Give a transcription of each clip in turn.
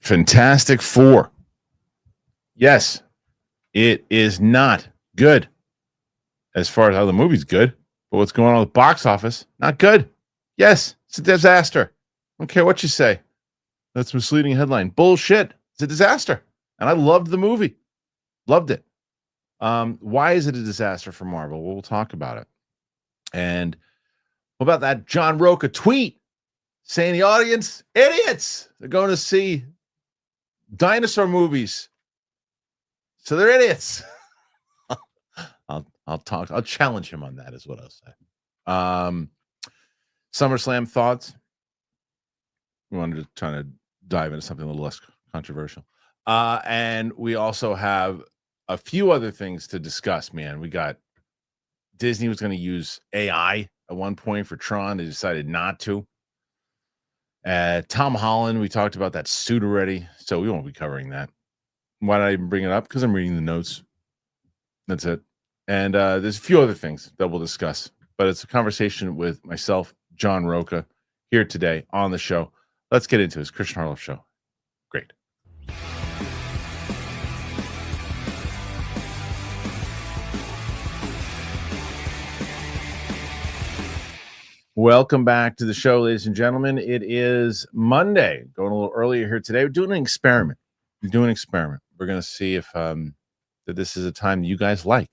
Fantastic Four. Yes, it is not good as far as how the movie's good, but what's going on with the box office, not good. Yes, it's a disaster. I don't care what you say. That's misleading headline. Bullshit. It's a disaster. And I loved the movie. Loved it. Why is it a disaster for Marvel? We'll talk about it. And what about that John Rocha tweet saying the audience, idiots, they're going to see dinosaur movies. So they're idiots. I'll challenge him on that is what I'll say. SummerSlam thoughts. We wanted to try to dive into something a little less controversial. And we also have a few other things to discuss, man. We got Disney was going to use AI at one point for Tron. They decided not to. Tom Holland, we talked about that suit already, so we won't be covering that. Why did I even bring it up? Because I'm reading the notes. That's it. And there's a few other things that we'll discuss, but it's a conversation with myself, John Rocha, here today on the show. Let's get into this Kristian Harloff Show. Great. Welcome back to the show, ladies and gentlemen. It is Monday, going a little earlier here today. We're doing an experiment. We're going to see if that this is a time that you guys like,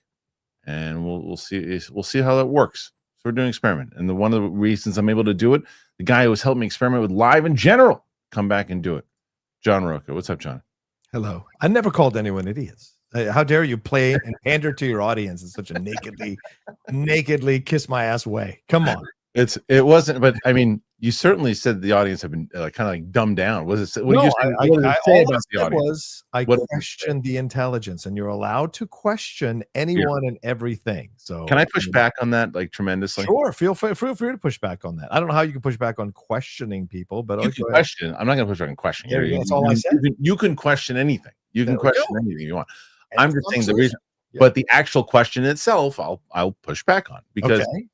and we'll see how that works. So we're doing an experiment, and one of the reasons I'm able to do it, the guy who has helped me experiment with live in general, come back and do it. John Rocha, what's up, John? Hello. I never called anyone idiots. How dare you play and pander to your audience in such a nakedly kiss my ass way? Come on. It wasn't, but I mean, you certainly said the audience have been kind of like dumbed down. Was it? What no, did you say about the audience? I questioned the intelligence, and you're allowed to question anyone and everything. So, can I push back on that like tremendously? Sure, feel free to push back on that. I don't know how you can push back on questioning people, but you can question. I'm not going to push back on questioning. That's all I said. You can question anything. You can question anything you want. I'm just saying the reason, but the actual question itself, I'll push back on because. Okay.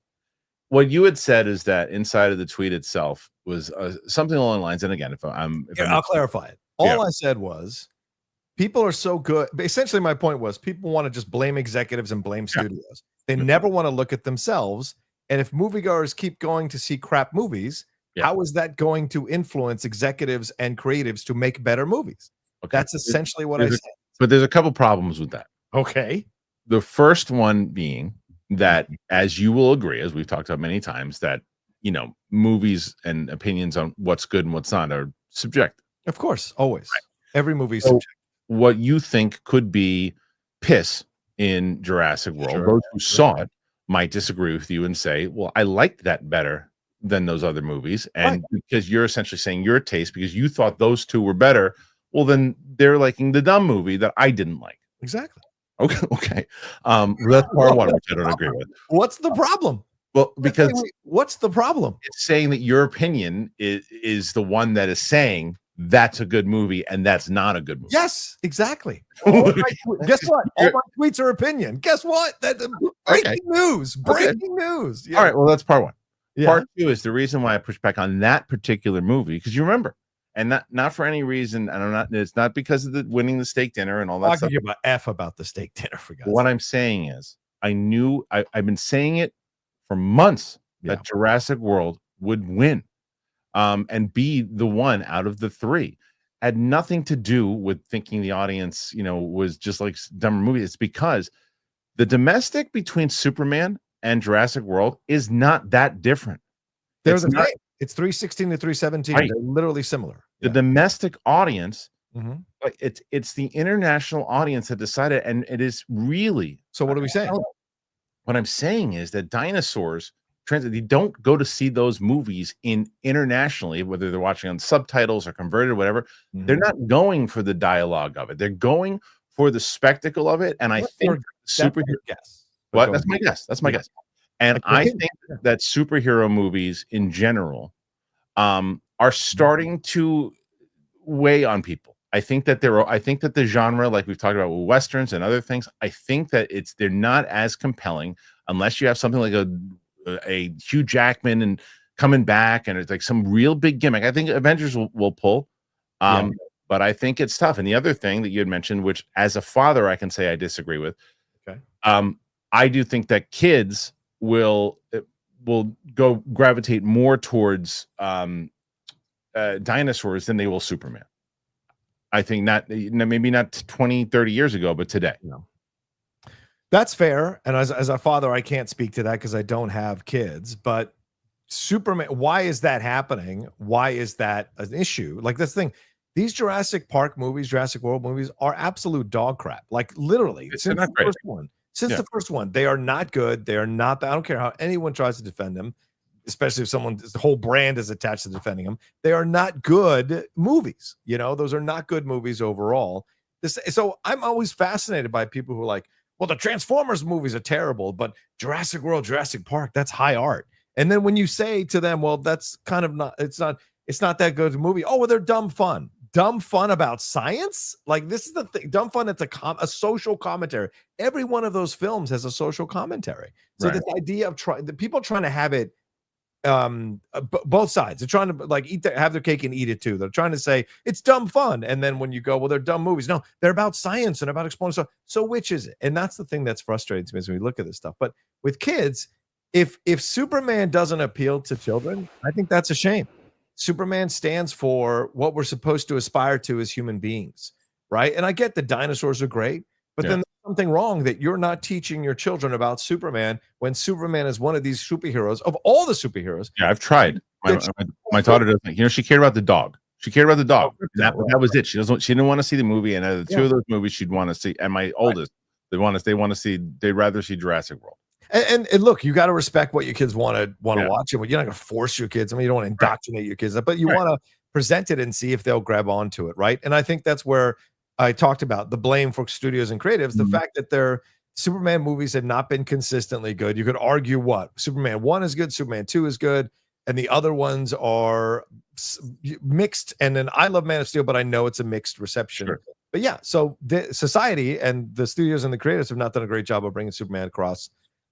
What you had said is that inside of the tweet itself was something along the lines, and again, I'll clarify it. All I said was, people are so good. Essentially, my point was, people want to just blame executives and blame studios. They never want to look at themselves. And if moviegoers keep going to see crap movies, how is that going to influence executives and creatives to make better movies? Okay. That's essentially what I said. But there's a couple problems with that. Okay. The first one being that, as you will agree, as we've talked about many times, that movies and opinions on what's good and what's not are subjective. Of course, always. Right. Every movie is subjective. What you think could be piss in Jurassic World, those who saw it might disagree with you and say, well, I liked that better than those other movies. And because you're essentially saying your taste, because you thought those two were better, well, then they're liking the dumb movie that I didn't like. Exactly. Okay. That's part one, which I don't agree with. What's the problem? Well, because what's the problem? It's saying that your opinion is the one that is saying that's a good movie and that's not a good movie. Yes, exactly. Guess what? All my tweets are opinion. Guess what? Breaking news. Breaking news. Yeah. All right. Well, that's part one. Yeah. Part two is the reason why I push back on that particular movie, because you remember. And not for any reason, and it's not because of the winning the steak dinner and all that stuff. I'll give you about the steak dinner, for God's sake. What I'm saying is, I've been saying it for months that Jurassic World would win, and be the one out of the three. Had nothing to do with thinking the audience, was just like dumber movie. It's because the domestic between Superman and Jurassic World is not that different. It's 316 to 317. Right. They're literally similar. The domestic audience, like it's the international audience that decided, and it is really. So what are we saying? What I'm saying is that dinosaurs, they don't go to see those movies internationally, whether they're watching on subtitles or converted or whatever. They're not going for the dialogue of it. They're going for the spectacle of it. And I think superhero guess. What? That's my guess. That's my guess. And I think that superhero movies in general are starting to weigh on people. I think that the genre, like we've talked about with Westerns and other things, I think that they're not as compelling unless you have something like a Hugh Jackman and coming back and it's like some real big gimmick. I think Avengers will pull. but I think it's tough. And the other thing that you had mentioned, which as a father I can say I disagree with, Okay. I do think that kids will go gravitate more towards dinosaurs than they will Superman. I think not, maybe not 20, 30 years ago, but today. No. That's fair. And as a father, I can't speak to that because I don't have kids. But Superman, why is that happening? Why is that an issue? Like this thing, these Jurassic Park movies, Jurassic World movies are absolute dog crap. Like literally, since the first one. Since the first one, they are not good. They are not. I don't care how anyone tries to defend them, especially if the whole brand is attached to defending them. They are not good movies. You know, those are not good movies overall. So I'm always fascinated by people who are like, well, the Transformers movies are terrible, but Jurassic World, Jurassic Park, that's high art. And then when you say to them, well, that's kind of not, it's not that good a movie. Oh, well, they're dumb fun. Dumb fun about science? Like this is the thing. Dumb fun, it's a social commentary. Every one of those films has a social commentary. So this idea of the people trying to have it both sides. They're trying to like have their cake and eat it too. They're trying to say it's dumb fun. And then when you go, well, they're dumb movies. No, they're about science and about exploring stuff. So which is it? And that's the thing that's frustrating to me as we look at this stuff. But with kids, if Superman doesn't appeal to children, I think that's a shame. Superman stands for what we're supposed to aspire to as human beings, right? And I get the dinosaurs are great, but then there's something wrong that you're not teaching your children about Superman when Superman is one of these superheroes of all the superheroes. Yeah, I've tried. My daughter doesn't. You know, she cared about the dog. She cared about the dog. That was it. She didn't want to see the movie, and out of the two of those movies, she'd want to see. And my oldest, they'd rather see Jurassic World. And look, you got to respect what your kids want to watch, and you're not going to force your kids. I mean, you don't want to indoctrinate your kids, but you want to present it and see if they'll grab onto it, right? And I think that's where I talked about the blame for studios and creatives, the fact that their Superman movies have not been consistently good. You could argue what Superman 1 is good, Superman 2 is good, and the other ones are mixed. And then I love Man of Steel, but I know it's a mixed reception. Sure. But yeah, so the society and the studios and the creators have not done a great job of bringing Superman across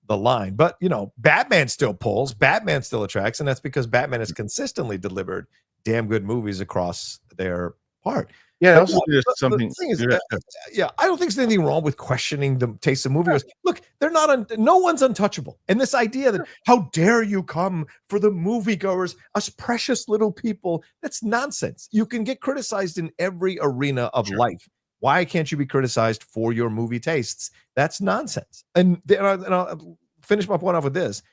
the line. But you know, Batman still pulls, Batman still attracts, and that's because Batman has consistently delivered damn good movies across their part. Yeah, also there's something. The thing is, I don't think there's anything wrong with questioning the taste of movies. Look, they're not. No one's untouchable. And this idea that how dare you come for the moviegoers, us precious little people? That's nonsense. You can get criticized in every arena of life. Why can't you be criticized for your movie tastes? That's nonsense. And I'll finish my point off with this.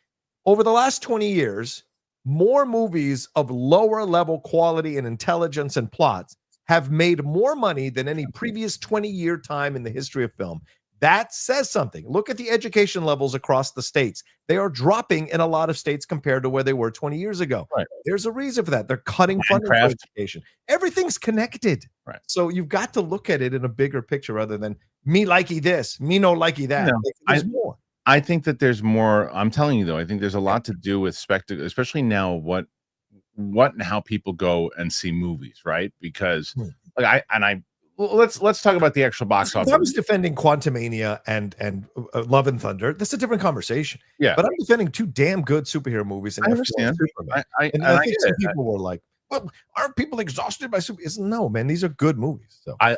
Over the last 20 years, more movies of lower level quality and intelligence and plots have made more money than any previous 20-year time in the history of film. That says something. Look at the education levels across the states. They are dropping in a lot of states compared to where they were 20 years ago. Right. There's a reason for that. They're cutting funding for education. Everything's connected. Right. So you've got to look at it in a bigger picture rather than me likey this, me no likey that. No, there's more. I think that there's more. I'm telling you, though, I think there's a lot to do with spectacle, especially now what and how people go and see movies, right? Because let's talk about the actual box office. If I was defending Quantumania and Love and Thunder, that's a different conversation. Yeah, but I'm defending two damn good superhero movies. And I understand. I think some people were like, "Well, aren't people exhausted by superheroes?" No, man, these are good movies. So I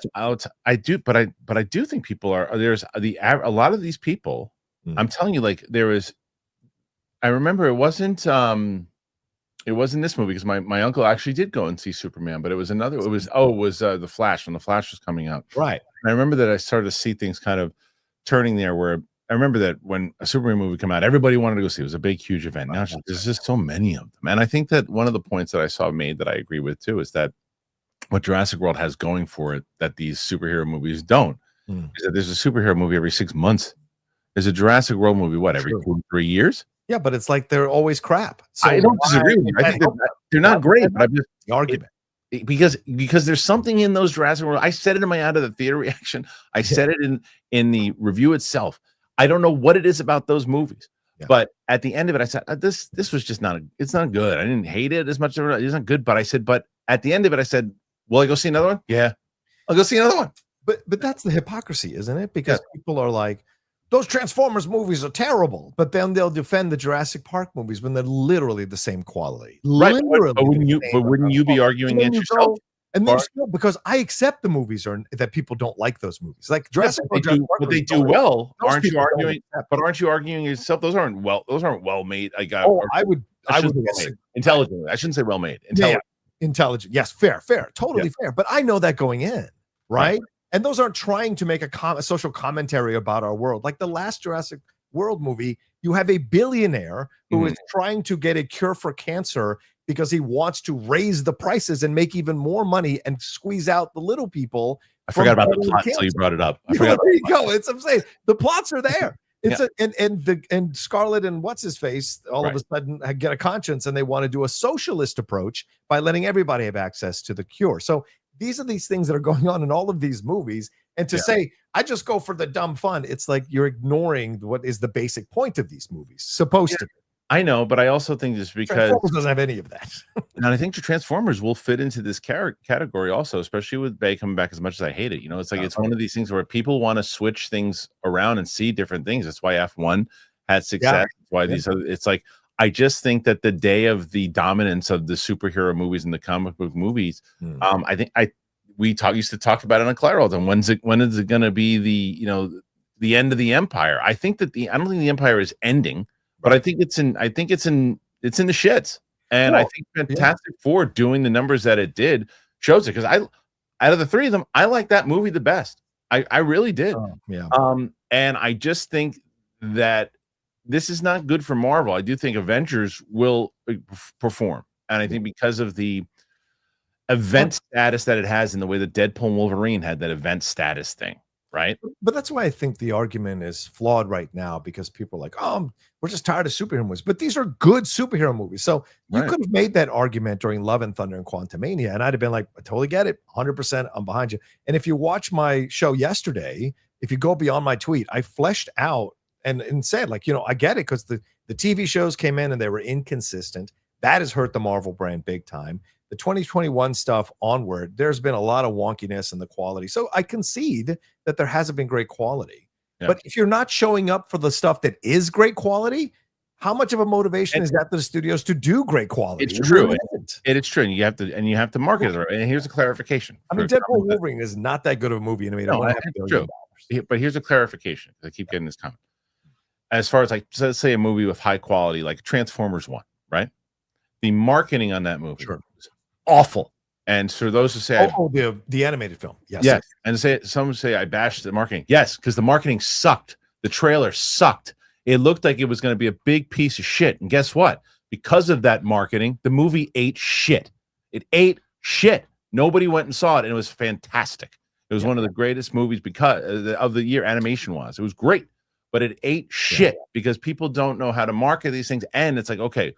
do, but I do think people are. There's a lot of these people. I'm telling you, like there was. I remember it wasn't this movie because my uncle actually did go and see Superman, but it was another. It was The Flash when The Flash was coming out. Right. And I remember that I started to see things kind of turning there. Where I remember that when a Superman movie came out, everybody wanted to go see. It was a big, huge event. Now there's just so many of them, and I think that one of the points that I saw made that I agree with too is that what Jurassic World has going for it that these superhero movies don't is that there's a superhero movie every 6 months. There's a Jurassic World movie every 2 3 years. Yeah, but it's like they're always crap. So I don't disagree with you. I think they're not great, but I'm just the argument because there's something in those Jurassic World. I said it in my out of the theater reaction. I said it in the review itself. I don't know what it is about those movies, but at the end of it, I said this was just it's not good. I didn't hate it as much. It's not good, but I said, but at the end of it, I said, will I go see another one? Yeah, I'll go see another one. But that's the hypocrisy, isn't it? Because people are like, those Transformers movies are terrible, but then they'll defend the Jurassic Park movies when they're literally the same quality. Right. But wouldn't you be arguing against yourself? And they're still, because I accept the movies are that people don't like those movies. Like Jurassic World, but they do well. Aren't you arguing? But aren't you arguing yourself? Those aren't well made. I would intelligently. I shouldn't say well made. Intelligent. Yes, fair, totally fair. But I know that going in, right? And those aren't trying to make a social commentary about our world. Like the last Jurassic World movie, you have a billionaire who is trying to get a cure for cancer because he wants to raise the prices and make even more money and squeeze out the little people. I forgot about the plot until you brought it up. There you go. I'm saying the plots are there. And Scarlett and what's his face all of a sudden get a conscience and they want to do a socialist approach by letting everybody have access to the cure. So these are these things that are going on in all of these movies. And to say, I just go for the dumb fun, it's like you're ignoring what is the basic point of these movies supposed to be. I know, but I also think just because Transformers doesn't have any of that. And I think the Transformers will fit into this category also, especially with Bay coming back. As much as I hate it, it's like it's one of these things where people want to switch things around and see different things. That's why F1 had success. That's why these other, it's like, I just think that the day of the dominance of the superhero movies and the comic book movies, I think we used to talk about it on Claire all the time. When is it going to be the end of the empire? I think that I don't think the empire is ending, but I think it's in the shits. And I think Fantastic Four doing the numbers that it did shows it, because out of the three of them, I like that movie the best. I really did. And I just think that this is not good for Marvel. I do think Avengers will perform, and I think because of the event status that it has, in the way that Deadpool and Wolverine had that event status thing, right? But that's why I think the argument is flawed right now, because people are like, we're just tired of superhero movies. But these are good superhero movies. So you could have made that argument during Love and Thunder and Quantumania, and I'd have been like, I totally get it. 100%, I'm behind you. And if you watch my show yesterday, if you go beyond my tweet, I fleshed out and said, like, I get it, because the TV shows came in and they were inconsistent. That has hurt the Marvel brand big time. The 2021 stuff onward, there's been a lot of wonkiness in the quality. So I concede that there hasn't been great quality. But if you're not showing up for the stuff that is great quality, how much of a motivation is that to the studios to do great quality? It's true. It's true. And you have to market it. And here's a clarification. I mean, Deadpool Wolverine is not that good of a movie. And I mean, it's true. But here's a clarification. I keep getting this comment. As far as, like, so let's say a movie with high quality, like Transformers 1, right? The marketing on that movie is awful. And for those who say, the animated film, yes, and some say I bashed the marketing, yes, because the marketing sucked. The trailer sucked. It looked like it was going to be a big piece of shit. And guess what? Because of that marketing, the movie ate shit. It ate shit. Nobody went and saw it, and it was fantastic. It was one of the greatest movies because of the year, animation wise. It was great. But it ate shit because people don't know how to market these things. And it's like, okay,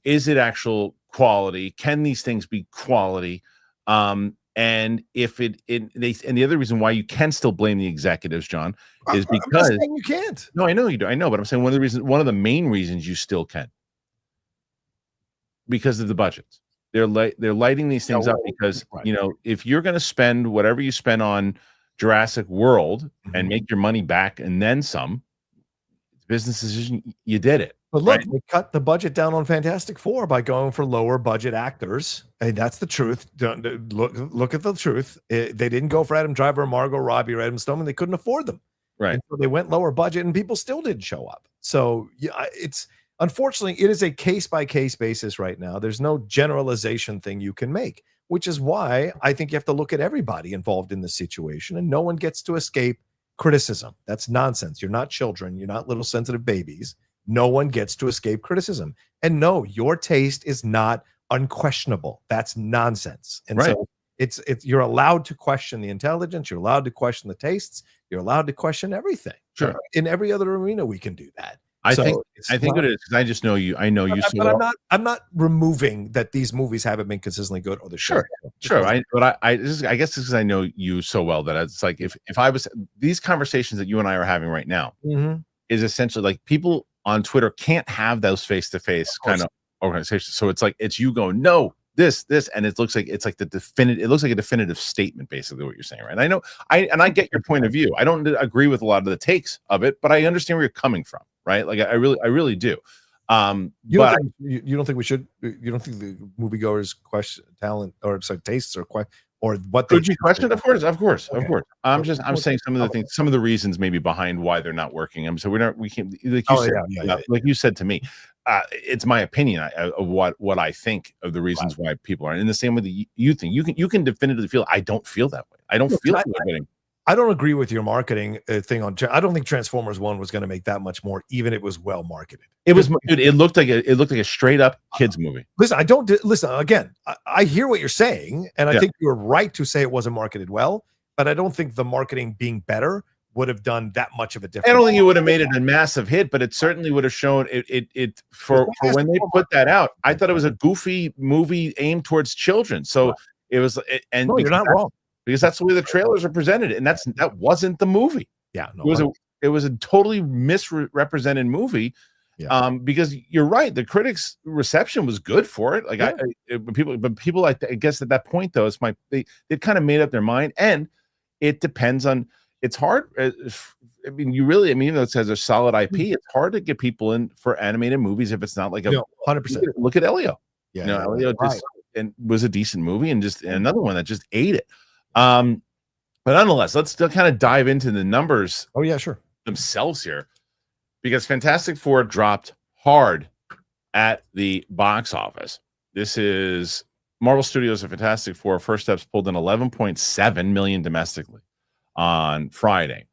is it actual quality? Can these things be quality? And if and the other reason why you can still blame the executives, John, is because you can't. No, I know you do. I know, but I'm saying one of the main reasons you still can, because of the budgets. They're lighting these things up because if you're going to spend whatever you spend on Jurassic World and make your money back and then some, business decision, you did it. But look, they cut the budget down on Fantastic Four by going for lower budget actors. And that's the truth. Look at the truth. They didn't go for Adam Driver, Margot Robbie, or Adam Stone. They couldn't afford them. Right. And so they went lower budget, and people still didn't show up. So it's unfortunately, it is a case by case basis right now. There's no generalization thing you can make, which is why I think you have to look at everybody involved in the situation, and no one gets to escape criticism. That's nonsense. You're not children. You're not little sensitive babies. No one gets to escape criticism. And no, your taste is not unquestionable. That's nonsense. And so it's you're allowed to question the intelligence. You're allowed to question the tastes. You're allowed to question everything. Sure. In every other arena, we can do that. I think it is, because I just know you. I know you. But I'm not removing that these movies haven't been consistently good. Or sure. I guess it's because I know you so well that it's like if I was, these conversations that you and I are having right now is essentially like people on Twitter can't have those face-to-face kind of organizations. So it's like it's you going, no, this, and it looks like a definitive statement, basically what you're saying, right? And I know I get your point of view. I don't agree with a lot of the takes of it, but I understand where you're coming from. Right. Like I really do. You But don't think you don't think we should? You don't think the moviegoers question talent or sorry, tastes or what they could be questioned? Of course. Okay. I'm saying some of the things, some of the reasons maybe behind why they're not working. So we can't, like you Oh, said, yeah. like you said to me, it's my opinion of what I think of the reasons why people are in the same way that you think. You can definitively feel. I don't feel that way. I don't feel like they're getting. I don't agree with your marketing thing on. I don't think Transformers 1 was going to make that much more, even if it was well marketed. It was, dude, it looked like a straight up kids movie. Listen, listen again. I hear what you're saying, and I think you're right to say it wasn't marketed well, but I don't think the marketing being better would have done that much of a difference. I don't think it would have made it a massive hit, but it certainly would have shown it for when they put that out. I thought it was a goofy movie aimed towards children. So it was, and you're not wrong. Because that's the way the trailers are presented, and that wasn't the movie. Yeah, no, it was a totally misrepresented movie. Because you're right, the critics' reception was good for it. Like people, I guess at that point though, they kind of made up their mind, and it depends on. It's hard. I mean, even though it says a solid IP, it's hard to get people in for animated movies if it's not like 100%. Look at Elio. Yeah, Elio and was a decent movie, and just another one that just ate it. But nonetheless, let's still kind of dive into the numbers. Oh yeah, sure. Themselves here, because Fantastic Four dropped hard at the box office. This is Marvel Studios and Fantastic Four. First Steps pulled in 11.7 million domestically on Friday,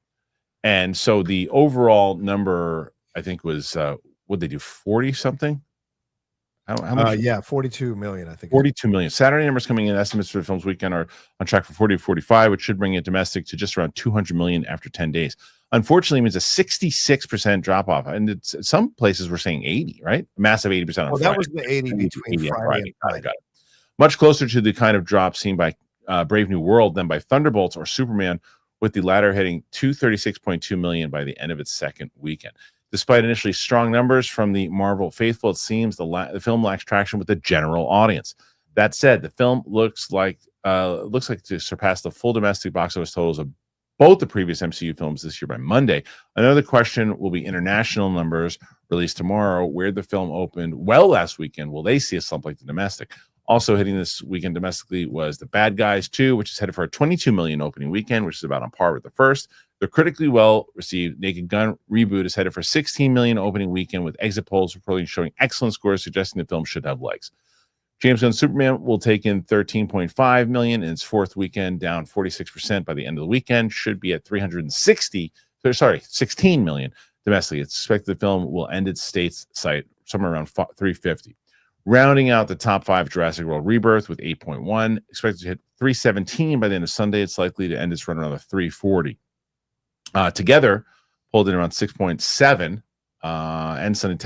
and so the overall number I think was what they do 40 something. How much? 42 million, I think. 42 million. Saturday numbers coming in. Estimates for the film's weekend are on track for 40 to 45, which should bring it domestic to just around 200 million after 10 days. Unfortunately, it means a 66% drop off. And some places were saying 80, right? Massive 80% on Friday. That was the 80 between Friday and Friday. Got it. Much closer to the kind of drop seen by Brave New World than by Thunderbolts or Superman, with the latter hitting 236.2 million by the end of its second weekend. Despite initially strong numbers from the Marvel faithful, it seems the film lacks traction with the general audience. That said, the film looks like to surpass the full domestic box office totals of both the previous MCU films this year by Monday. Another question will be international numbers released tomorrow, where the film opened well last weekend. Will they see a slump like the domestic? Also hitting this weekend domestically was The Bad Guys 2, which is headed for a 22 million opening weekend, which is about on par with the first. The critically well received Naked Gun reboot is headed for 16 million opening weekend, with exit polls reportedly showing excellent scores, suggesting the film should have legs. James Gunn's Superman will take in 13.5 million in its fourth weekend, down 46% by the end of the weekend. Should be at 16 million domestically. It's expected the film will end its state's site somewhere around 350. Rounding out the top five, Jurassic World Rebirth with 8.1, expected to hit 317 by the end of Sunday. It's likely to end its run around the 340. Together, pulled in around 6.7, and Sunday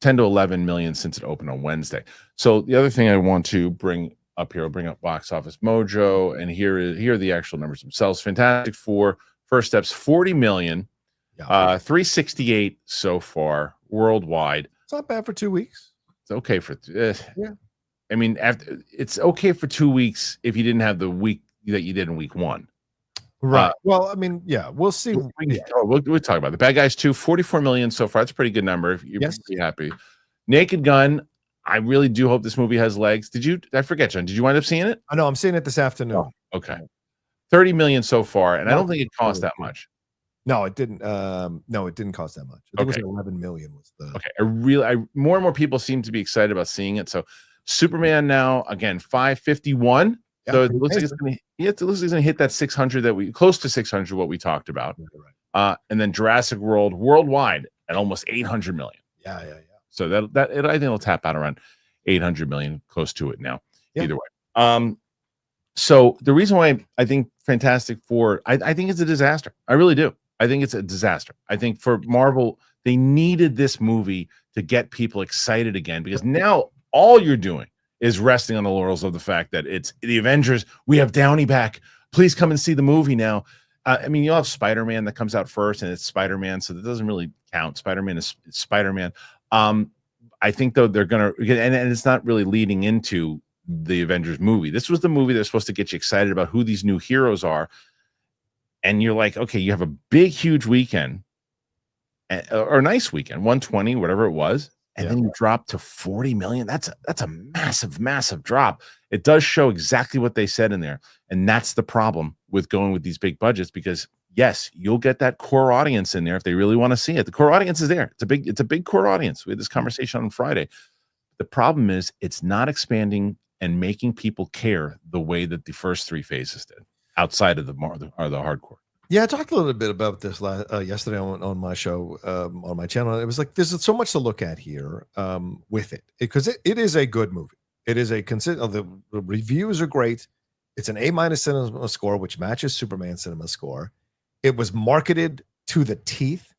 10 to 11 million since it opened on Wednesday. So the other thing I want to bring up here, I'll bring up Box Office Mojo, and here are the actual numbers themselves. Fantastic Four, First Steps, 40 million, 368 so far worldwide. It's not bad for 2 weeks. It's okay for I mean, it's okay for 2 weeks if you didn't have the week that you did in week one. Right. Well, I mean, we'll see. We'll talk about it. The Bad Guys 2, 44 million so far. That's a pretty good number. You're pretty happy. Naked Gun, I really do hope this movie has legs. I forget, John, did you wind up seeing it? I know, I'm seeing it this afternoon. Oh, okay. 30 million so far, and I don't think it cost that much. No, it didn't. No, it didn't cost that much. It was 11 million. More and more people seem to be excited about seeing it. So Superman now, again, 551. So it looks like it's going to hit that 600 close to 600, what we talked about. And then Jurassic World worldwide at almost 800 million. Yeah. So I think it'll tap out around 800 million, close to it now. Either way. So the reason why I think Fantastic Four, I think it's a disaster. I really do. I think it's a disaster. I think for Marvel, they needed this movie to get people excited again, because now all you're doing is resting on the laurels of the fact that it's the Avengers. We have Downey back. Please come and see the movie now. I mean, you'll have Spider-Man that comes out first, and it's Spider-Man, so that doesn't really count. Spider-Man is Spider-Man. I think, though, they're going to, and it's not really leading into the Avengers movie. This was the movie that's supposed to get you excited about who these new heroes are. And you're like, okay, you have a big, huge weekend, or a nice weekend, 120, whatever it was. and then you drop to 40 million. That's a massive, massive drop. It does show exactly what they said in there. And that's the problem with going with these big budgets, because yes, you'll get that core audience in there if they really want to see it. The core audience is there. It's a big core audience. We had this conversation on Friday. The problem is it's not expanding and making people care the way that the first 3 phases did outside of the hardcore. Yeah, I talked a little bit about this yesterday on my show, on my channel. It was like, there's so much to look at here with it, because it is a good movie. It is the reviews are great. It's an A- cinema score, which matches Superman cinema score. It was marketed to the teeth,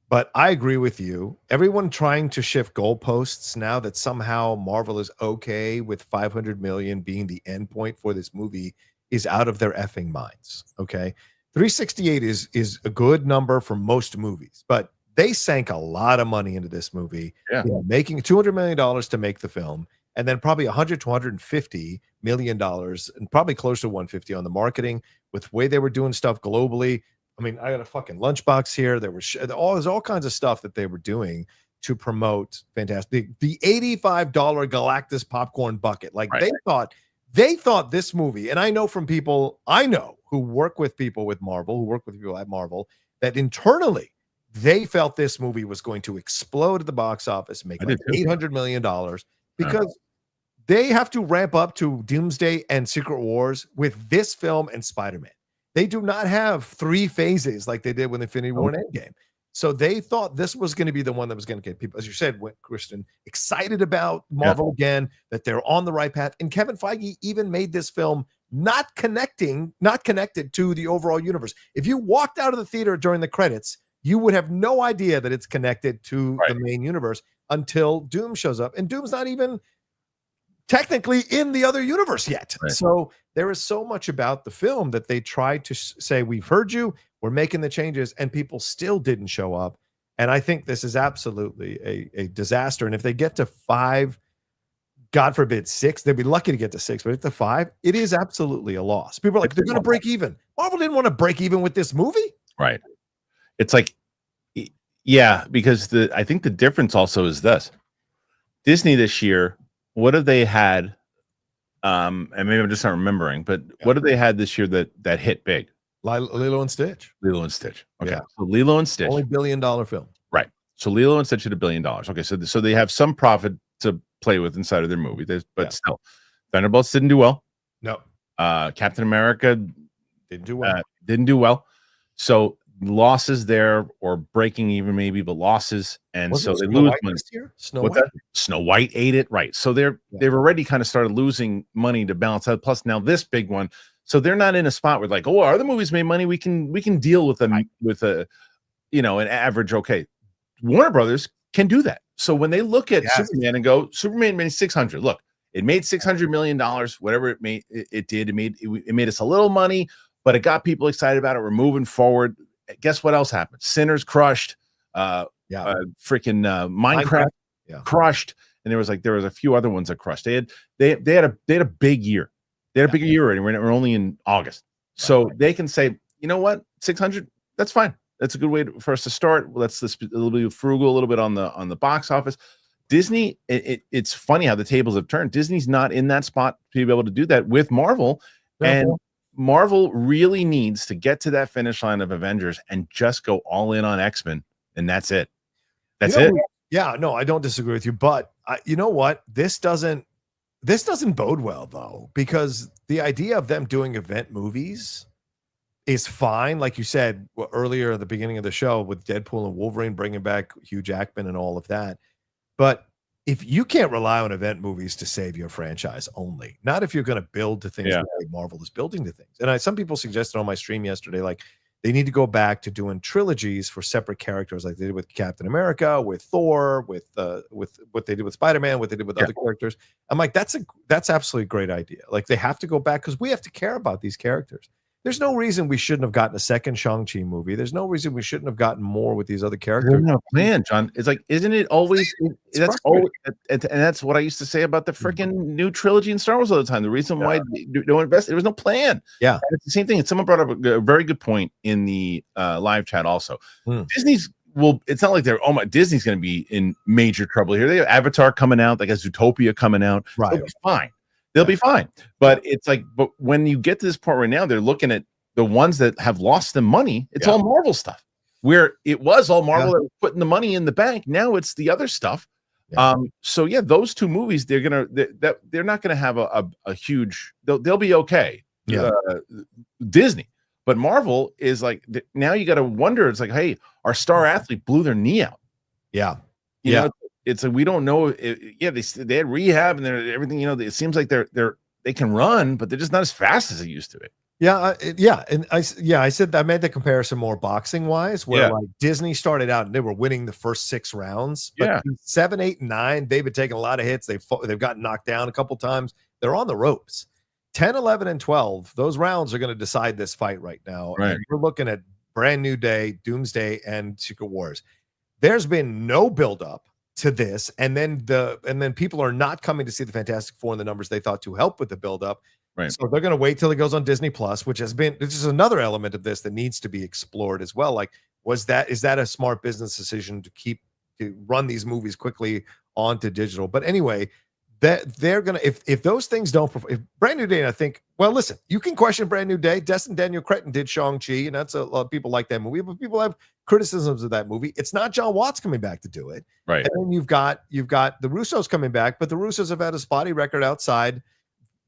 but I agree with you. Everyone trying to shift goalposts now that somehow Marvel is okay with 500 million being the end point for this movie is out of their effing minds. Okay. 368 is a good number for most movies, but they sank a lot of money into this movie, making $200 million to make the film, and then probably $100 to $150 million, and probably close to 150 on the marketing with the way they were doing stuff globally. I mean, I got a fucking lunchbox here. There's all kinds of stuff that they were doing to promote fantastic. The $85 Galactus popcorn bucket. Like they thought this movie, and I know from people I know who work with people with Marvel, who work with people at Marvel, that internally they felt this movie was going to explode at the box office, make like $800 million, because they have to ramp up to Doomsday and Secret Wars with this film and Spider-Man. They do not have 3 phases like they did with Infinity War and Endgame. So they thought this was going to be the one that was going to get people, as you said, Kristian, excited about Marvel again, that they're on the right path. And Kevin Feige even made this film not connected to the overall universe. If you walked out of the theater during the credits, you would have no idea that it's connected to the main universe until Doom shows up. And Doom's not even technically in the other universe yet. So there is so much about the film that they tried to say, we've heard you, we're making the changes, and people still didn't show up. And I think this is absolutely a disaster. And if they get to 5, God forbid 6, they'd be lucky to get to 6, but at the 5, it is absolutely a loss. People are like, they're going to break even. Marvel didn't want to break even with this movie. Right. It's like, yeah, because I think the difference also is this. Disney this year, what have they had? And maybe I'm just not remembering, but what have they had this year that hit big? Lilo and Stitch. Lilo and Stitch. Okay. Yeah. So Lilo and Stitch. Only $1 billion film. Right. So Lilo and Stitch hit $1 billion. Okay. So they have some profit to play with inside of their movie. But still, Thunderbolts didn't do well. No. Captain America didn't do well. Didn't do well. So losses there, or breaking even maybe, but losses. And Wasn't so they Snow lose White money. this year? Snow White ate it. Right. So they've already kind of started losing money to balance out. Plus now this big one. So they're not in a spot where like, oh, our other movies made money. We can deal with them with an average. Okay. Warner Brothers can do that. So when they look at Superman and go, Superman made 600. Look, it made $600 million, whatever it made. It did. It made us a little money, but it got people excited about it. We're moving forward. Guess what else happened? Sinners crushed. Freaking Minecraft crushed. And there was a few other ones that crushed. They had a big year. They had a bigger year already. We're only in August. So they can say, you know what, 600, that's fine. That's a good way for us to start. Let's a little bit frugal, a little bit on the box office. Disney, it's funny how the tables have turned. Disney's not in that spot to be able to do that with Marvel. And Marvel really needs to get to that finish line of Avengers and just go all in on X-Men. And that's it. That's it. Yeah, no, I don't disagree with you. But you know what? This doesn't bode well, though, because the idea of them doing event movies is fine. Like you said earlier at the beginning of the show with Deadpool and Wolverine, bringing back Hugh Jackman and all of that. But if you can't rely on event movies to save your franchise only, not if you're going to build to things the way Marvel is building to things. And some people suggested on my stream yesterday, like they need to go back to doing trilogies for separate characters, like they did with Captain America, with Thor, with what they did with Spider-Man, what they did with other characters. I'm like, that's absolutely a great idea. Like they have to go back because we have to care about these characters. There's no reason we shouldn't have gotten a second Shang-Chi movie. There's no reason we shouldn't have gotten more with these other characters. There's no plan, John. It's like, isn't it always? That's always, and that's what I used to say about the freaking new trilogy in Star Wars all the time. The reason why no invest, there was no plan. Yeah, and it's the same thing. And someone brought up a very good point in the live chat. Also, Disney's well, it's not like they're, oh my, Disney's going to be in major trouble here. They have Avatar coming out, like a Zootopia coming out. Right. They'll be fine. They'll be fine. But it's like, but when you get to this point right now, they're looking at the ones that have lost them money. It's all Marvel stuff, where it was all Marvel that was putting the money in the bank. Now it's the other stuff. So yeah, those two movies, they're not gonna have a huge, they'll be okay. Disney, but Marvel is like, now you got to wonder, it's like, hey, our star athlete blew their knee out. You know, it's like, we don't know. They had rehab and they're everything, you know, it seems like they can run, but they're just not as fast as they used to be. And I said I made the comparison more boxing wise, where like Disney started out and they were winning the first 6 rounds, but 7, 8, and 9, they've been taking a lot of hits. They've gotten knocked down a couple times. They're on the ropes. 10, 11, and 12, those rounds are going to decide this fight right now. Right. And we're looking at Brand New Day, Doomsday, and Secret Wars. There's been no buildup to this, and then people are not coming to see the Fantastic Four in the numbers they thought to help with the buildup. Right. So they're going to wait till it goes on Disney Plus, which is another element of this that needs to be explored as well. Like, is that a smart business decision to run these movies quickly onto digital? But anyway, that they're gonna, if those things don't, if Brand New Day, I think, well, listen, you can question Brand New Day. Destin Daniel Cretton did Shang-Chi, and that's a lot of people like that movie, but people have criticisms of that movie. It's not John Watts coming back to do it, right? And then you've got the Russos coming back, but the Russos have had a spotty record outside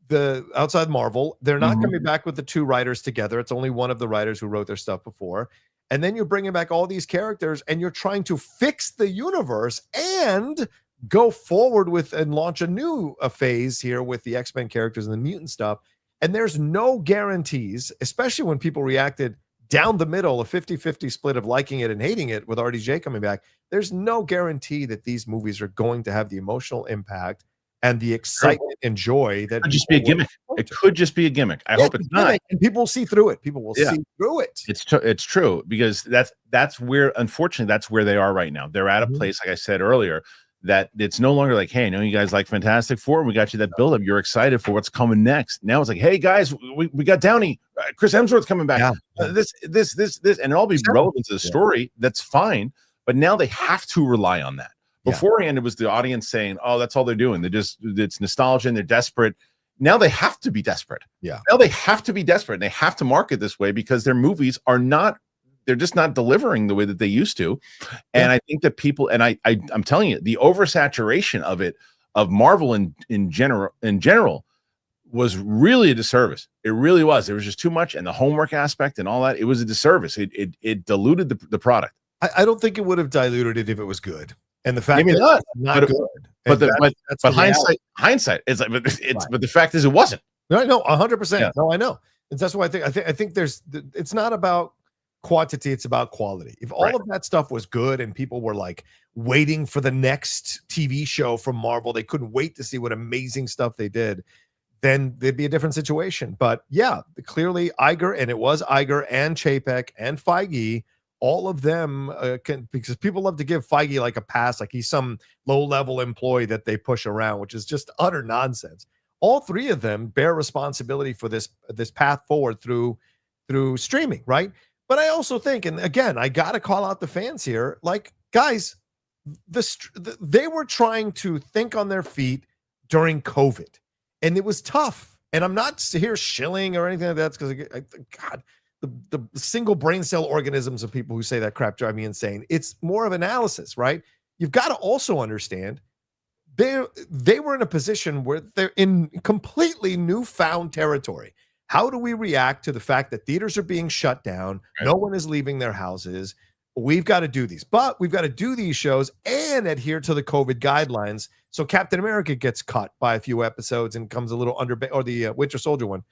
Marvel. They're not coming back with the 2 writers together. It's only one of the writers who wrote their stuff before. And then you're bringing back all these characters and you're trying to fix the universe and go forward with and launch a new phase here with the X-Men characters and the mutant stuff. And there's no guarantees, especially when people reacted down the middle, a 50-50 split of liking it and hating it with RDJ coming back. There's no guarantee that these movies are going to have the emotional impact and the excitement and joy that could just be a gimmick. It could just be a gimmick. I hope it's not. And people will see through it. People will see through it. It's true, because that's where, unfortunately, that's where they are right now. They're at a place, like I said earlier, that it's no longer like, hey, I know you guys like Fantastic Four, and we got you that buildup. You're excited for what's coming next. Now it's like, hey guys, we got Downey, Chris Hemsworth's coming back. This, and it'll all be relevant to the story. That's fine, but now they have to rely on that. Beforehand, it was the audience saying, oh, that's all they're doing. It's nostalgia and they're desperate. Now they have to be desperate. Now they have to be desperate. And they have to market this way because their movies are not, they're just not delivering the way that they used to. And I think that people, and I'm telling you, the oversaturation of it, of Marvel in general was really a disservice. It really was. There was just too much, and the homework aspect and all that, it was a disservice. It diluted the product. I don't think it would have diluted it if it was good. And the fact that it's not good, but hindsight, it's like, but the fact is, it wasn't. No, 100%. No, I know. And that's why I think it's not about quantity, it's about quality. If all of that stuff was good and people were like waiting for the next TV show from Marvel, they couldn't wait to see what amazing stuff they did, then there'd be a different situation. But yeah, clearly Iger, and it was Iger and Chapek and Feige, all of them because people love to give Feige like a pass, like he's some low-level employee that they push around, which is just utter nonsense. All 3 of them bear responsibility for this path forward through streaming, right? But I also think, and again, I got to call out the fans here, like, guys, they were trying to think on their feet during COVID, and it was tough. And I'm not here shilling or anything like that, because God, the single brain cell organisms of people who say that crap drive me insane. It's more of analysis, right? You've got to also understand they were in a position where they're in completely newfound territory. How do we react to the fact that theaters are being shut down? No one is leaving their houses. We've got to do these, but we've got to do these shows and adhere to the COVID guidelines. So Captain America gets cut by a few episodes and comes a little under, or the Winter Soldier one.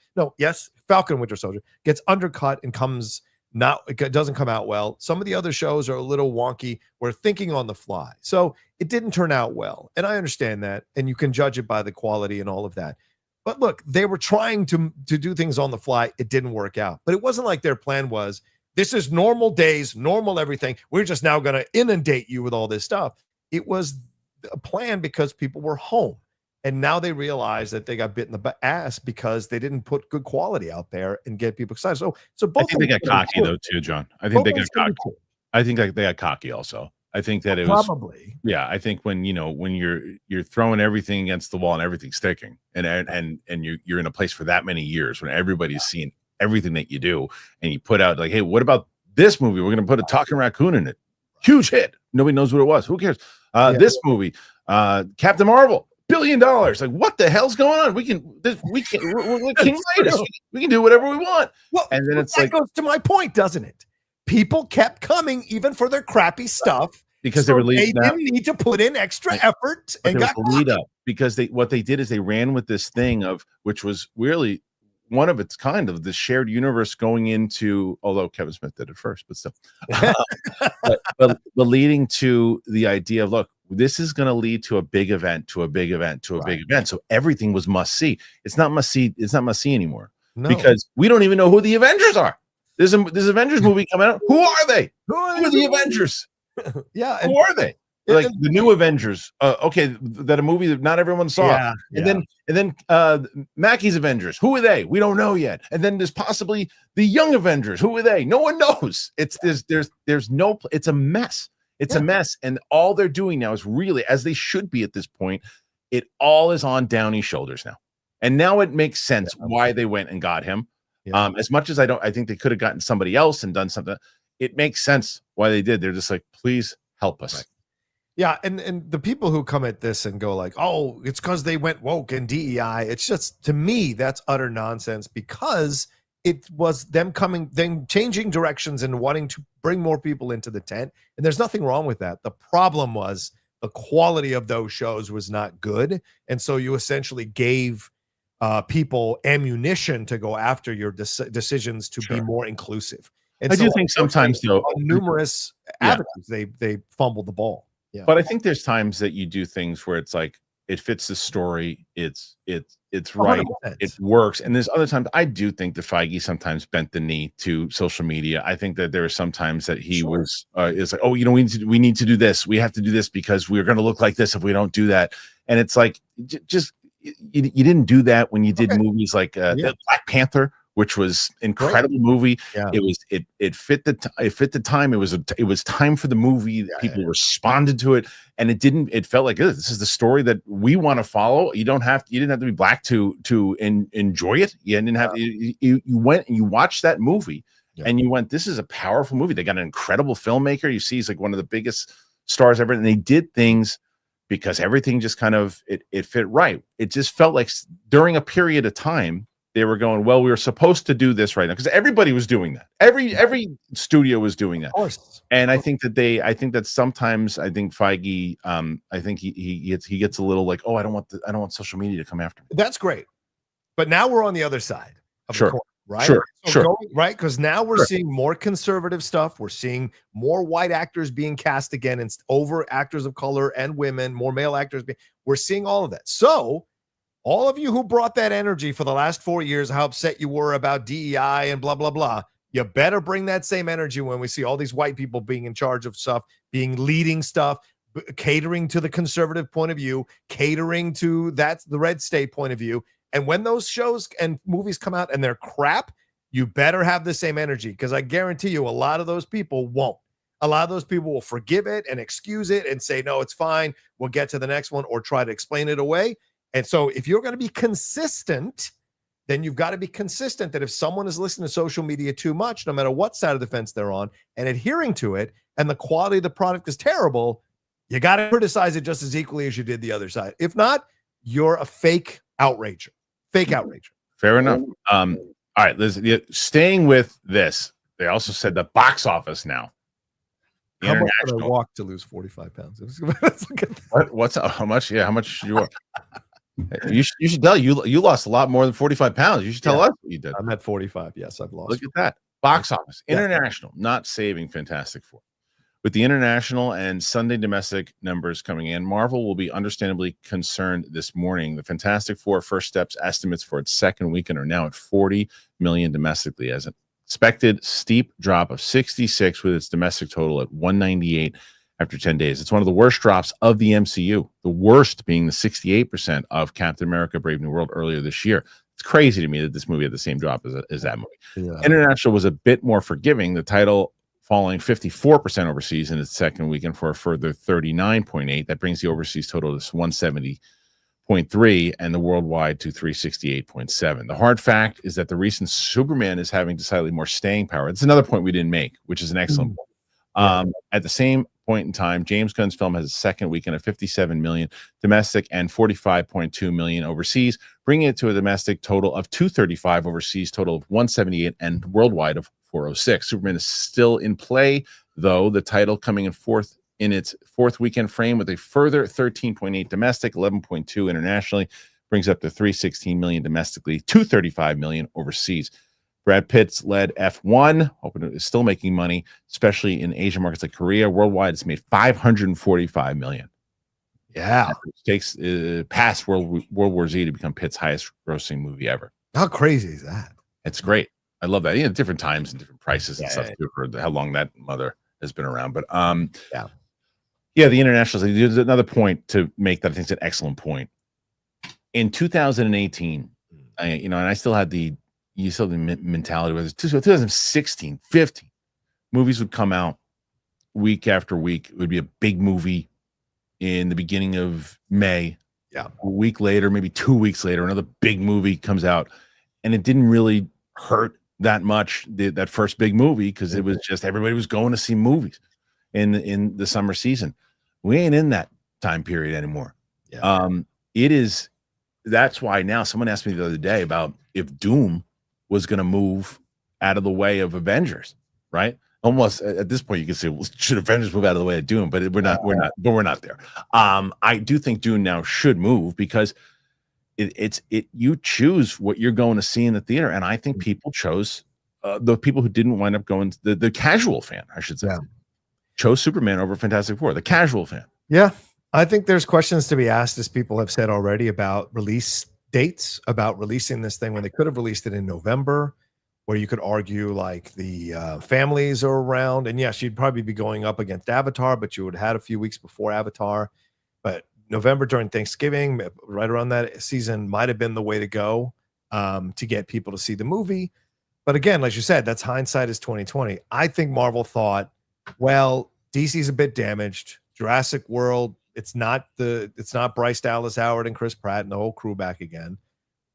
Falcon Winter Soldier gets undercut and it doesn't come out well. Some of the other shows are a little wonky. We're thinking on the fly. So it didn't turn out well. And I understand that. And you can judge it by the quality and all of that. But look, they were trying to do things on the fly. It didn't work out. But it wasn't like their plan was, this is normal days, normal everything. We're just now going to inundate you with all this stuff. It was a plan because people were home. And now they realize that they got bit in the ass because they didn't put good quality out there and get people excited. So both. I think they got cocky though too, John. I think they got cocky. I think like they got cocky also. I think that it was probably. Yeah, I think when you're throwing everything against the wall and everything's sticking, and you're in a place for that many years when everybody's seeing everything that you do, and you put out like, hey, what about this movie? We're gonna put a talking raccoon in it. Huge hit. Nobody knows what it was. Who cares? This movie, Captain Marvel, $1 billion. Like, what the hell's going on? We're King Midas. We can do whatever we want. Well, and then it's that like goes to my point, doesn't it? People kept coming even for their crappy stuff because they didn't need to put in extra effort and got lead up because what they did is they ran with this thing of which was really one of its kind of the shared universe going into, although Kevin Smith did it first, but still, but leading to the idea of, look, this is going to lead to a big event, to a big event, to a big event. So everything was must see. It's not must see. It's not must see anymore because we don't even know who the Avengers are. There's Avengers movie coming out. Who are they? Who are the Avengers? Who are they? Like the new Avengers. Okay, that a movie that not everyone saw. And then Mackey's Avengers. Who are they? We don't know yet. And then there's possibly the Young Avengers. Who are they? No one knows. There's no. It's a mess. It's a mess. And all they're doing now is really, as they should be at this point, it all is on Downey's shoulders now. And now it makes sense why they went and got him. As much as I think they could have gotten somebody else and done something. It makes sense why they did. They're just like, please help us. Right. Yeah, and the people who come at this and go like, oh, it's because they went woke and DEI. It's just, to me, that's utter nonsense because it was them changing directions and wanting to bring more people into the tent. And there's nothing wrong with that. The problem was the quality of those shows was not good. And so you essentially gave people ammunition to go after your decisions to be more inclusive. And I do think sometimes, though, on numerous avenues, they fumbled the ball. Yeah. But I think there's times that you do things where it's like it fits the story, it's right, 100%. It works. And there's other times I do think that Feige sometimes bent the knee to social media. I think that there are some times that he was is like, oh, we need to do this. We have to do this because we're going to look like this if we don't do that. And it's like just you didn't do that when you did movies like Black Panther, which was incredible movie. Yeah. It fit the time. It was time for the movie. People responded to it, and it felt like this is the story that we want to follow. You didn't have to be black to enjoy it. You didn't have you went and you watched that movie and you went, this is a powerful movie. They got an incredible filmmaker. You see, he's like one of the biggest stars ever, and they did things because everything just kind of it fit right. It just felt like during a period of time they were going, well, we were supposed to do this right now because everybody was doing that. Every studio was doing that. Of course. And I think that sometimes Feige, I think he gets a little like, oh, I don't want social media to come after me. That's great. But now we're on the other side of the court, right? Sure. Right. Because now we're seeing more conservative stuff. We're seeing more white actors being cast again and over actors of color and women, more male actors. We're seeing all of that. So all of you who brought that energy for the last 4 years, how upset you were about DEI and blah, blah, blah, you better bring that same energy when we see all these white people being in charge of stuff, leading stuff, catering to the conservative point of view, catering to the red state point of view. And when those shows and movies come out and they're crap, you better have the same energy because I guarantee you a lot of those people won't. A lot of those people will forgive it and excuse it and say, no, it's fine. We'll get to the next one or try to explain it away. And so if you're going to be consistent, then you've got to be consistent that if someone is listening to social media too much, no matter what side of the fence they're on, and adhering to it, and the quality of the product is terrible, you got to criticize it just as equally as you did the other side. If not, you're a fake outrager. Fair enough. All right, Liz, staying with this, they also said the box office now. How much did I walk to lose 45 pounds? What's how much? Yeah, how much you are? You should tell you lost a lot more than 45 pounds. You should tell us what you did. I'm at 45. Yes, I've lost. Look at that. Box office. International, not saving Fantastic Four. With the international and Sunday domestic numbers coming in, Marvel will be understandably concerned this morning. The Fantastic Four first steps estimates for its second weekend are now at 40 million domestically, as expected steep drop of 66 with its domestic total at 198 after 10 days. It's one of the worst drops of the MCU, the worst being the 68% of Captain America Brave New World earlier this year. It's crazy to me that this movie had the same drop as that movie. Yeah. International was a bit more forgiving. The title falling 54% overseas in its second weekend for a further 39.8. That brings the overseas total to 170.3 and the worldwide to 368.7. The hard fact is that the recent Superman is having decidedly more staying power. It's another point we didn't make, which is an excellent point. At the same point in time, James Gunn's film has a second weekend of 57 million domestic and 45.2 million overseas, bringing it to a domestic total of 235, overseas total of 178, and worldwide of 406. Superman is still in play, though, the title coming in its fourth weekend frame with a further 13.8 domestic, 11.2 internationally, brings up to 316 million domestically, 235 million overseas. Brad Pitt's led F1, hoping it is still making money, especially in Asian markets like Korea. Worldwide, it's made 545 million. Yeah, it takes past World War Z to become Pitt's highest grossing movie ever. How crazy is that? It's great. I love that. Different times and different prices and stuff too, for how long that mother has been around. But the internationals. There's another point to make that I think is an excellent point. In 2018, and I still had the mentality where 2016, 15 movies would come out week after week. It would be a big movie in the beginning of May. Yeah. A week later, maybe 2 weeks later, another big movie comes out, and it didn't really hurt that much, that first big movie, because it was just everybody was going to see movies in the summer season. We ain't in that time period anymore. Yeah. That's why now someone asked me the other day about if Doom was going to move out of the way of Avengers, right? Almost at this point, you can say, well, should Avengers move out of the way of Doom? But we're not there. I do think Doom now should move, because you choose what you're going to see in the theater. And I think people chose the people who didn't wind up going, the casual fan, I should say, chose Superman over Fantastic Four, the casual fan. Yeah. I think there's questions to be asked, as people have said already, about release dates, about releasing this thing when they could have released it in November, where you could argue like the families are around. And yes, you'd probably be going up against Avatar, but you would have had a few weeks before Avatar. But November during Thanksgiving, right around that season, might have been the way to go to get people to see the movie. But again, like you said, that's hindsight is 2020. I think Marvel thought, well, DC's a bit damaged. Jurassic World, it's not Bryce Dallas Howard and Chris Pratt and the whole crew back again.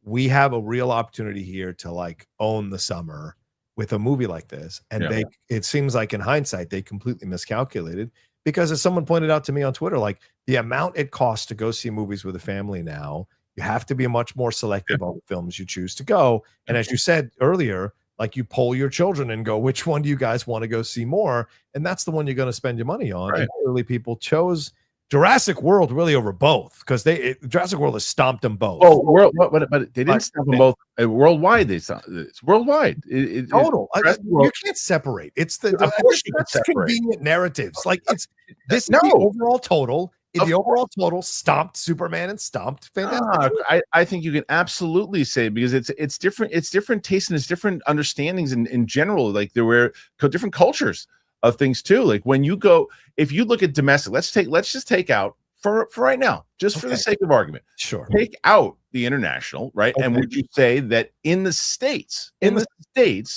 We have a real opportunity here to like own the summer with a movie like this. And it seems like in hindsight, they completely miscalculated, because as someone pointed out to me on Twitter, like the amount it costs to go see movies with a family now, you have to be much more selective on the films you choose to go. And as you said earlier, like you poll your children and go, which one do you guys want to go see more? And that's the one you're going to spend your money on. Right. And clearly people chose Jurassic World really over both, because Jurassic World has stomped them both. Oh, but they didn't stomp them both worldwide. It's worldwide. Total. You can't separate. It's that's convenient narratives. Like this is the overall total. The overall total stomped Superman and stomped Fantastic. I think you can absolutely say, because it's different. It's different tastes and it's different understandings in general. Like there were different cultures of things too. Like when you go, if you look at domestic, let's just take out for right now, just for the sake of argument. Sure. Take out the international, right? Okay. And would you say that in the States,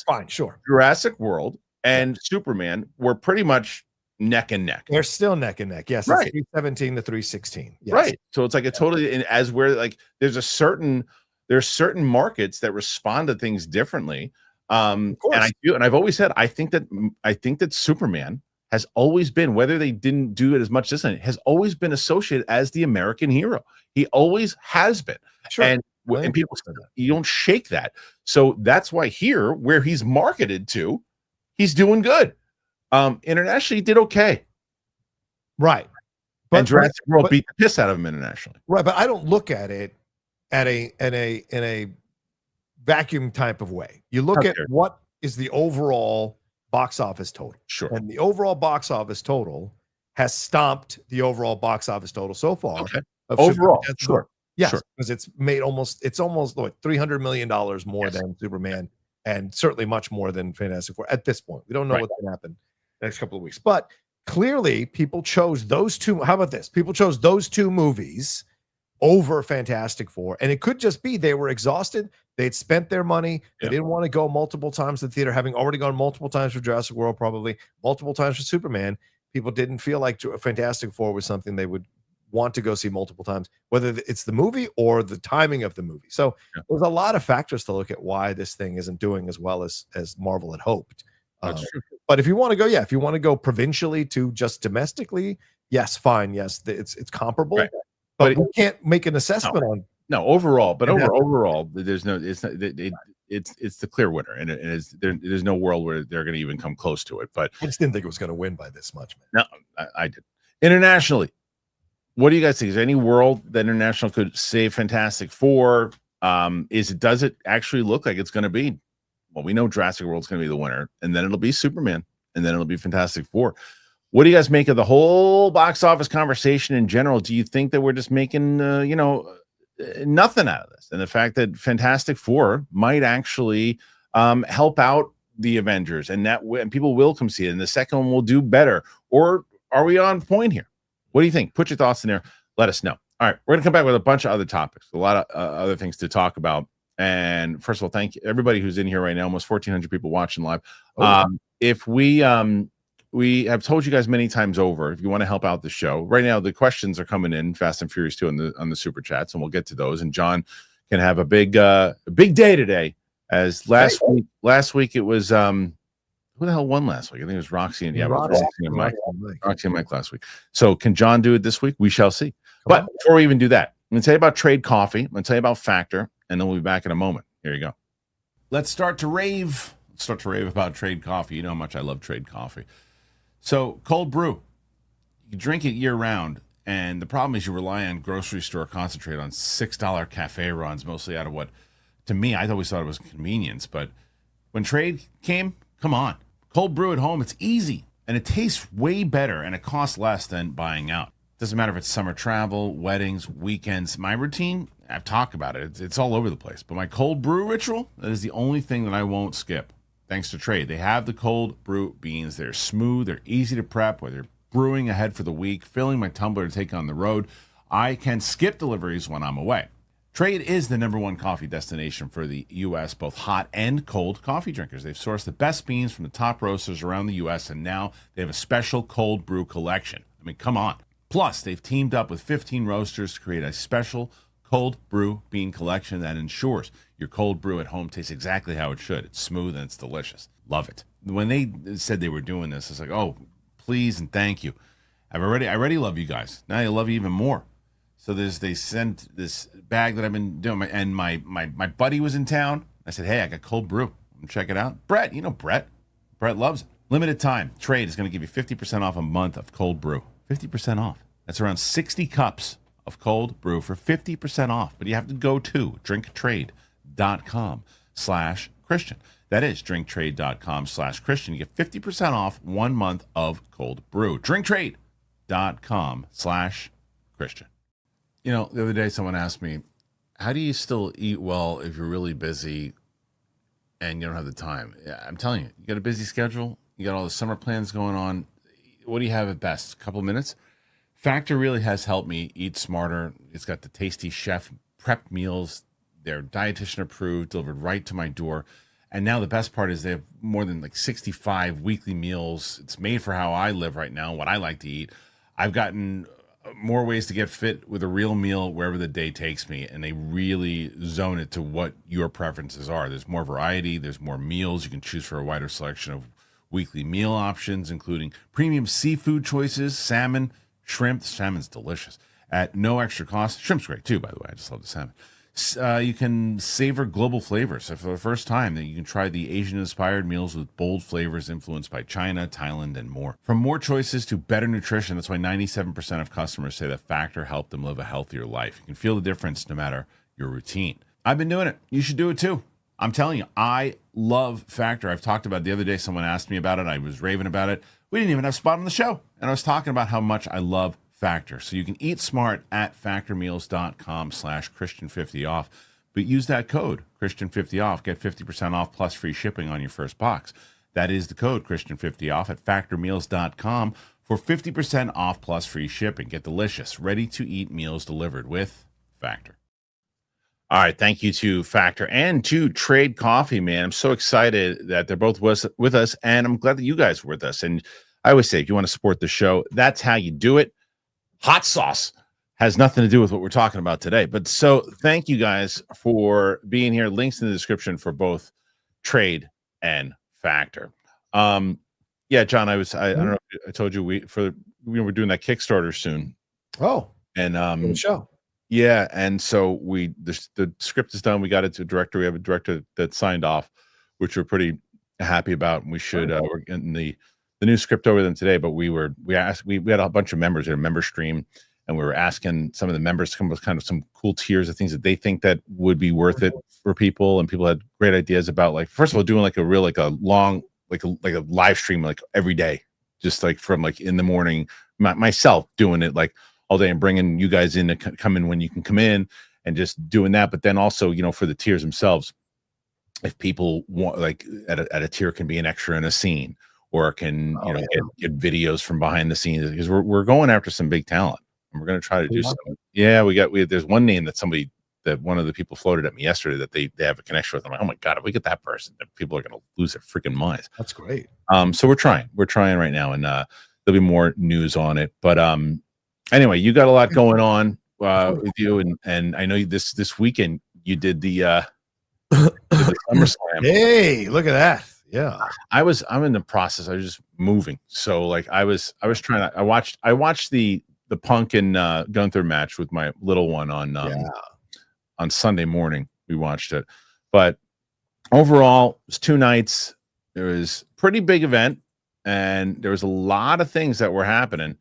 fine, sure, Jurassic World and Superman were pretty much neck and neck? They're still neck and neck. Yes. Right. 317 to 316. Yes. Right. So it's like a totally, and as we're like, there's certain markets that respond to things differently. And I've always said, I think that Superman has always been, whether they didn't do it as much this time, has always been associated as the American hero. He always has been. Sure. And people say that. You don't shake that. So that's why here, where he's marketed to, he's doing good. Internationally, he did okay. Right. And Jurassic World beat the piss out of him internationally. Right. But I don't look at it in a vacuum type of way. You look at what is the overall box office total. Sure. And the overall box office total has stomped the overall box office total so far. Okay. Overall, sure. Yes, because it's almost like $300 million more than Superman, and certainly much more than Fantastic Four at this point. We don't know what's going to happen next couple of weeks. But clearly people chose those two. How about this? People chose those two movies over Fantastic Four. And it could just be they were exhausted. They'd spent their money. They didn't want to go multiple times to the theater, having already gone multiple times for Jurassic World, probably multiple times for Superman. People didn't feel like Fantastic Four was something they would want to go see multiple times, whether it's the movie or the timing of the movie. So there's a lot of factors to look at why this thing isn't doing as well as Marvel had hoped. That's true. But if you want to go, if you want to go provincially to just domestically, yes, fine. Yes, it's comparable. Right. But we can't make an assessment on overall. But overall, there's no. It's not. It's the clear winner, and there's no world where they're going to even come close to it. But I just didn't think it was going to win by this much, man. No, I did. Internationally, what do you guys think? Is there any world that international could save Fantastic Four? Does it actually look like it's going to be? Well, we know Jurassic World's going to be the winner, and then it'll be Superman, and then it'll be Fantastic Four. What do you guys make of the whole box office conversation in general? Do you think that we're just making, nothing out of this? And the fact that Fantastic Four might actually help out the Avengers, and people will come see it, and the second one will do better? Or are we on point here? What do you think? Put your thoughts in there. Let us know. All right, we're going to come back with a bunch of other topics, a lot of other things to talk about. And first of all, thank you everybody who's in here right now. Almost 1,400 people watching live. If we have told you guys many times over, if you want to help out the show right now, the questions are coming in Fast and Furious 2 on the super chats, and we'll get to those. And John can have a big day today. As last week it was who the hell won last week? I think it was Roxy and Roxy and Mike last week. So can John do it this week? We shall see. But before we even do that, I'm going to tell you about Trade Coffee. I'm going to tell you about Factor, and then we'll be back in a moment. Here you go. Let's start to rave about Trade Coffee. You know how much I love Trade Coffee. So cold brew, you drink it year round, and the problem is you rely on grocery store concentrate on $6 cafe runs, mostly out of what, to me, I always thought it was convenience. But when Trade came, come on, cold brew at home, it's easy, and it tastes way better, and it costs less than buying out. Doesn't matter if it's summer travel, weddings, weekends. My routine, I've talked about it. It's all over the place. But my cold brew ritual, that is the only thing that I won't skip. Thanks to Trade. They have the cold brew beans. They're smooth. They're easy to prep, whether you're brewing ahead for the week, filling my tumbler to take on the road. I can skip deliveries when I'm away. Trade is the #1 coffee destination for the U.S., both hot and cold coffee drinkers. They've sourced the best beans from the top roasters around the U.S., and now they have a special cold brew collection. I mean, come on. Plus, they've teamed up with 15 roasters to create a special cold brew bean collection that ensures your cold brew at home tastes exactly how it should. It's smooth and it's delicious. Love it. When they said they were doing this, it's like, oh, please and thank you. I already love you guys. Now I love you even more. So they sent this bag that I've been doing, and my buddy was in town. I said, hey, I got cold brew. Check it out. Brett, you know Brett. Brett loves it. Limited time. Trade is going to give you 50% off a month of cold brew. 50% off. That's around 60 cups of cold brew for 50% off. But you have to go to drinktrade.com/Christian. That is drinktrade.com/Christian. You get 50% off 1 month of cold brew. drinktrade.com/Christian. You know, the other day someone asked me, how do you still eat well if you're really busy and you don't have the time? Yeah, I'm telling you, you got a busy schedule. You got all the summer plans going on. What do you have at best? A couple of minutes? Factor really has helped me eat smarter. It's got the tasty chef prep meals. They're dietitian approved, delivered right to my door. And now the best part is they have more than 65 weekly meals. It's made for how I live right now, what I like to eat. I've gotten more ways to get fit with a real meal wherever the day takes me, and they really zone it to what your preferences are. There's more variety. There's more meals. You can choose for a wider selection of weekly meal options, including premium seafood choices, salmon, shrimp. Salmon's delicious at no extra cost. Shrimp's great too, by the way. I just love the salmon. You can savor global flavors. So for the first time, you can try the Asian-inspired meals with bold flavors influenced by China, Thailand, and more. From more choices to better nutrition, that's why 97% of customers say that Factor helped them live a healthier life. You can feel the difference no matter your routine. I've been doing it. You should do it too. I'm telling you, I love Factor. I've talked about it the other day. Someone asked me about it. I was raving about it. We didn't even have a spot on the show. And I was talking about how much I love Factor. So you can eat smart at factormeals.com/Christian50 off, but use that code Christian50 off. Get 50% off plus free shipping on your first box. That is the code Christian50 off at factormeals.com for 50% off plus free shipping. Get delicious, ready to eat meals delivered with Factor. All right, thank you to Factor and to Trade Coffee, man. I'm so excited that they're both with us, and I'm glad that you guys were with us. And I always say, if you want to support the show, that's how you do it. Hot sauce has nothing to do with what we're talking about today. But so thank you guys for being here. Links in the description for both Trade and Factor. Yeah, John, I don't know if I told you we were doing that Kickstarter soon. Oh, and the show. Yeah, and so the script is done. We got it to a director. We have a director that signed off, which we're pretty happy about. And we should we're getting the new script over them today. But we had a bunch of members in a member stream, and we were asking some of the members to come up with kind of some cool tiers of things that they think that would be worth it for people. And people had great ideas about, like, first of all, doing like a long like a live stream like every day, just like from like in the morning, myself doing it like all day and bringing you guys in to come in when you can come in and just doing that. But then also, you know, for the tiers themselves, if people want, like at a tier can be an extra in a scene, or can get videos from behind the scenes, because we're going after some big talent, and we're going to try to do something. Yeah, there's one name that one of the people floated at me yesterday that they have a connection with. I'm like, oh my God, if we get that person, then people are going to lose their freaking minds. That's great. So we're trying right now, and there'll be more news on it. But anyway, you got a lot going on with you, and I know this weekend you did the SummerSlam. Hey, look at that. Yeah. I'm in the process. I was just moving. So like I was trying to, I watched the Punk and Gunther match with my little one on Sunday morning. We watched it. But overall, it was 2 nights. There was a pretty big event, and there was a lot of things that were happening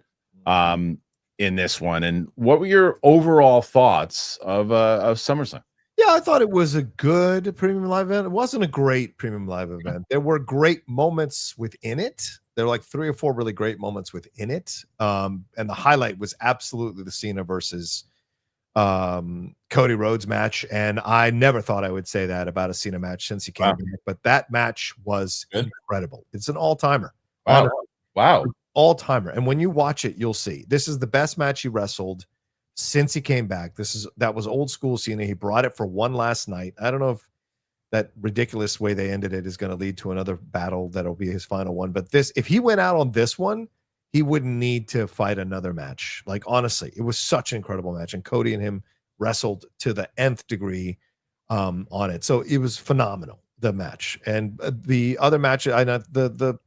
in this one. And what were your overall thoughts of SummerSlam? Yeah, I thought it was a good premium live event. It wasn't a great premium live event. There were great moments within it. There were like 3 or 4 really great moments within it. And the highlight was absolutely the Cena versus Cody Rhodes match. And I never thought I would say that about a Cena match since he came back, but that match was incredible. It's an all-timer. Wow. All-timer. And when you watch it, you'll see this is the best match he wrestled since he came back. That was old school Cena. He brought it for one last night. I don't know if that ridiculous way they ended it is going to lead to another battle that'll be his final one. But if he went out on this one, he wouldn't need to fight another match. Like, honestly, it was such an incredible match. And Cody and him wrestled to the nth degree on it. So it was phenomenal, the match. And the other match, the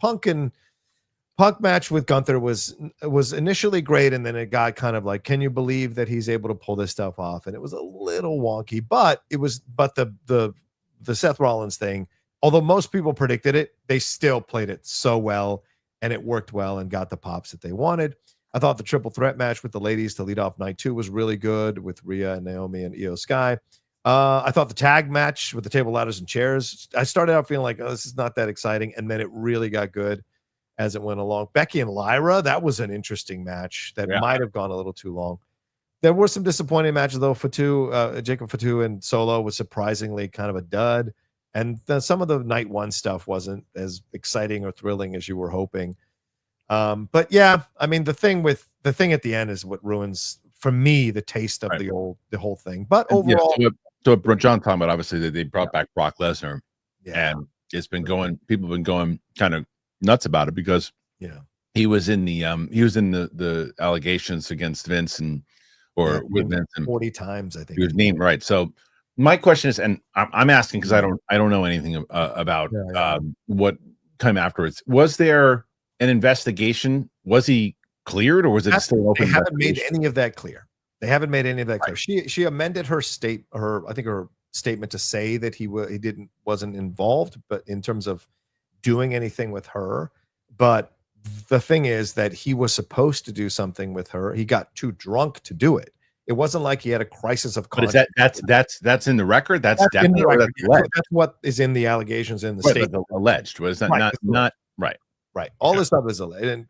Punk match with Gunther was initially great, and then it got kind of like, can you believe that he's able to pull this stuff off? And it was a little wonky, but the Seth Rollins thing, although most people predicted it, they still played it so well, and it worked well and got the pops that they wanted. I thought the triple threat match with the ladies to lead off night 2 was really good with Rhea and Naomi and Io Sky. I thought the tag match with the table ladders and chairs, I started out feeling like, oh, this is not that exciting, and then it really got good as it went along. Becky and Lyra, that was an interesting match that might have gone a little too long. There were some disappointing matches, though. Jacob Fatu and Solo was surprisingly kind of a dud. And some of the night 1 stuff wasn't as exciting or thrilling as you were hoping. But yeah, I mean, the thing at the end is what ruins, for me, the taste of the whole thing. But overall, so John talking about, obviously they brought back Brock Lesnar, and it's been going. People have been going kind of nuts about it because he was in the allegations against Vince with Vince, and 40 times, I think he was named, right. So my question is, and I'm asking because I don't know anything about what came afterwards. Was there an investigation? Was he cleared, or was it still open? They haven't made any of that clear. She amended her statement to say that he wasn't involved, but in terms of doing anything with her. But the thing is that he was supposed to do something with her. He got too drunk to do it. It wasn't like he had a crisis of conscience. But that's in the record. That's definitely in the record. That's what is in the allegations in the statement. Alleged was that not right. Right. All this stuff is alleged. And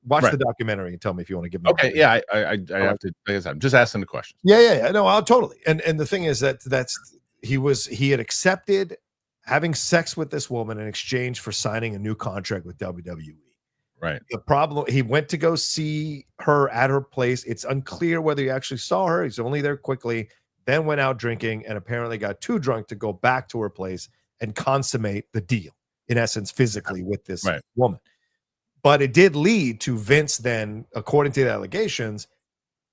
watch the documentary and tell me if you want to give me. Okay. Yeah. I have to. I guess I'm just asking the question. Yeah. No, totally. And the thing is that he had accepted having sex with this woman in exchange for signing a new contract with WWE. Right. The problem, he went to go see her at her place. It's unclear whether he actually saw her. He's only there quickly. then went out drinking, and apparently got too drunk to go back to her place and consummate the deal, in essence, physically with this woman. But it did lead to Vince then, according to the allegations,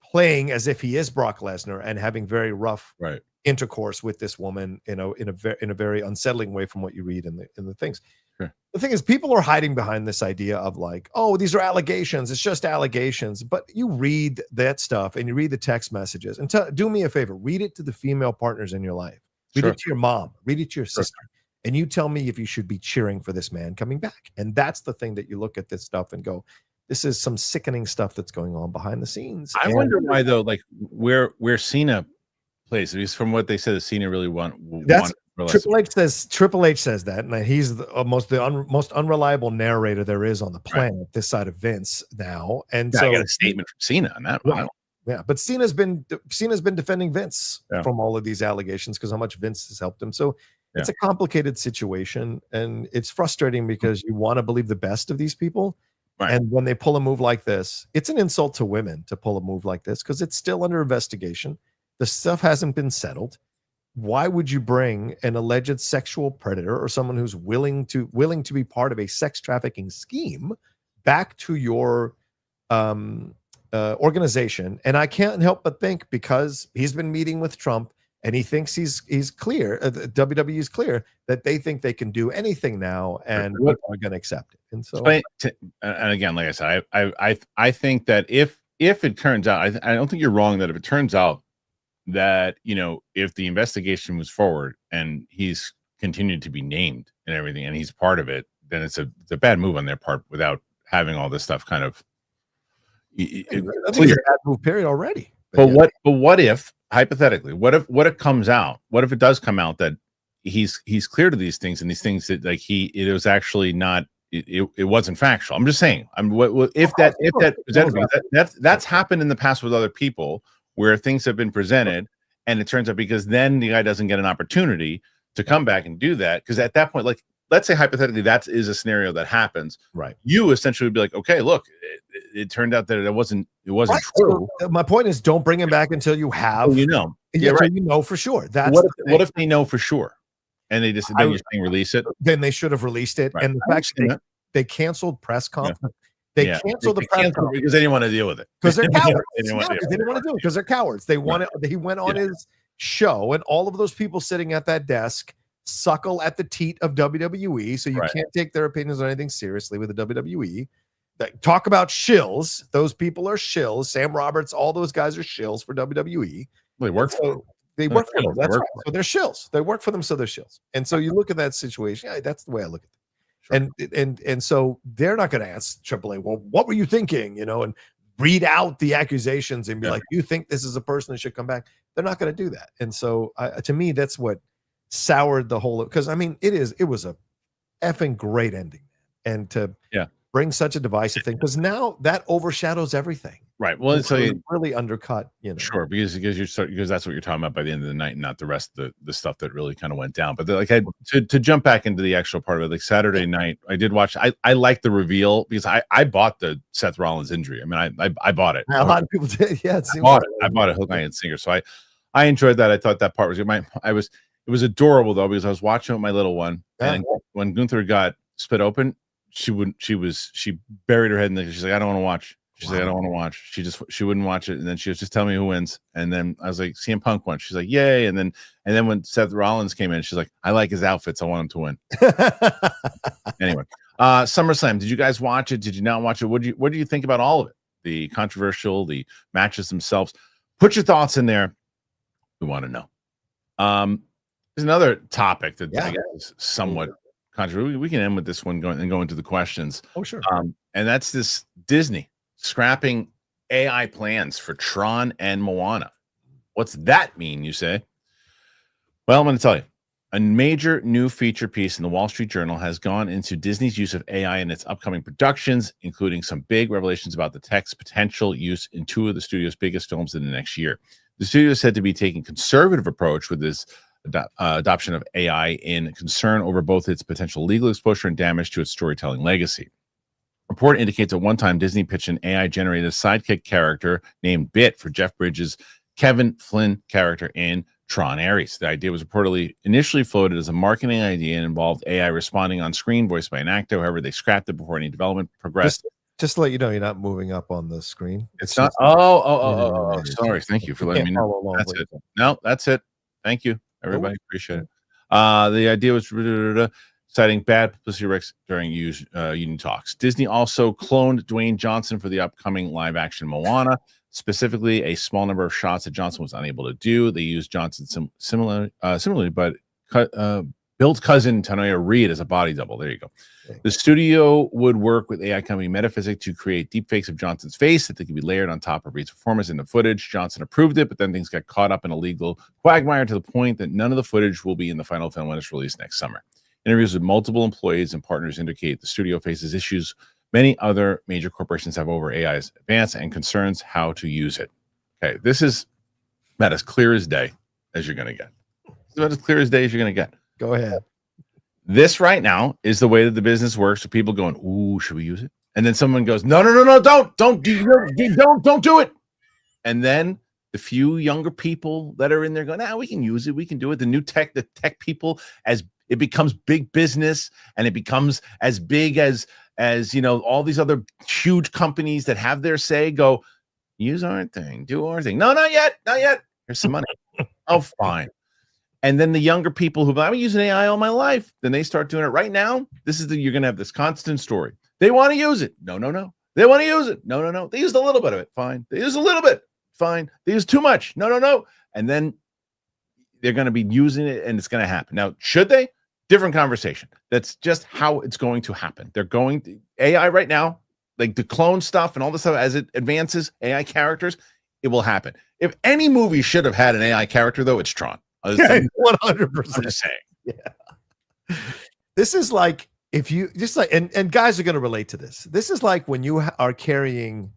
playing as if he is Brock Lesnar and having very rough intercourse with this woman, in a very unsettling way from what you read in the things. Sure. The thing is, people are hiding behind this idea of like, oh, these are allegations. It's just allegations. But you read that stuff and you read the text messages, and do me a favor, read it to the female partners in your life. Read it to your mom. Read it to your sister. And you tell me if you should be cheering for this man coming back. And that's the thing that you look at this stuff and go, this is some sickening stuff that's going on behind the scenes. I wonder why, though, like where Cena plays, at least from what they said, that Cena really that's Triple H says that, and he's the most unreliable narrator there is on the planet, this side of Vince now. And so I got a statement from Cena on that. Right. Yeah, but Cena's been defending Vince from all of these allegations because how much Vince has helped him. So it's a complicated situation, and it's frustrating because you want to believe the best of these people. Right. And when they pull a move like this, it's an insult to women to pull a move like this because it's still under investigation. The stuff hasn't been settled. Why would you bring an alleged sexual predator or someone who's willing to be part of a sex trafficking scheme back to your organization? And I can't help but think, because he's been meeting with Trump and he thinks he's clear, WWE is clear, that they think they can do anything now and are going to accept it. And so, and again, like I said, I think that if it turns out, I don't think you're wrong that if it turns out that, if the investigation moves forward and he's continued to be named and everything, and he's part of it, then it's a bad move on their part without having all this stuff kind of I think it's a bad move period already. But what if, hypothetically, what if it comes out? What if it does come out that he's clear to these things, and these things that like it was actually not, it wasn't factual? I'm just saying. That's happened in the past with other people where things have been presented, and it turns out, because then the guy doesn't get an opportunity to come back and do that, because at that point, like, let's say hypothetically that is a scenario that happens, right? You essentially would be like, okay, look, it turned out that it wasn't right. True. So my point is, don't bring him back until you have, for sure. That's what if they know for sure, and they just then you're saying release it? Then they should have released it, and the fact that they canceled press conference. They canceled the press conference because they didn't want to deal with it, because they're cowards. They didn't want to do it because they're cowards. They wanted. He went on his show, and all of those people sitting at that desk suckle at the teat of WWE, so you can't take their opinions or anything seriously with the WWE. Talk about shills. Those people are shills. Sam Roberts, all those guys are shills for WWE. They work for them. They work for them. That's right. So they're shills. They work for them, so they're shills. And so you look at that situation. Yeah, that's the way I look at it. Sure. And so they're not going to ask AAA, well, what were you thinking? And read out the accusations and be like, you think this is a person that should come back? They're not going to do that. And so to me, that's what soured the whole, because I mean, it was a effing great ending, and to bring such a divisive thing, because now that overshadows everything, right? Well, it's really undercut, sure, because that's what you're talking about by the end of the night, and not the rest of the stuff that really kind of went down. But to jump back into the actual part of it, like Saturday night, I did watch. I liked the reveal because I bought the Seth Rollins injury. I mean, I bought it. A lot of people did. Yeah, I bought it hook, line, and sinker. So I enjoyed that. I thought that part was good. It was adorable though, because I was watching with my little one, and when Gunther got split open, she buried her head in the. She's like, I don't want to watch. She's like, I don't want to watch. She wouldn't watch it, and then she was just telling me who wins. And then I was like, CM Punk won. She's like, yay! And then when Seth Rollins came in, she's like, I like his outfits. I want him to win. Anyway, SummerSlam. Did you guys watch it? Did you not watch it? What do you think about all of it? The controversial, the matches themselves. Put your thoughts in there. We want to know. There's another topic that I guess is somewhat controversial. We can end with this one go into the questions. Oh, sure. And that's this Disney scrapping AI plans for Tron and Moana. What's that mean, you say? Well, I'm going to tell you. A major new feature piece in the Wall Street Journal has gone into Disney's use of AI in its upcoming productions, including some big revelations about the tech's potential use in two of the studio's biggest films in the next year. The studio is said to be taking a conservative approach with this adoption of AI, in concern over both its potential legal exposure and damage to its storytelling legacy. Report indicates at one time Disney pitched an AI-generated sidekick character named Bit for Jeff Bridges' Kevin Flynn character in Tron Ares. The idea was reportedly initially floated as a marketing idea and involved AI responding on screen, voiced by an actor. However, they scrapped it before any development progressed. Just to let you know, you're not moving up on the screen. It's not. Sorry. Thank you for letting me know. That's it. No, that's it. Thank you, everybody. Appreciate it. The idea was citing bad publicity risks during union talks. Disney also cloned Dwayne Johnson for the upcoming live-action Moana. Specifically, a small number of shots that Johnson was unable to do. They used Johnson similarly, but Bill's cousin Tanoya Reed as a body double. There you go. Okay. The studio would work with AI company Metaphysic to create deepfakes of Johnson's face that they could be layered on top of Reed's performance in the footage. Johnson approved it, but then things got caught up in a legal quagmire to the point that none of the footage will be in the final film when it's released next summer. Interviews with multiple employees and partners indicate the studio faces issues many other major corporations have over AI's advance and concerns how to use it. Okay, this is about as clear as day as you're going to get. It's about as clear as day as you're going to get. Go ahead. This right now is the way that the business works. So people going, "Ooh, should we use it?" And then someone goes, "No, don't do it." And then the few younger people that are in there going, we can use it, we can do it. The tech people, as it becomes big business and it becomes as big as all these other huge companies that have their say, go use our thing, do our thing. No, not yet. Here's some money. Oh, fine. And then the younger people who've been using AI all my life, then they start doing it right now. You're going to have this constant story. They want to use it. No. They want to use it. No. They used a little bit of it. Fine. They used a little bit. Fine. They used too much. No. And then they're going to be using it and it's going to happen. Now, should they? Different conversation. That's just how it's going to happen. They're going to AI right now, like the clone stuff and all this stuff as it advances, AI characters, it will happen. If any movie should have had an AI character, though, it's Tron. 100%. I'm just saying. Yeah. This is like if you just like, and guys are going to relate to this. This is like when you are carrying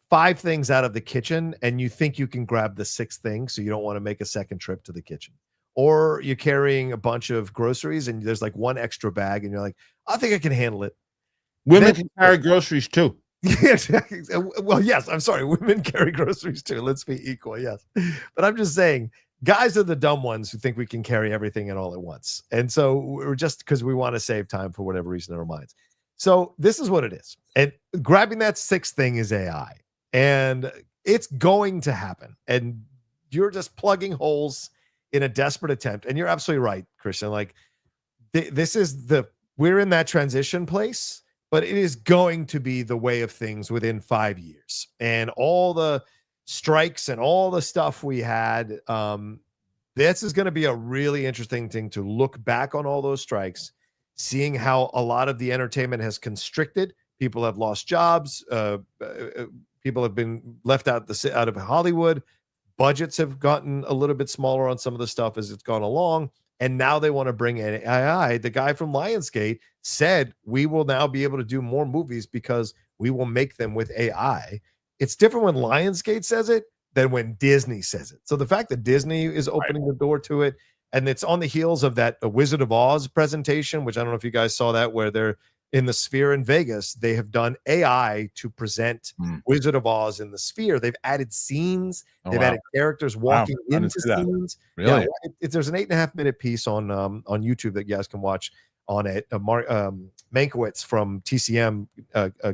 5 things out of the kitchen and you think you can grab the 6th thing, so you don't want to make a second trip to the kitchen. Or you're carrying a bunch of groceries and there's like 1 extra bag and you're like, I think I can handle it. Women can carry groceries too. Yes. Well, yes, I'm sorry. Women carry groceries too. Let's be equal. Yes. But I'm just saying, guys are the dumb ones who think we can carry everything and all at once. And so we're just because we want to save time for whatever reason in our minds. So this is what it is. And grabbing that 6th thing is AI. And it's going to happen. And you're just plugging holes in a desperate attempt. And you're absolutely right, Kristian. Like we're in that transition place, but it is going to be the way of things within 5 years. And all the strikes and all the stuff we had, this is going to be a really interesting thing to look back on all those strikes, seeing how a lot of the entertainment has constricted. People have lost jobs. People have been left out of Hollywood. Budgets have gotten a little bit smaller on some of the stuff as it's gone along. And now they want to bring in AI. The guy from Lionsgate said, we will now be able to do more movies because we will make them with AI. It's different when Lionsgate says it than when Disney says it. So the fact that Disney is opening the door to it, and it's on the heels of that Wizard of Oz presentation, which I don't know if you guys saw that, where they're in the Sphere in Vegas. They have done AI to present Wizard of Oz in the Sphere. They've added scenes. They've added characters walking into scenes. Really? Yeah, there's an 8.5-minute piece on YouTube that you guys can watch on it. Mark Mankiewicz from TCM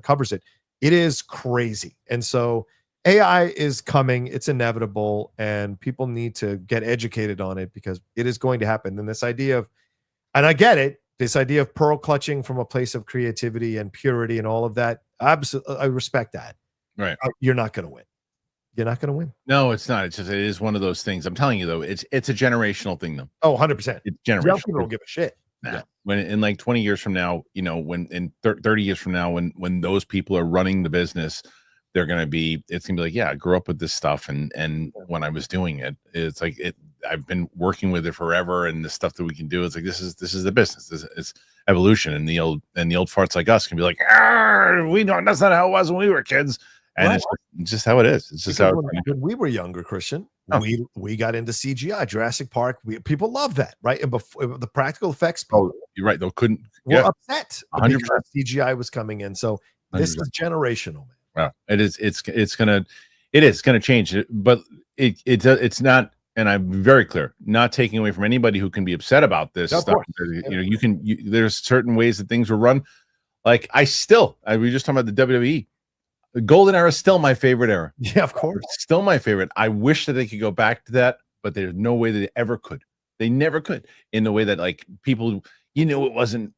covers it. It is crazy. And so AI is coming. It's inevitable. And people need to get educated on it because it is going to happen. And this idea of, and I get it, this idea of pearl clutching from a place of creativity and purity and all of that, absolutely, I respect that. Right. You're not going to win. You're not going to win. No, it's not. It's just, it is one of those things. I'm telling you, though, it's a generational thing, though. Oh, 100%. It's generational. People don't give a shit. Nah. Yeah. When in like 20 years from now, when in 30 years from now, when those people are running the business, it's going to be like, yeah, I grew up with this stuff. And when I was doing it, it's like I've been working with it forever, and the stuff that we can do, it's like this is the business. It's evolution, and the old farts like us can be like, we know that's not how it was when we were kids, and it's just how it is. It's just how when we were younger, Kristian, we got into CGI, Jurassic Park. People love that, right? And before the practical effects people, you're right, though, were upset 100% CGI was coming in. So this 100%. Is generational, man. Wow, it is. It's gonna change, but it's not, and I'm very clear, not taking away from anybody who can be upset about this stuff. There's certain ways that things were run. Like we just talking about the WWE. The golden era is still my favorite era. Yeah, of course. Still my favorite. I wish that they could go back to that, but there's no way that they ever could. They never could, in the way that like people, it wasn't,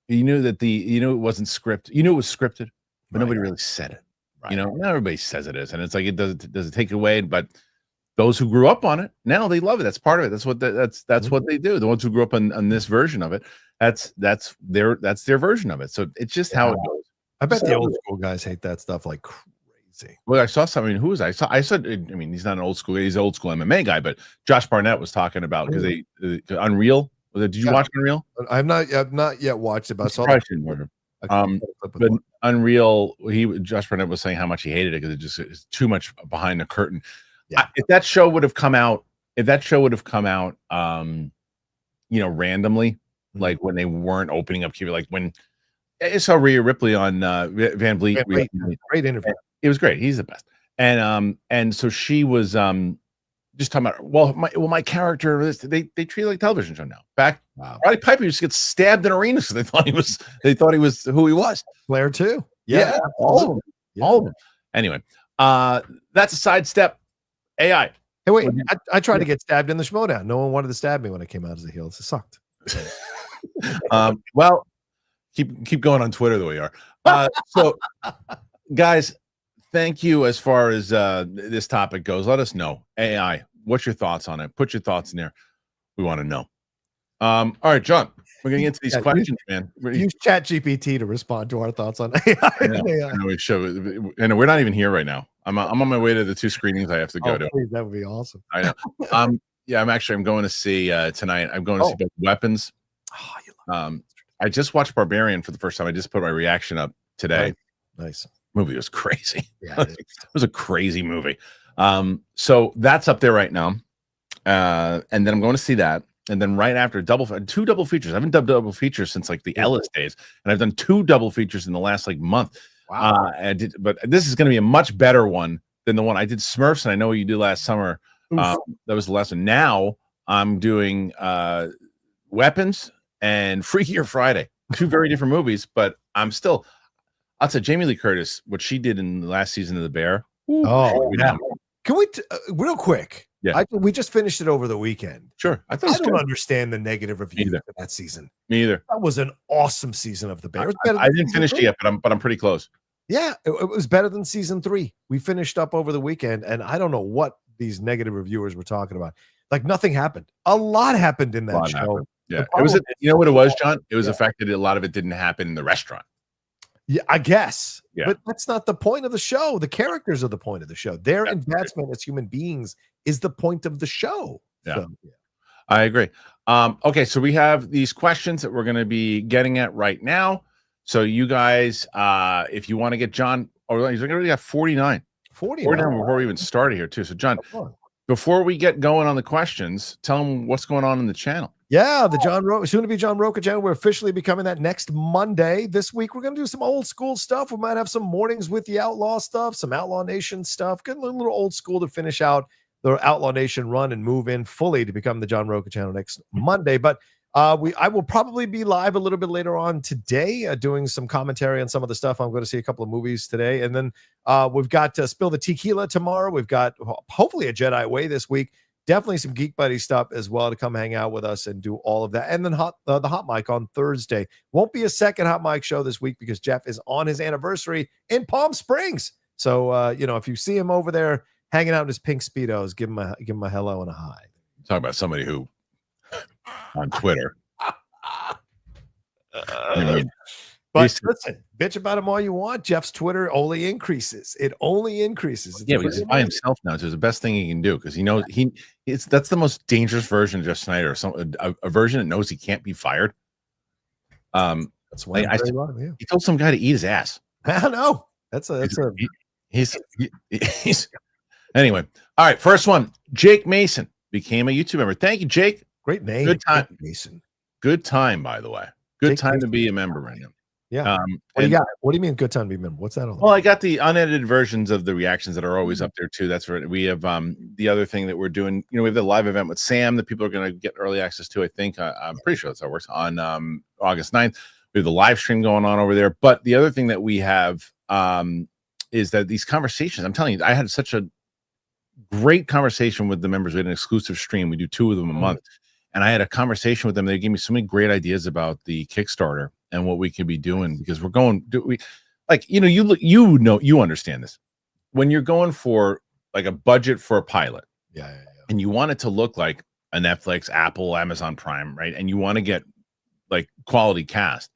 it wasn't scripted. It was scripted, but nobody really said it. Right. Not everybody says it is, and it's like it doesn't take it away. But those who grew up on it, now they love it. That's part of it. That's what that's what they do. The ones who grew up on this version of it, that's their version of it. So it's just how it goes. I bet the old school guys hate that stuff like crazy. Well, I saw something. Who was I said? I mean, he's not an old school. He's an old school MMA guy. But Josh Barnett was talking about because Unreal. Did you watch Unreal? I've not yet watched it. But I saw but Unreal. Josh Barnett was saying how much he hated it because it's too much behind the curtain. Yeah. If that show would have come out, randomly, like when they weren't opening up, like when I saw Rhea Ripley on Van Vliet. Great interview. It was great. He's the best. And so she was just talking about my character. They treat it like a television show now. Roddy Piper used to get stabbed in arenas because they thought he was who he was. Flair too. Yeah, all of them. Anyway, that's a sidestep. AI. Hey, wait! I tried to get stabbed in the Schmodown. No one wanted to stab me when I came out as a heel. It sucked. Well, keep going on Twitter the way you are. So, guys, thank you. As far as this topic goes, let us know. AI. What's your thoughts on it? Put your thoughts in there. We want to know. All right, John. We're gonna get to these questions, man. Use ChatGPT to respond to our thoughts on AI. I know we show, and we're not even here right now. I'm on my way to the 2 screenings I have to go to. Please, that would be awesome. I know. I'm going to see tonight. I'm going to see both Weapons. I just watched Barbarian for the first time. I just put my reaction up today. Nice. Movie was crazy. Yeah, it was a crazy movie. So that's up there right now. And then I'm going to see that. And then right after 2 double features. I haven't done double features since like the Ellis days, and I've done 2 double features in the last like month. Wow. But this is going to be a much better one than the one I did Smurfs, and I know what you did last summer. That was the last one. Now I'm doing Weapons and Freakier Friday. 2 very different movies, but I'll say Jamie Lee Curtis, what she did in the last season of The Bear. Yeah. Can we real quick? Yeah, we just finished it over the weekend. Sure. I don't understand the negative reviews for that season. Me either. That was an awesome season of The Bear. I didn't finish it yet, but I'm pretty close. Yeah, it was better than season 3. We finished up over the weekend, and I don't know what these negative reviewers were talking about. Like nothing happened. A lot happened in that show. Happened. Yeah, it was. You know what it was, John? It was the fact that a lot of it didn't happen in the restaurant. Yeah, I guess. Yeah. But that's not the point of the show. The characters are the point of the show. Their investment as human beings is the point of the show. Yeah, so, I agree. Okay, so we have these questions that we're going to be getting at right now. So you guys, if you want to get John, he's already got 49. 49 before we even started here too. So John, before we get going on the questions, tell them what's going on in the channel. Yeah, the soon to be John Rocha channel. We're officially becoming that next Monday. This week, we're going to do some old school stuff. We might have some Mornings with the Outlaw stuff, some Outlaw Nation stuff. Get a little old school to finish out the Outlaw Nation run and move in fully to become the John Rocha channel next Monday. But I will probably be live a little bit later on today, doing some commentary on some of the stuff. I'm going to see a couple of movies today, and then we've got Spill the Tequila tomorrow. We've got hopefully a Jedi Way this week. Definitely some Geek Buddy stuff as well to come hang out with us and do all of that. And then the Hot Mic on Thursday. Won't be a second Hot Mic show this week because Jeff is on his anniversary in Palm Springs. So if you see him over there hanging out in his pink Speedos, give him a hello and a hi. Talk about somebody who on Twitter. But listen, bitch about him all you want. Jeff's Twitter only increases. It only increases. But he's by himself now. So it's the best thing he can do because he knows that's the most dangerous version of Jeff Snyder. A version that knows he can't be fired. That's why he told some guy to eat his ass. I know. He's anyway. All right, first one. Jake Mason became a YouTube member. Thank you, Jake. Great name. Good time, Mason. Good time, by the way. Good time to be a member right now. Yeah. What do you got? What do you mean good time to be member? What's that all about? Well, I got the unedited versions of the reactions that are always up there too. That's right. We have the other thing that we're doing. We have the live event with Sam that people are going to get early access to. I think I'm pretty sure that's how it works on August 9th. We have the live stream going on over there. But the other thing that we have is that these conversations. I'm telling you, I had such a great conversation with the members. We had an exclusive stream. We do 2 of them a month, and I had a conversation with them. They gave me so many great ideas about the Kickstarter and what we could be doing, because we're going. You understand this when you're going for like a budget for a pilot, and you want it to look like a Netflix, Apple, Amazon Prime, right? And you want to get like quality cast.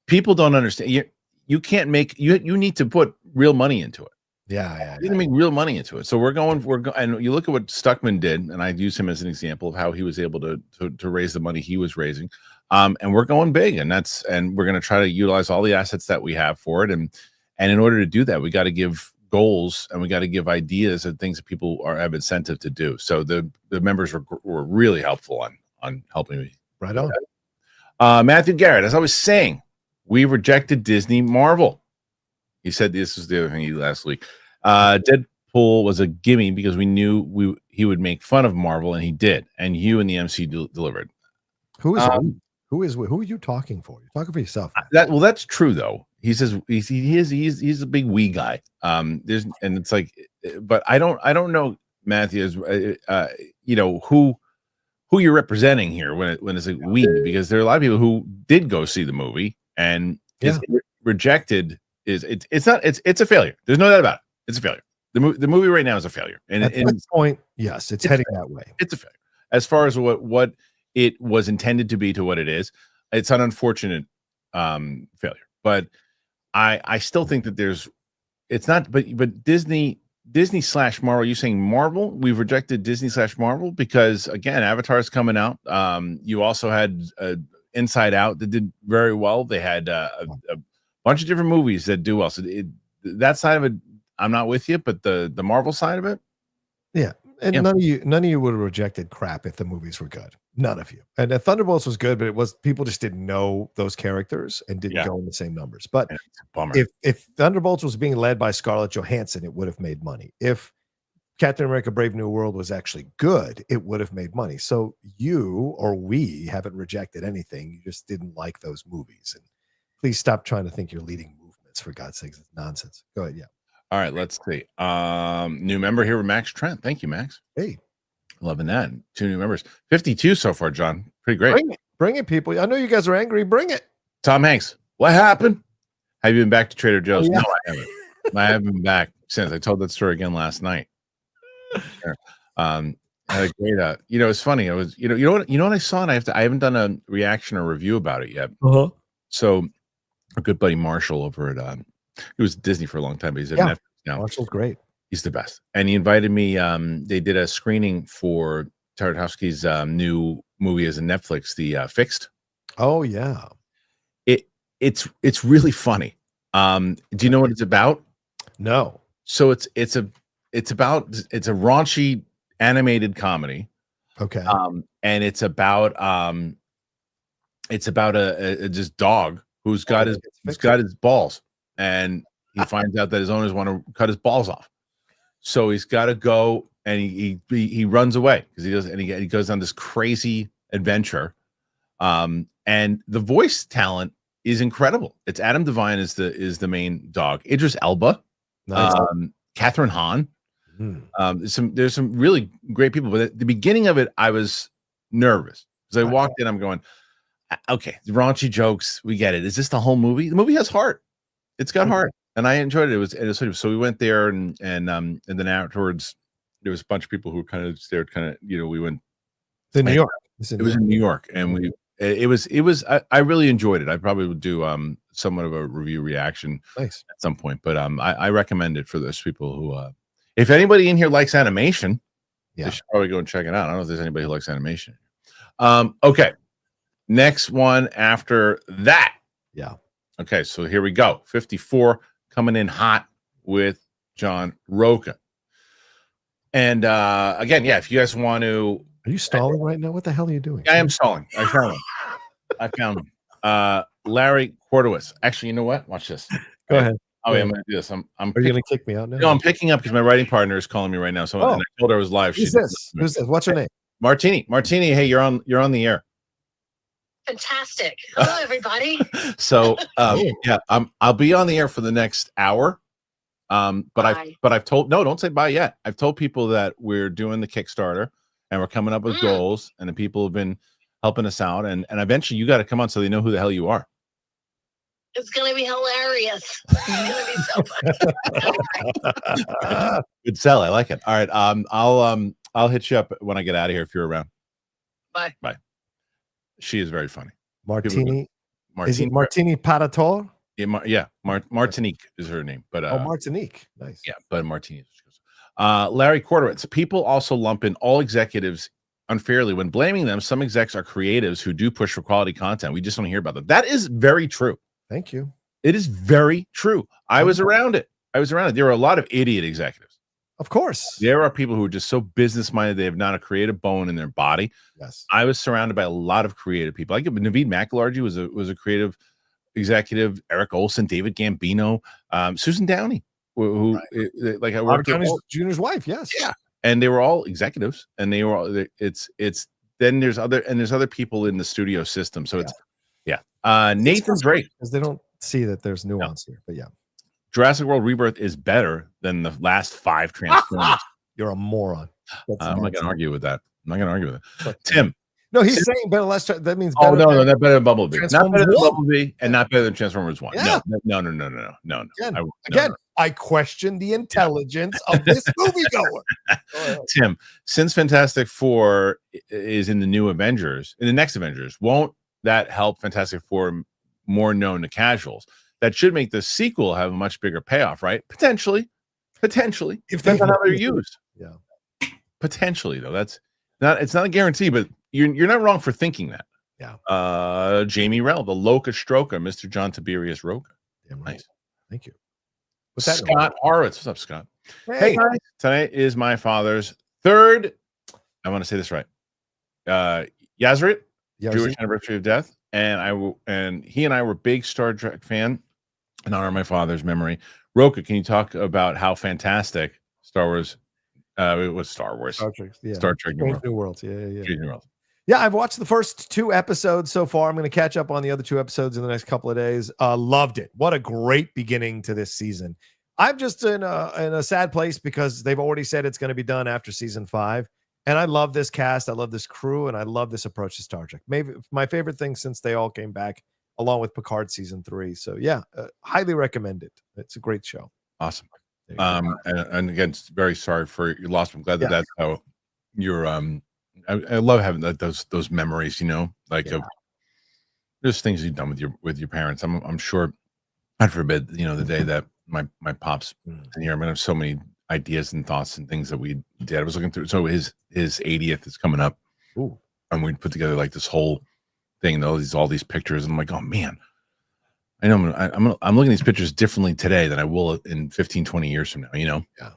People don't understand. You can't make you need to put real money into it. You need to make real money into it. So and you look at what Stuckman did, and I use him as an example of how he was able to raise the money he was raising. And we're going big, and we're going to try to utilize all the assets that we have for it. And in order to do that, we got to give goals, and we got to give ideas and things that people have incentive to do. So the members were really helpful on helping me. Right on. Matthew Garrett, as I was saying, we rejected Disney Marvel. He said this was the other thing last week. Deadpool was a gimme because we knew he would make fun of Marvel, and he did. And you and the MC delivered. Who are you talking for? You're talking for yourself. That's true though. He says he's a big we guy. It's like, but I don't know, Matthew, who you're representing here when it's like we, because there are a lot of people who did go see the movie and rejected. It's a failure. There's no doubt about it. It's a failure. The movie right now is a failure. And at this point, yes, it's heading that way. It's a failure. As far as what it was intended to be to what it is, it's an unfortunate failure. But I still think that it's not. But Disney / Marvel. You saying Marvel? We've rejected Disney / Marvel because again, Avatar's coming out. You also had Inside Out that did very well. They had a bunch of different movies that do well. So that side of it, I'm not with you, but the Marvel side of it, and none of you would have rejected crap if the movies were good. None of you. And Thunderbolts was good, but people just didn't know those characters and didn't go in the same numbers. But if Thunderbolts was being led by Scarlett Johansson, it would have made money. If Captain America: Brave New World was actually good, it would have made money. So you or we haven't rejected anything. You just didn't like those movies. And please stop trying to think you're leading movements, for God's sakes. It's nonsense. Go ahead. Yeah. All right, let's see. New member here with Max Trent. Thank you, Max. Hey. Loving that. 2 new members. 52 so far, John. Pretty great. Bring it, people. I know you guys are angry. Bring it. Tom Hanks. What happened? Have you been back to Trader Joe's? Oh, yeah. No, I haven't. I haven't been back since. I told that story again last night. I had a great it's funny. I was you know what I saw, and I haven't done a reaction or review about it yet. So our good buddy Marshall over at he was at Disney for a long time, but he's at Netflix now. Marshall's great. He's the best. And he invited me. They did a screening for Tartakovsky's new movie as a Netflix, the Fixed. Oh yeah. It's really funny. Do you know what it's about? No. So it's a raunchy animated comedy. Okay. And it's about a just dog who's got his balls, and he finds out that his owners want to cut his balls off. So he's got to go, and he runs away because he goes on this crazy adventure. And the voice talent is incredible. It's Adam Devine is the main dog. Idris Elba, nice. Catherine Hahn. There's some really great people, but at the beginning of it, I was nervous because I walked in. I'm going, okay, the raunchy jokes, we get it. Is this the whole movie? The movie has heart. It's got heart, and I enjoyed it. It was so we went there, and then afterwards, there was a bunch of people who were kind of there. We went to New York. It was in New York, and it was. I really enjoyed it. I probably would do somewhat of a review reaction at some point, but I recommend it for those people who. If anybody in here likes animation, they should probably go and check it out. I don't know if there's anybody who likes animation. Okay. Next one after that. Yeah. Okay, so here we go. 54 coming in hot with John Rocha. And again, if you guys want to. Are you stalling right now? What the hell are you doing? I am stalling. I found him. Larry Cortowitz. Actually, you know what? Watch this. Go ahead. Oh, yeah, I'm going to do this. I'm Are you going to kick me out now? No, I'm picking up because my writing partner is calling me right now. So and I told her I was live. Who's this? Who's this? What's her name? Martini. Martini, hey, you're on the air. Fantastic. Hello, everybody. So yeah, I'll be on the air for the next hour. But I've told don't say bye yet. I've told people that we're doing the Kickstarter and we're coming up with goals, and the people have been helping us out, and eventually you got to come on so they know who the hell you are. It's gonna be hilarious. It's gonna be so fun. Good sell. I like it. All right. I'll hit you up when I get out of here if you're around. Bye. Bye. She is very funny. Martini. Is it Martini Patator? Yeah, Martinique is her name. But Martinique. Nice. Yeah, but Martini. Larry Cortowitz. People also lump in all executives unfairly when blaming them. Some execs are creatives who do push for quality content. We just don't hear about them. That is very true. Thank you. It is very true. I was around it. There were a lot of idiot executives. Of course. There are people who are just so business minded they have not a creative bone in their body. Yes. I was surrounded by a lot of creative people. Like Naveed McElhargy was a creative executive. Eric Olson, David Gambino, Susan Downey, who like I worked with Junior's wife. Yes. Yeah. And they were all executives, and they were all then there's other people in the studio system. So it's Nathan's great because they don't see that there's nuance here. But yeah, Jurassic World Rebirth is better than the last 5 Transformers. You're a moron. I'm not going to argue with that. Tim. No, he's saying better last. That means better not better than Bumblebee. Not better than Bumblebee, and not better than Transformers 1. Yeah. No. Again, I question the intelligence of this moviegoer. Tim, since Fantastic Four is in the new Avengers, in the next Avengers, won't that help Fantastic Four more known to casuals? That should make the sequel have a much bigger payoff, right? Potentially. If depends on how they're used. Yeah. Potentially, though. It's not a guarantee, but you're not wrong for thinking that. Yeah. Jamie Rell, the Loca Stroker, Mr. John Tiberius Roca. Damn right. Nice. Thank you. Scott Horowitz. What's up, Scott? Hey. Guys. Tonight is my father's 3rd. I want to say this right. Yazrit, Jewish anniversary of death, and he and I were big Star Trek fan in honor of my father's memory. Roca, can you talk about how fantastic Star Wars? It was Star Wars. Star Trek. Yeah. Star Trek New Worlds. Yeah. New Worlds. Yeah, I've watched the first 2 episodes so far. I'm going to catch up on the other 2 episodes in the next couple of days. Loved it. What a great beginning to this season. I'm just in a sad place because they've already said it's going to be done after season 5. And I love this cast. I love this crew. And I love this approach to Star Trek. Maybe my favorite thing since they all came back, along with Picard season 3. So yeah, highly recommend it. It's a great show. Awesome. And again, very sorry for your loss. I'm glad that that's how you're I love having those memories, of just things you've done with your parents. I'm sure, God forbid, the day that my pops in here. I'm gonna have so many ideas and thoughts and things that we did. I was looking through. So his 80th is coming up. Ooh. And we put together like this whole thing, all these pictures, and I'm like, oh man, I know I'm looking at these pictures differently today than I will in 15, 20 years from now. Yeah.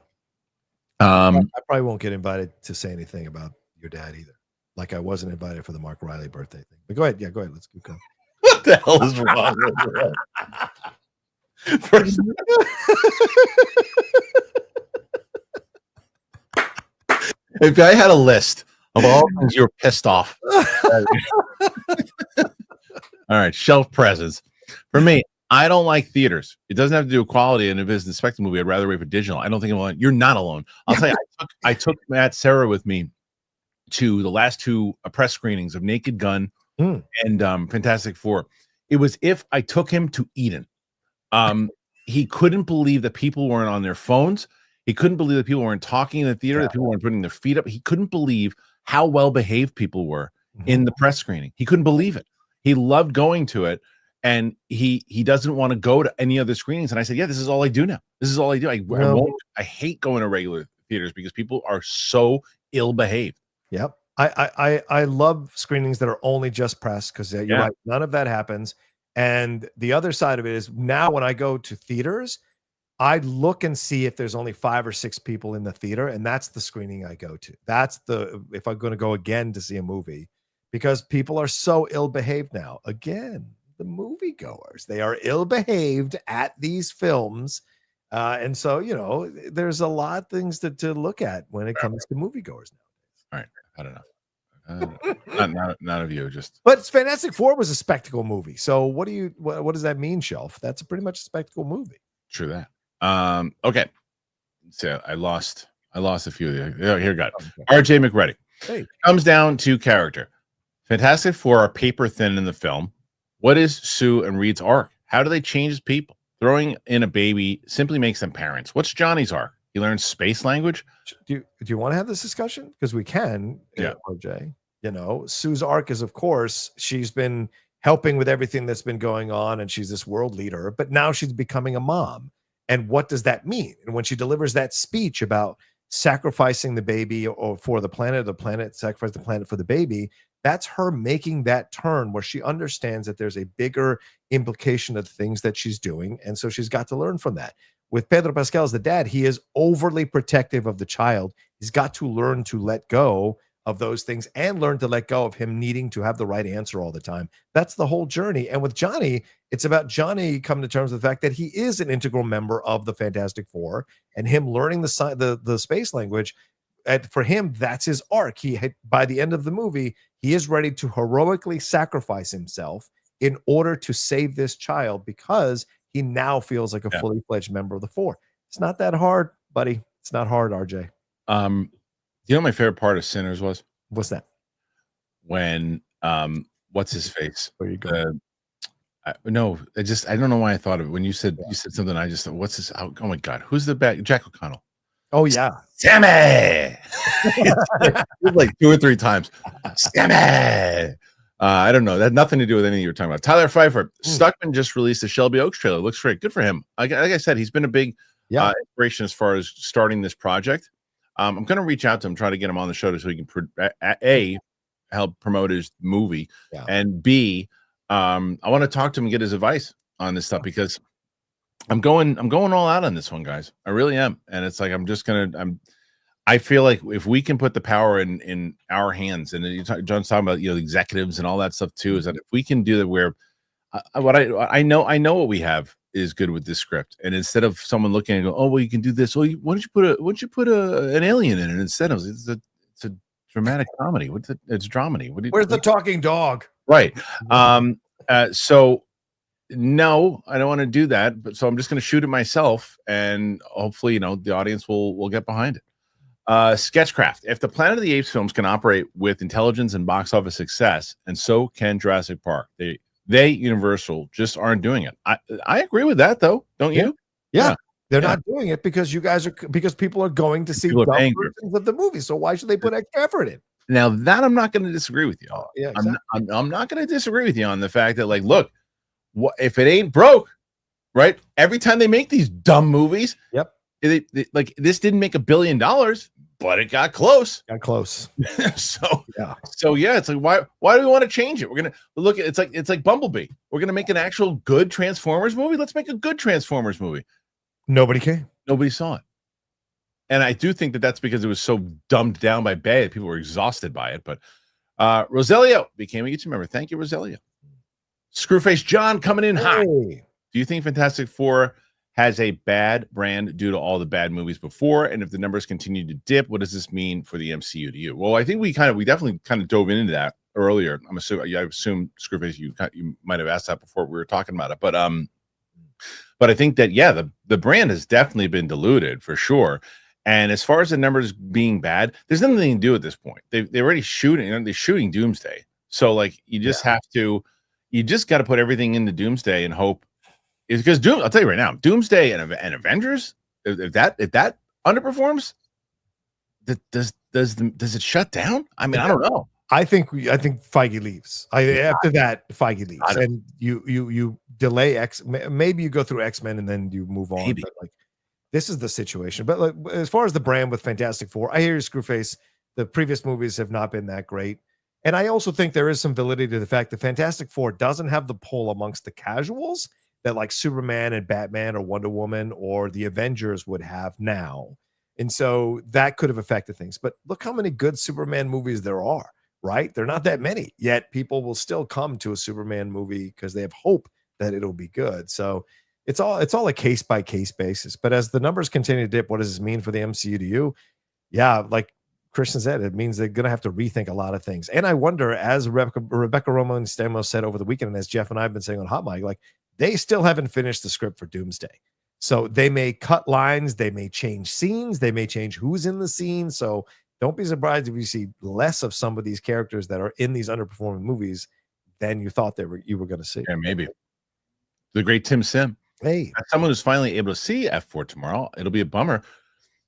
I probably won't get invited to say anything about your dad either. Like I wasn't invited for the Mark Riley birthday thing. But go ahead. Yeah, go ahead. Let's keep going. What the hell is wrong with you? If I had a list of all things you're pissed off. All right, shelf presents. For me, I don't like theaters. It doesn't have to do with quality, and if it's an inspecting movie, I'd rather wait for digital. I don't think I'm alone. You're not alone. I'll tell you, I took Matt Sarah with me to the last 2 press screenings of Naked Gun and Fantastic Four. It was if I took him to Eden. He couldn't believe that people weren't on their phones. He couldn't believe that people weren't talking in the theater, that people weren't putting their feet up. He couldn't believe how well behaved people were in the press screening. He couldn't believe it. He loved going to it, and he doesn't want to go to any other screenings. And I said, yeah, this is all I do now. This is all I do. I hate going to regular theaters because people are so ill behaved. Yep. I love screenings that are only just press because you're right. None of that happens. And the other side of it is now when I go to theaters, I look and see if there's only 5 or 6 people in the theater, and that's the screening I go to. If I'm going to go again to see a movie, because people are so ill behaved now. Again, the moviegoers. They are ill-behaved at these films. And so, there's a lot of things to look at when it comes to moviegoers now. All right. I don't know. Not of you, just. But Fantastic Four was a spectacle movie. So what does that mean, Shelf? That's pretty much a spectacle movie. True that. Okay. So I lost a few of you. Oh, here, got it. R.J. McReady. Hey. Comes down to character. Fantastic Four are paper thin in the film. What is Sue and Reed's arc? How do they change as people? Throwing in a baby simply makes them parents. What's Johnny's arc? He learns space language. Do you want to have this discussion? Because we can, yeah. RJ. Sue's arc is, of course, she's been helping with everything that's been going on, and she's this world leader, but now she's becoming a mom. And what does that mean? And when she delivers that speech about sacrificing the baby or for the planet, sacrifice the planet for the baby, that's her making that turn where she understands that there's a bigger implication of the things that she's doing. And so she's got to learn from that. With Pedro Pascal as the dad, he is overly protective of the child. He's got to learn to let go of those things and learn to let go of him needing to have the right answer all the time. That's the whole journey. And with Johnny, it's about Johnny coming to terms with the fact that he is an integral member of the Fantastic Four, and him learning the space language. And for him, that's his arc. By the end of the movie, he is ready to heroically sacrifice himself in order to save this child, because he now feels like a fully fledged member of the Four. It's not that hard, buddy. It's not hard, RJ. You know, my favorite part of Sinners was? What's that? When, what's his face? Where you go? I don't know why I thought of it. When you said something, I just thought, what's this? Oh my God. Who's the bad? Jack O'Connell. Oh yeah. Sammy. Like 2 or 3 times. Sammy. I don't know. That had nothing to do with anything you were talking about. Tyler Pfeiffer. Stuckman just released the Shelby Oaks trailer. Looks great. Good for him. Like I said, he's been a big inspiration as far as starting this project. I'm going to reach out to him, try to get him on the show so he can help promote his movie, and B, I want to talk to him and get his advice on this stuff, because I'm going all out on this one, guys. I really am, and it's like I feel like if we can put the power in our hands, and John's talking about executives and all that stuff too, is that if we can do that, where I know what we have is good with this script, and instead of someone looking and go, oh well, you can do this. Oh, why don't you put an alien in it instead? It's a dramatic comedy. It's dramedy. Where's the talking dog? Right. So no, I don't want to do that. But so I'm just going to shoot it myself, and hopefully, the audience will get behind it. Sketchcraft. If the Planet of the Apes films can operate with intelligence and box office success, and so can Jurassic Park, they Universal just aren't doing it. I agree with that, though. Don't you? Yeah. They're not doing it because because people are going to see dumb versions of the movie. So why should they put extra effort in? Now that I'm not going to disagree with you. Exactly. I'm not going to disagree with you on the fact that, like, look, if it ain't broke, right? Every time they make these dumb movies, like this didn't make $1 billion, but it got close. So it's like, why do we want to change it? We're gonna look at it's like Bumblebee. We're gonna make an actual good Transformers movie. Let's make a good Transformers movie. Nobody came. Nobody saw it. And I do think that that's because it was so dumbed down by bad. People were exhausted by it. But Roselio became a YouTube member. Thank you, Roselio. Screwface John coming in hot. Do you think Fantastic Four has a bad brand due to all the bad movies before? And if the numbers continue to dip, what does this mean for the MCU to you? Well, I think we definitely dove into that earlier. I assume Screwface, you might have asked that before we were talking about it. But I think that, the brand has definitely been diluted for sure. And as far as the numbers being bad, there's nothing to do at this point. They're already shooting. They're shooting Doomsday. So like you just got to put everything into Doomsday and hope. Is because I'll tell you right now, Doomsday and Avengers, if that underperforms, does it shut down? I mean, I don't know. I think Feige leaves. After that, Feige leaves, and you delay maybe you go through X-Men and then you move on. Maybe. But like, this is the situation. But like, as far as the brand with Fantastic Four, I hear you, Screwface. The previous movies have not been that great. And I also think there is some validity to the fact that Fantastic Four doesn't have the pull amongst the casuals that like Superman and Batman or Wonder Woman or the Avengers would have now. And so that could have affected things. But look how many good Superman movies there are. right? They're not that many, yet people will still come to a Superman movie because they have hope that it'll be good. So it's all a case by case basis. But as the numbers continue to dip, what does this mean for the MCU to you? Yeah, like Christian said, it means they're going to have to rethink a lot of things. And I wonder, as Rebecca Roman Stamos said over the weekend, and as Jeff and I have been saying on Hot Mic, like they still haven't finished the script for Doomsday. So they may cut lines, they may change scenes, they may change who's in the scene. So don't be surprised if you see less of some of these characters that are in these underperforming movies than you thought you were going to see. Yeah, maybe. The great Tim Sim. Hey, as someone who's finally able to see F4 tomorrow, it'll be a bummer.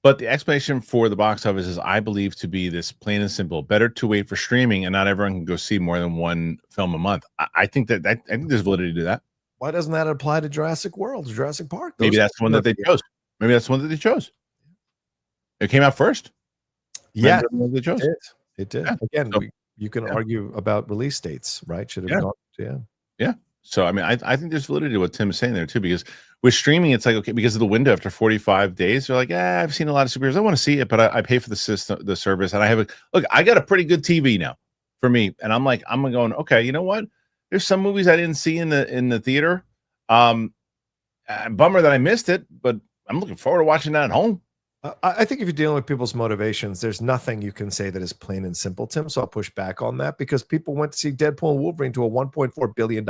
But the explanation for the box office is, I believe, to be this plain and simple: better to wait for streaming, and not everyone can go see more than one film a month. I think I think there's validity to that. Why doesn't that apply to Jurassic World, Jurassic Park? Maybe that's the one that they chose. Maybe that's the one that they chose. It came out first. Yeah, they chose. It did. Yeah. Again, So, you can argue about release dates, right? Should have gone. Yeah. So, I mean, I think there's validity to what Tim is saying there, too, because with streaming, it's like, okay, because of the window after 45 days, they're like, I've seen a lot of superheroes. I want to see it, but I pay for the service, and I have look, I got a pretty good TV now for me. And I'm going, okay, you know what? There's some movies I didn't see in the theater. Bummer that I missed it, but I'm looking forward to watching that at home. I think if you're dealing with people's motivations, there's nothing you can say that is plain and simple, Tim. So I'll push back on that, because people went to see Deadpool and Wolverine to a $1.4 billion.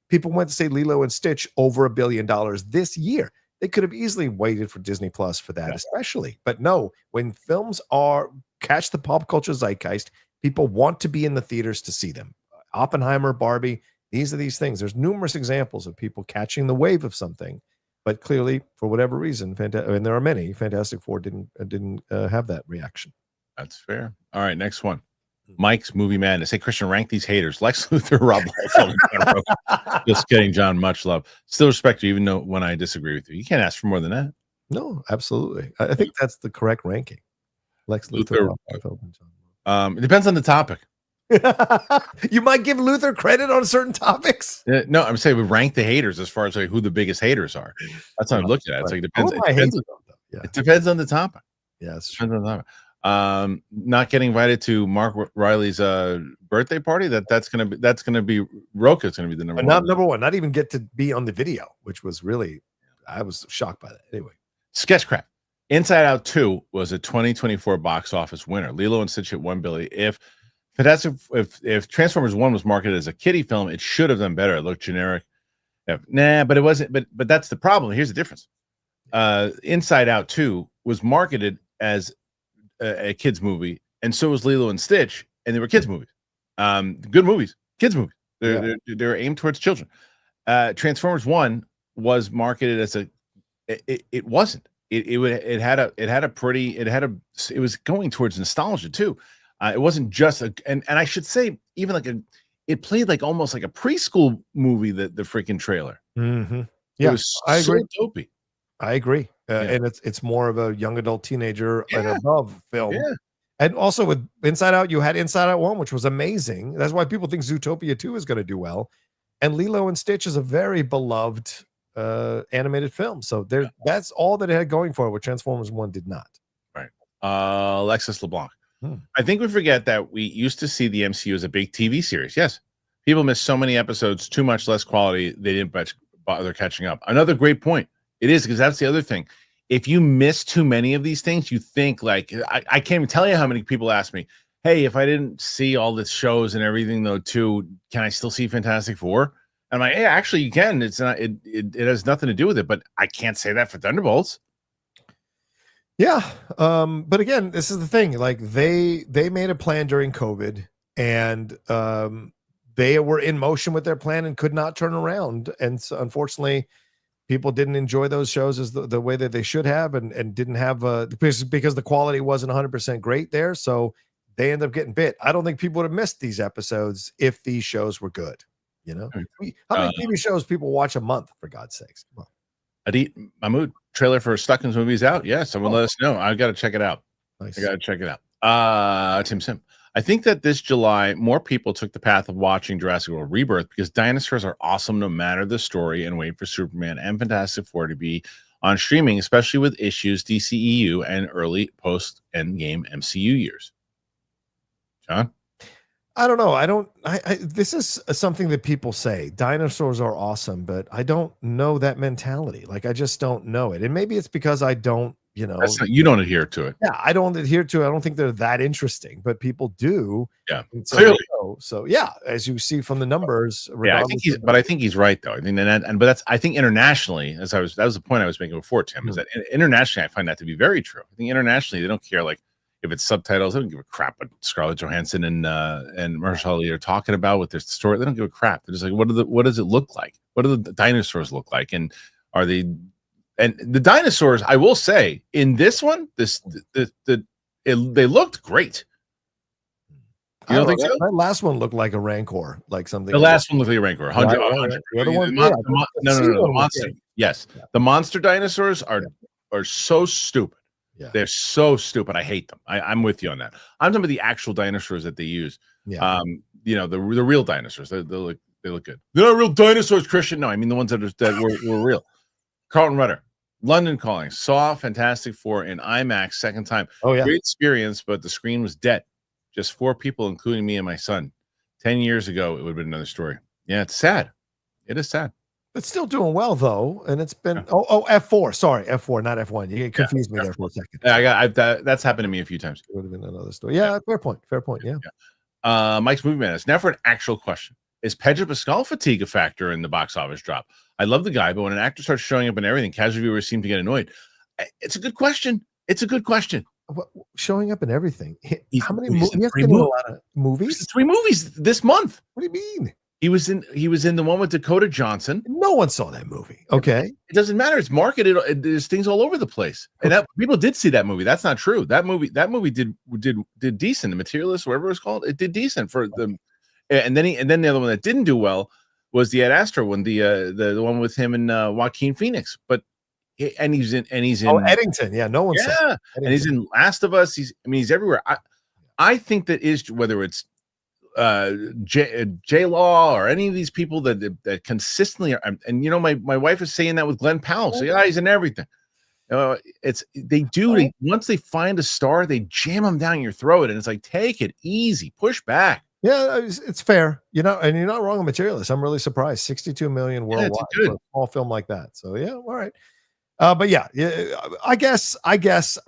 People went to see Lilo and Stitch over $1 billion this year. They could have easily waited for Disney Plus for that, especially. But no, when films catch the pop culture zeitgeist, people want to be in the theaters to see them. Oppenheimer, Barbie, these are these things. There's numerous examples of people catching the wave of something, but clearly, for whatever reason, and there are many, Fantastic Four didn't have that reaction. That's fair. All right, next one. Mike's Movie Madness. Hey, Christian, rank these haters: Lex Luthor, Rob Liefeld, John Rocha. Just kidding, John. Much love. Still respect you, even though when I disagree with you. You can't ask for more than that. No, absolutely. I think that's the correct ranking. Lex Luthor, Rob Liefeld, and John Rocha. It depends on the topic. You might give Luthor credit on certain topips. No, I'm saying we rank the haters as far as like who the biggest haters are. That's how I'm looking at it. It's like it depends on the topic. Yeah, it's true. Depends on the topic. Not getting invited to Mark Riley's birthday party. That's gonna be Rocha's gonna be the number one. Number one. Not even get to be on the video, which was really, I was shocked by that. Anyway, Sketchcraft. Inside Out 2 was a 2024 box office winner. Lilo and Stitch hit $1 billion. If Transformers 1 was marketed as a kiddie film, it should have done better. It looked generic. But it wasn't. But that's the problem. Here's the difference. Inside Out 2 was marketed as a kids movie, and so was Lilo and Stitch, and they were kids movies. Good movies, kids movies. They're aimed towards children. Transformers 1 was marketed as it wasn't. It was going towards nostalgia too. It wasn't just and I should say even it played like almost like a preschool movie, the freaking trailer. Mm-hmm. Yeah, it was so dopey. I agree. And it's more of a young adult teenager and above film. Yeah. And also with Inside Out, you had Inside Out 1, which was amazing. That's why people think Zootopia 2 is going to do well. And Lilo and Stitch is a very beloved animated film. So that's all that it had going for it, what Transformers 1 did not. Right. Alexis LeBlanc. I think we forget that we used to see the MCU as a big TV series. Yes. People missed so many episodes, too much less quality. They didn't bother catching up. Another great point. It is, because that's the other thing. If you miss too many of these things, you think like, I can't even tell you how many people ask me, hey, if I didn't see all the shows and everything though too, can I still see Fantastic Four? And I'm like, hey, actually you can. It's not, it has nothing to do with it, but I can't say that for Thunderbolts. Yeah. But again, this is the thing. Like they made a plan during COVID, and they were in motion with their plan and could not turn around. And so unfortunately, people didn't enjoy those shows as the way that they should have, and didn't have because the quality wasn't 100% great there. So they end up getting bit. I don't think people would have missed these episodes if these shows were good. You know, how many TV shows people watch a month, for God's sakes? Come on. Adit Mahmood, trailer for Stuckins movie is out. Yeah, someone let us know. I got to check it out. Nice. I got to check it out. Tim Sim. I think that this July, more people took the path of watching Jurassic World Rebirth because dinosaurs are awesome no matter the story, and wait for Superman and Fantastic Four to be on streaming, especially with issues DCEU and early post-Endgame MCU years. John? I don't know. This is something that people say. Dinosaurs are awesome, but I don't know that mentality. Like, I just don't know it. And maybe it's because I don't, you don't adhere to it. Yeah, I don't adhere to it. I don't think they're that interesting, but people do. Yeah, so, clearly. So yeah, as you see from the numbers. Yeah, I think he's right though. I mean, but I think internationally, that was the point I was making before, Tim, is that internationally, I find that to be very true. I think internationally, they don't care like if it's subtitles. They don't give a crap what Scarlett Johansson and Mahershala Ali are talking about with their story. They don't give a crap. They're just like, what does it look like? What do the dinosaurs look like? And are they? And the dinosaurs, I will say, in this one, they looked great. You don't think so? That last one looked like a Rancor, like something. The last one looked like a Rancor. 100. The other one, no. The monster. Yes, the monster dinosaurs are so stupid. Yeah. They're so stupid. I hate them. I'm with you on that. I'm talking about the actual dinosaurs that they use. Yeah. The real dinosaurs. They look good. They're not real dinosaurs, Kristian. No, I mean the ones that were real. Carlton Rudder, London Calling, saw Fantastic Four in IMAX second time. Oh yeah, great experience, but the screen was dead. Just 4 people, including me and my son. 10 years ago, it would have been another story. Yeah, it's sad. It is sad. It's still doing well though, and it's been F4. Sorry, F4, not F1. You confused me there for a second. Yeah, that's happened to me a few times. It would have been another story. Yeah, fair point. Yeah. Mike's Movie Man. It's now for an actual question. Is Pedro Pascal fatigue a factor in the box office drop? I love the guy, but when an actor starts showing up in everything, casual viewers seem to get annoyed. It's a good question. Showing up in everything. How many movies? He has been in a lot of movies. 3 movies this month. What do you mean? He was in the one with Dakota Johnson. No one saw that movie. Okay, it doesn't matter. It's marketed. There's things all over the place, and that people did see that movie. That's not true. That movie did decent. The Materialist, whatever it was called, it did decent for them. And then the other one that didn't do well was the Ad Astra one, the one with him and Joaquin Phoenix. But he's in Eddington. Yeah, no one saw. Yeah, and he's in Last of Us. He's everywhere. I think that is whether it's J Law or any of these people that consistently are, and my wife is saying that with Glenn Powell. So yeah, he's in everything. Once they find a star, they jam them down your throat, and it's like, take it easy, push back. Yeah, it's fair. And you're not wrong on Materialist. I'm really surprised. 62 million worldwide for a small film like that. So yeah, all right. But yeah, I guess. I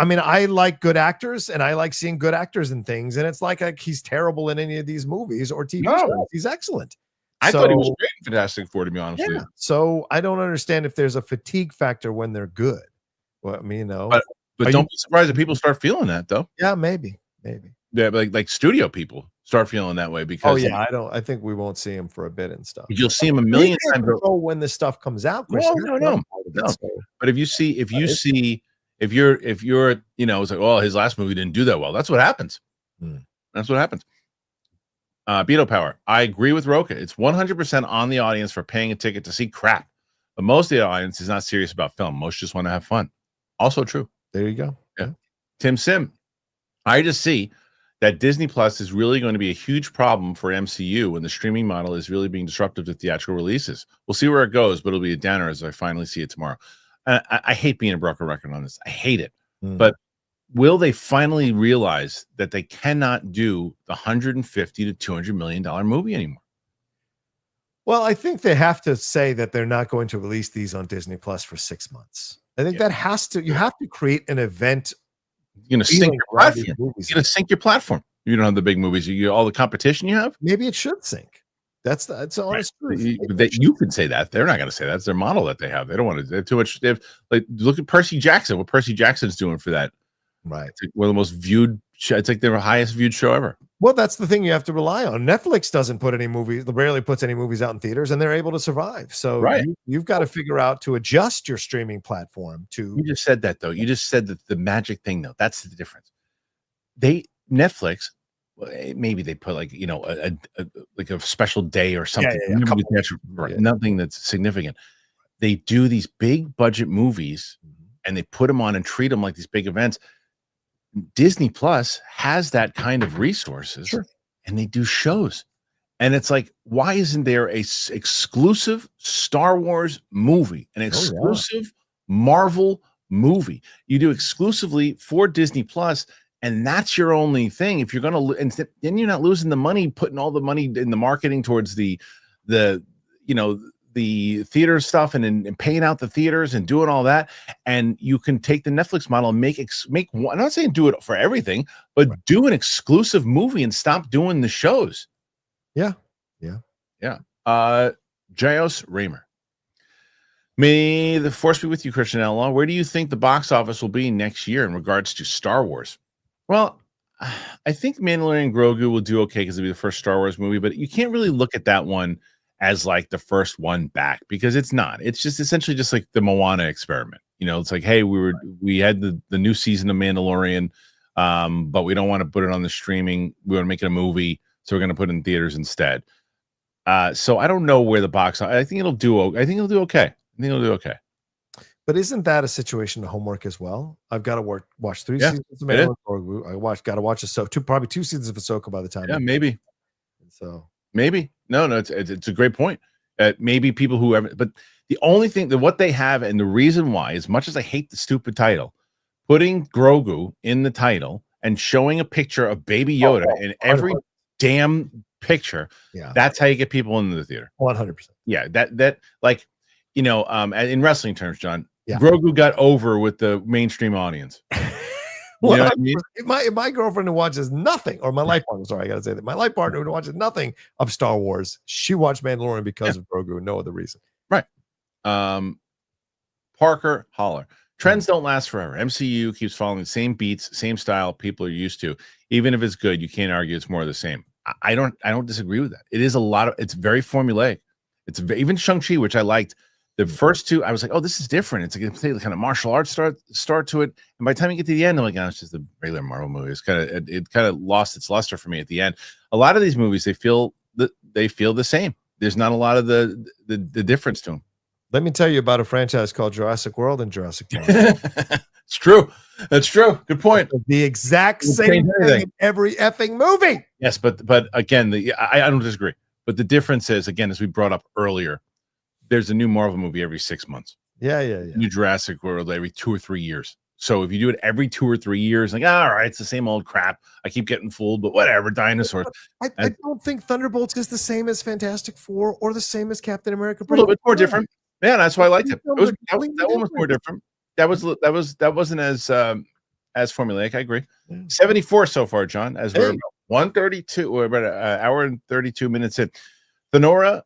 mean, I like good actors, and I like seeing good actors in things. And it's like he's terrible in any of these movies or TV shows. He's excellent. I thought he was great in Fantastic Four, to be honest with you. So I don't understand if there's a fatigue factor when they're good. Well, I mean, but don't be surprised if people start feeling that, though. Yeah, maybe. Yeah, like studio people start feeling that way because. I think we won't see him for a bit and stuff. You'll see him a million times. When this stuff comes out, no. But if you're it's like, oh, his last movie didn't do that well. That's what happens. That's what happens. Beto Power. I agree with Rocha. It's 100% on the audience for paying a ticket to see crap. But most of the audience is not serious about film. Most just want to have fun. Also true. There you go. Yeah. Tim Sim. I just see that Disney Plus is really going to be a huge problem for MCU when the streaming model is really being disruptive to theatrical releases. We'll see where it goes, but it'll be a downer as I finally see it tomorrow. I hate being a broken record on this. I hate it. But will they finally realize that they cannot do the $150 to $200 million movie anymore? Well, I think they have to say that they're not going to release these on Disney Plus for 6 months. I think that has to. You have to create an event. You're going to sink your platform. You're going to sink your platform. You don't have the big movies. You all the competition you have. Maybe it should sink. That's honest truth. You could say that. They're not going to say that. It's their model that they have. They don't want to. They have too much. They have, like, look at Percy Jackson. What Percy Jackson's doing for that. Right. It's like one of the most viewed. It's like their highest viewed show ever. Well, that's the thing you have to rely on. Netflix doesn't put any movies, rarely puts any movies out in theaters, and they're able to survive. So you've got to figure out to adjust your streaming platform to. You just said that though. You just said that the magic thing though. That's the difference. Netflix, maybe they put like a special day or something. Nothing that's significant. They do these big budget movies, and they put them on and treat them like these big events. Disney Plus has that kind of resources, and they do shows. And it's like, why isn't there a exclusive Star Wars movie, an exclusive Marvel movie you do exclusively for Disney Plus, and that's your only thing. If you're going to, and then you're not losing the money, putting all the money in the marketing towards the theater stuff and paying out the theaters and doing all that. And you can take the Netflix model and make one. I'm not saying do it for everything, but do an exclusive movie and stop doing the shows. Yeah. Jaios Raymer. May the force be with you, Kristian Harloff. Where do you think the box office will be next year in regards to Star Wars? Well, I think Mandalorian Grogu will do okay because it'll be the first Star Wars movie, but you can't really look at that one as like the first one back, because it's not. It's just essentially just like the Moana experiment. It's like, hey, we had the new season of Mandalorian, but we don't want to put it on the streaming. We want to make it a movie, so we're going to put it in theaters instead. So I don't know where the box. I think it'll do okay. But isn't that a situation of homework as well? I've got to watch 3 seasons of Mandalorian Grogu. Got to watch probably 2 seasons of Ahsoka by the time. Yeah, maybe. So maybe no, it's a great point. Maybe people who ever, but the only thing that what they have, and the reason why, as much as I hate the stupid title, putting Grogu in the title and showing a picture of Baby Yoda in every damn picture, that's how you get people into the theater. 100%. Yeah, that like, in wrestling terms, John, Grogu got over with the mainstream audience. Well, you know what I mean? My girlfriend who watches nothing, or my life partner, sorry, I gotta say that. My life partner who watches nothing of Star Wars, she watched Mandalorian because of Grogu, no other reason. Right. Parker Holler. Trends don't last forever. MCU keeps following the same beats, same style people are used to. Even if it's good, you can't argue it's more of the same. I don't disagree with that. It is it's very formulaic. Even Shang-Chi, which I liked. The first 2, I was like, oh, this is different. It's a completely kind of martial arts start to it. And by the time you get to the end, I'm like, oh, it's just a regular Marvel movie. It kind of lost its luster for me at the end. A lot of these movies, they feel the same. There's not a lot of the difference to them. Let me tell you about a franchise called Jurassic World and Jurassic Park. It's true. That's true. Good point. The exact same thing in every effing movie. Yes, but again, I don't disagree. But the difference is, again, as we brought up earlier, there's a new Marvel movie every 6 months. Yeah. New Jurassic World every 2 or 3 years. So if you do it every 2 or 3 years, like, all right, it's the same old crap. I keep getting fooled, but whatever, dinosaurs. I don't think Thunderbolts is the same as Fantastic Four or the same as Captain America. A little bit more different. Yeah, that's why I liked it. That one was more different. That wasn't as formulaic. I agree. 74 so far, John, as we're 132. We're about an hour and 32 minutes in. Thenora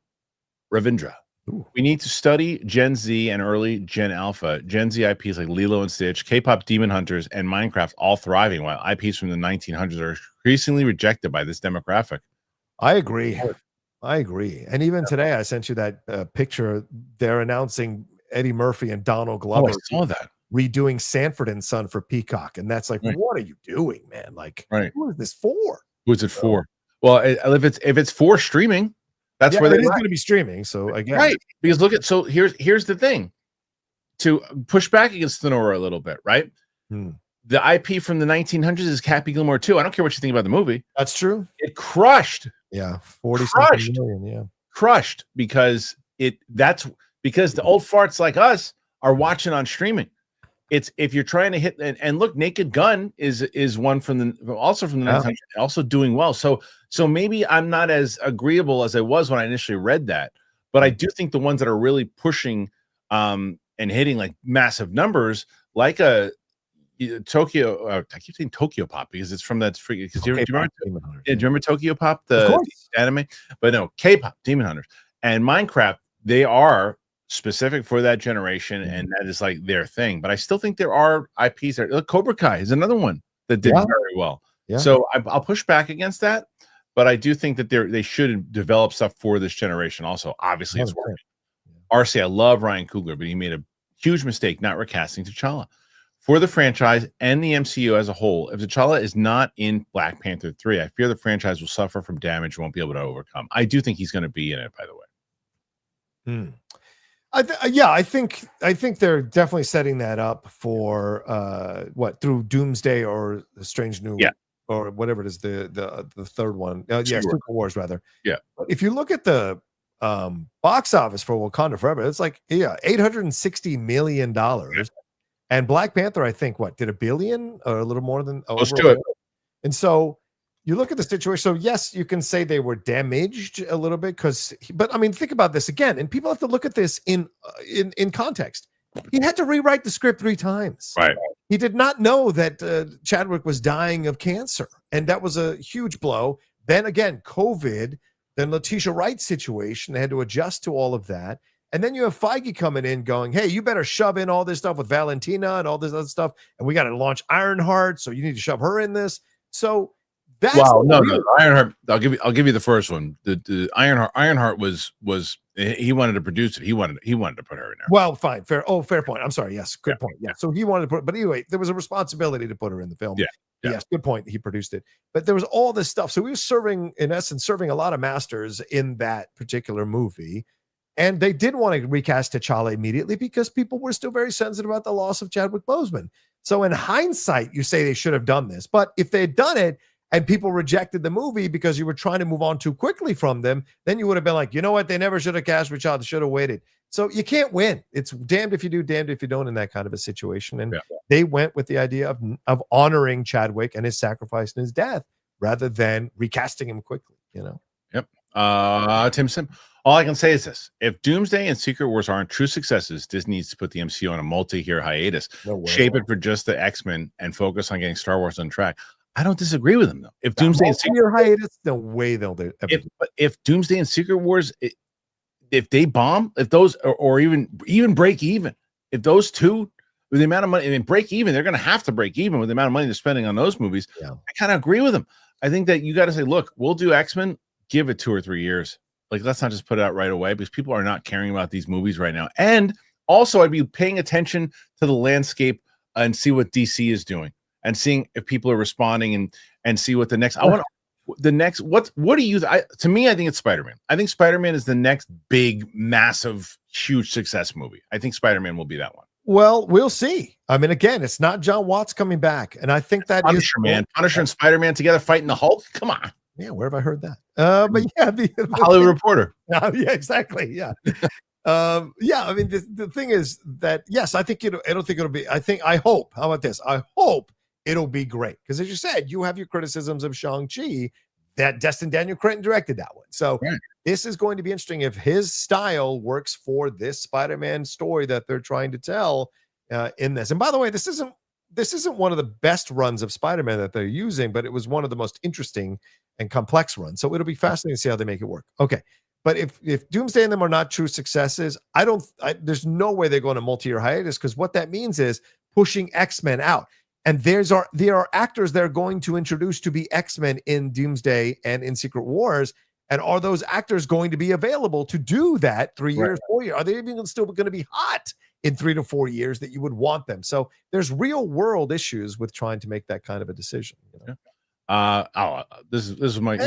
Ravindra. Ooh. We need to study Gen Z and early Gen Alpha. Gen Z IPs like Lilo and Stitch, K-pop Demon Hunters, and Minecraft all thriving, while IPs from the 1900s are increasingly rejected by this demographic. I agree. And even today, I sent you that picture. They're announcing Eddie Murphy and Donald Glover. I saw that. Redoing Sanford and Son for Peacock. And that's like, what are you doing, man? Like, who is this for? Who's it for? Well, if it's for streaming, that's where it is going to be streaming. So again, because look at, so here's the thing, to push back against Thenora a little bit, right? The IP from the 1900s is Happy Gilmore 2. I don't care what you think about the movie. That's true. It crushed. Yeah, 40 million. Yeah, crushed because the old farts like us are watching on streaming. It's if you're trying to hit and look, Naked Gun is one from the 1900s, also doing well. So maybe I'm not as agreeable as I was when I initially read that, but I do think the ones that are really pushing and hitting like massive numbers, like a Tokyo. I keep saying Tokyo Pop because it's from that freaking. Do you remember Tokyo Pop, the anime? But no, K-pop, Demon Hunters, and Minecraft. They are specific for that generation, and that is like their thing. But I still think there are IPs there. Look, Cobra Kai is another one that did very well. Yeah. So I'll push back against that, but I do think that they should develop stuff for this generation. Also, obviously, it's working. RC, I love Ryan Coogler, but he made a huge mistake not recasting T'Challa. For the franchise and the MCU as a whole, if T'Challa is not in Black Panther 3, I fear the franchise will suffer from damage and won't be able to overcome. I do think he's going to be in it, by the way. I think they're definitely setting that up for through Doomsday or the Strange New or whatever it is, the third one. Secret Wars rather. Yeah. But if you look at the box office for Wakanda Forever, it's like $860 million. And Black Panther, I think, did $1 billion or a little more than Let's over do it. And so you look at the situation. So yes, you can say they were damaged a little bit but I mean, think about this again, and people have to look at this in context. He had to rewrite the script 3 times. Right. He did not know that Chadwick was dying of cancer, and that was a huge blow. Then again, COVID, then Letitia Wright's situation. They had to adjust to all of that. And then you have Feige coming in going, hey, you better shove in all this stuff with Valentina and all this other stuff. And we got to launch Ironheart, so you need to shove her in this. So that's no, Ironheart. I'll give you the first one. The Ironheart was he wanted to produce it. He wanted to put her in there. Well, fine, fair point. I'm sorry. Yes, good point. Yeah. So he wanted to put, but anyway, there was a responsibility to put her in the film. Yeah. Yes, good point. He produced it, but there was all this stuff. So he was serving a lot of masters in that particular movie. And they did want to recast T'Challa immediately because people were still very sensitive about the loss of Chadwick Boseman. So in hindsight, you say they should have done this. But if they had done it and people rejected the movie because you were trying to move on too quickly from them, then you would have been like, you know what? They never should have cast T'Challa. They should have waited. So you can't win. It's damned if you do, damned if you don't in that kind of a situation. And they went with the idea of honoring Chadwick and his sacrifice and his death rather than recasting him quickly, you know? Yep. Tim Sim. All I can say is this: if Doomsday and Secret Wars aren't true successes, Disney needs to put the MCU on a multi-year hiatus, shape it for just the X-Men, and focus on getting Star Wars on track. I don't disagree with them though. If Doomsday and Secret hiatus, no way they'll do it. If Doomsday and Secret Wars, if they bomb, if those or even break even, if those two with the amount of money, I mean, break even, they're going to have to break even with the amount of money they're spending on those movies. Yeah. I kind of agree with them. I think that you got to say, look, we'll do X-Men, give it 2 or 3 years. Like, let's not just put it out right away because people are not caring about these movies right now. And also, I'd be paying attention to the landscape and see what DC is doing and seeing if people are responding and see what the next. What do you? To me, I think it's Spider-Man. I think Spider-Man is the next big, massive, huge success movie. I think Spider-Man will be that one. Well, we'll see. I mean, again, it's not John Watts coming back, and I think that Punisher, man, Punisher and Spider-Man together fighting the Hulk. Come on. Yeah, where have I heard that? But yeah, the Hollywood Reporter. Yeah, exactly. Yeah. I mean, the thing is that, yes, I don't think it'll be, I hope, how about this? I hope it'll be great. Because as you said, you have your criticisms of Shang-Chi, that Destin Daniel Cretton directed that one. So this is going to be interesting if his style works for this Spider-Man story that they're trying to tell in this. And by the way, this isn't one of the best runs of Spider-Man that they're using, but it was one of the most interesting and complex runs. So it'll be fascinating to see how they make it work. Okay. But if Doomsday and them are not true successes, there's no way they're going to multi-year hiatus, because what that means is pushing X-Men out. And there are actors they're going to introduce to be X-Men in Doomsday and in Secret Wars. And are those actors going to be available to do that 3 years, 4 years? Are they even still going to be hot in 3 to 4 years that you would want them? So there's real world issues with trying to make that kind of a decision. You know? This is my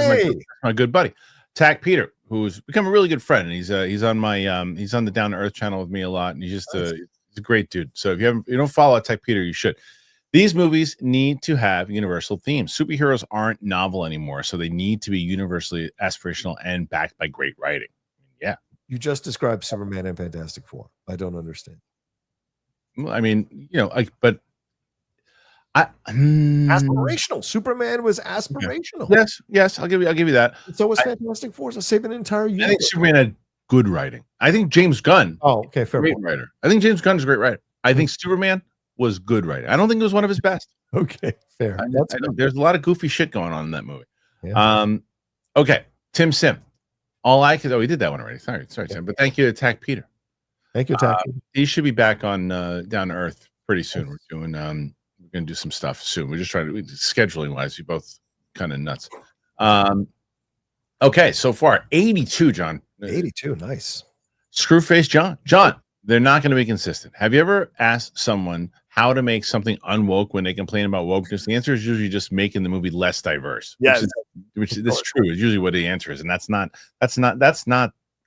good buddy, Tack Peter, who's become a really good friend. And he's on the Down to Earth channel with me a lot. And he's just he's a great dude. So if you don't follow Tack Peter, you should. These movies need to have universal themes. Superheroes aren't novel anymore, so they need to be universally aspirational and backed by great writing. Yeah. You just described Superman and Fantastic Four. I don't understand. I mean, aspirational. Superman was aspirational. Yes, I'll give you that. So was Fantastic Four. So save an entire universe. I think Superman had good writing. I think James Gunn. Oh, okay, fair. Great writer. I think James Gunn is a great writer. I think Superman was good writing. I don't think it was one of his best. Okay, fair. There's a lot of goofy shit going on in that movie. Yeah. Okay, Tim Sim. He did that one already. Sorry, Tim. But thank you to Tack Peter. Thank you, Tack. He should be back on Down to Earth pretty soon. We're doing we're gonna do some stuff soon. We're just trying to scheduling wise, you both kind of nuts. Okay, so far 82, John. 82, nice. Screwface John. They're not going to be consistent. Have you ever asked someone how to make something unwoke when they complain about wokeness? The answer is usually just making the movie less diverse. Yes, which is true. It's usually what the answer is, and that's not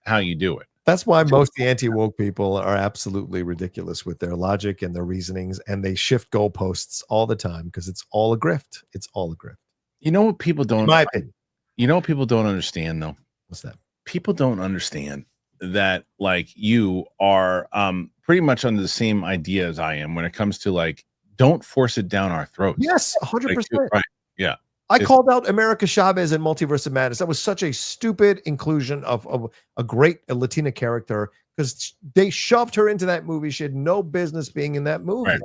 how you do it. That's why most anti-woke people are absolutely ridiculous with their logic and their reasonings, and they shift goalposts all the time because it's all a grift. It's all a grift. You know what people don't? In my opinion. You know what people don't understand though? What's that? People don't understand that like you are pretty much under the same idea as I am when it comes to like, don't force it down our throats. Yes, 100%. Right. Yeah. I called out America Chavez in Multiverse of Madness. That was such a stupid inclusion of a great Latina character because they shoved her into that movie. She had no business being in that movie. Right.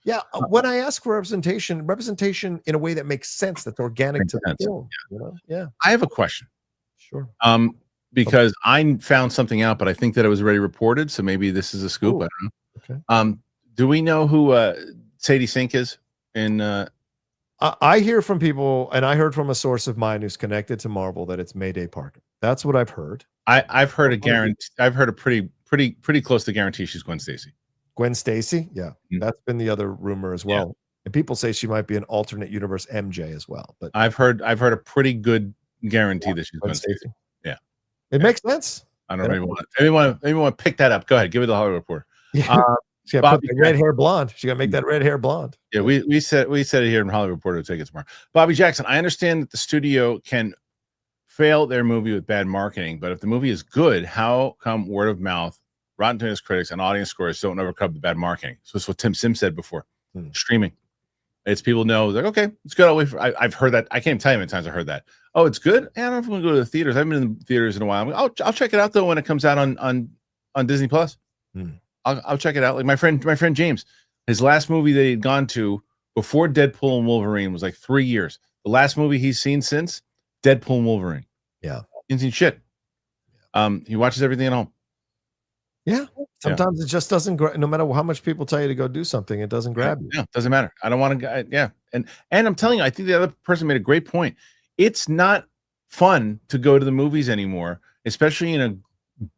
Yeah, when I ask for representation in a way that makes sense, that's organic to the film. You know? Yeah. I have a question. Sure. Because I found something out, but I think that it was already reported, so maybe this is a scoop. Ooh. I don't know. Okay. Do we know who Sadie Sink is? I hear from people, and I heard from a source of mine who's connected to Marvel that it's Mayday Parker. That's what I've heard. I've heard a guarantee. I've heard a pretty close to guarantee she's Gwen Stacy. Gwen Stacy, yeah, that's been the other rumor as well. Yeah. And people say she might be an alternate universe MJ as well. But I've heard a pretty good guarantee that she's Gwen Stacy. Yeah, it makes sense. I don't really want to pick that up. Go ahead, give it the Hollywood Reporter. Yeah. She got to put the red hair blonde. She got to make that red hair blonde. Yeah, we said it here in Hollywood Reporter. Take it tomorrow. Bobby Jackson, I understand that the studio can fail their movie with bad marketing, but if the movie is good, how come word of mouth, Rotten Tomatoes critics, and audience scores don't overcome the bad marketing? So that's what Tim Sims said before. Streaming, it's people know like, okay, it's good. I've heard that. I can't even tell you how many times I heard that. Oh, it's good. I don't know if I'm gonna go to the theaters. I haven't been in the theaters in a while. I'll check it out though when it comes out on Disney Plus. I'll check it out. Like my friend James, his last movie that he'd gone to before Deadpool and Wolverine was like 3 years. The last movie he's seen since Deadpool and Wolverine. Yeah, he hasn't seen shit. He watches everything at home. Yeah, sometimes it just doesn't. No matter how much people tell you to go do something, it doesn't grab you. Yeah, doesn't matter. I don't want to. Yeah, and I'm telling you, I think the other person made a great point. It's not fun to go to the movies anymore, especially in a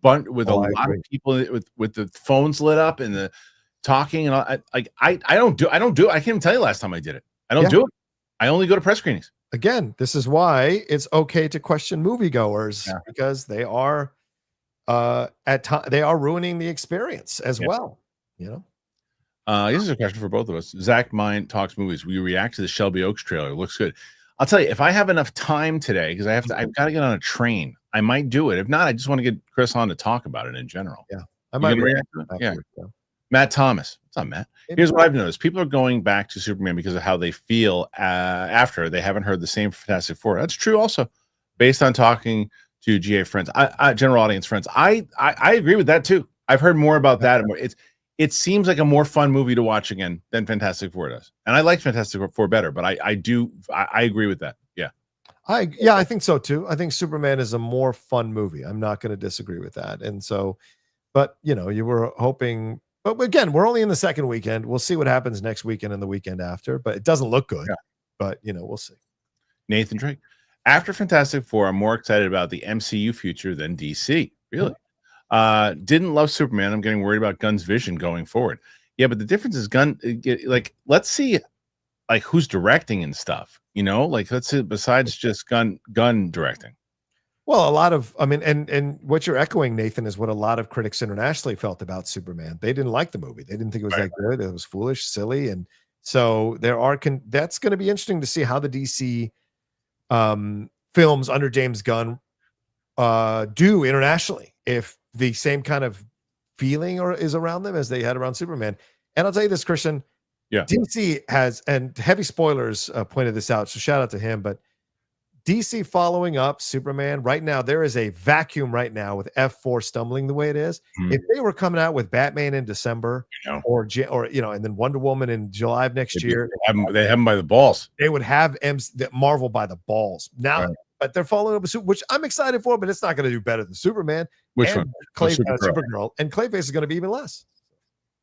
bunch with a lot of people with the phones lit up and the talking and all. I don't do. I can't even tell you last time I did it. I don't do it. I only go to press screenings. Again, this is why it's okay to question moviegoers because they are. They are ruining the experience as well. You know, this is a question for both of us. Zach Mine talks movies. We react to the Shelby Oaks trailer. It looks good. I'll tell you, if I have enough time today, because I've got to get on a train, I might do it. If not, I just want to get Chris on to talk about it in general. Yeah, I might react to it. Yeah. Matt Thomas. What's up, Matt? Here's what I've noticed. People are going back to Superman because of how they feel after they haven't heard the same Fantastic Four. That's true also, based on talking to GA friends, general audience friends. I agree with that too. I've heard more about that. It seems like a more fun movie to watch again than Fantastic Four does. And I like Fantastic Four better, but I agree with that. Yeah. I think so too. I think Superman is a more fun movie. I'm not going to disagree with that. And so, but you know, you were hoping, but again, we're only in the second weekend. We'll see what happens next weekend and the weekend after, but it doesn't look good. Yeah. But you know, we'll see. Nathan Drake. After Fantastic Four, I'm more excited about the MCU future than DC. Really? Didn't love Superman. I'm getting worried about Gunn's vision going forward. Yeah, but the difference is Gunn, like, let's see, like, who's directing and stuff, you know? Like, let's see, besides just Gunn directing. Well, a lot of, I mean, and what you're echoing, Nathan, is what a lot of critics internationally felt about Superman. They didn't like the movie. They didn't think it was that good. It was foolish, silly. And so that's going to be interesting to see how the DC films under James Gunn do internationally, if the same kind of feeling is around them as they had around Superman. And I'll tell you this, Kristian, DC has, and heavy spoilers pointed this out, so shout out to him, but DC following up Superman right now, there is a vacuum right now with F4 stumbling the way it is. If they were coming out with Batman in December or you know, and then Wonder Woman in July of next year, they have them by the balls. They would have Marvel by the balls now, but they're following up with which I'm excited for, but it's not going to do better than Superman. Which one? Supergirl, and Clayface is going to be even less.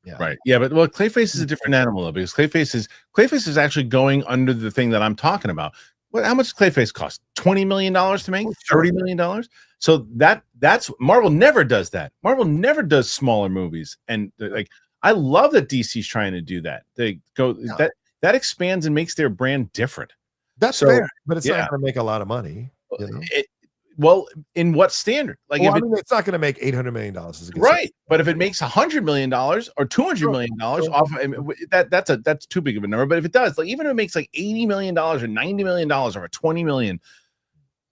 Yeah. Right. Yeah, but Clayface is a different animal though, because Clayface is actually going under the thing that I'm talking about. How much does Clayface cost? $20 million to make? $30 million? So that's Marvel never does that. Marvel never does smaller movies. And like, I love that DC's trying to do that. They go that expands and makes their brand different. That's fair, but it's not going to make a lot of money. You know? Well, in what standard? Like, it's not going to make $800 million. Right, but if it makes $100 million or $200 million off, that's too big of a number. But if it does, like, even if it makes like $80 million or $90 million or $20 million,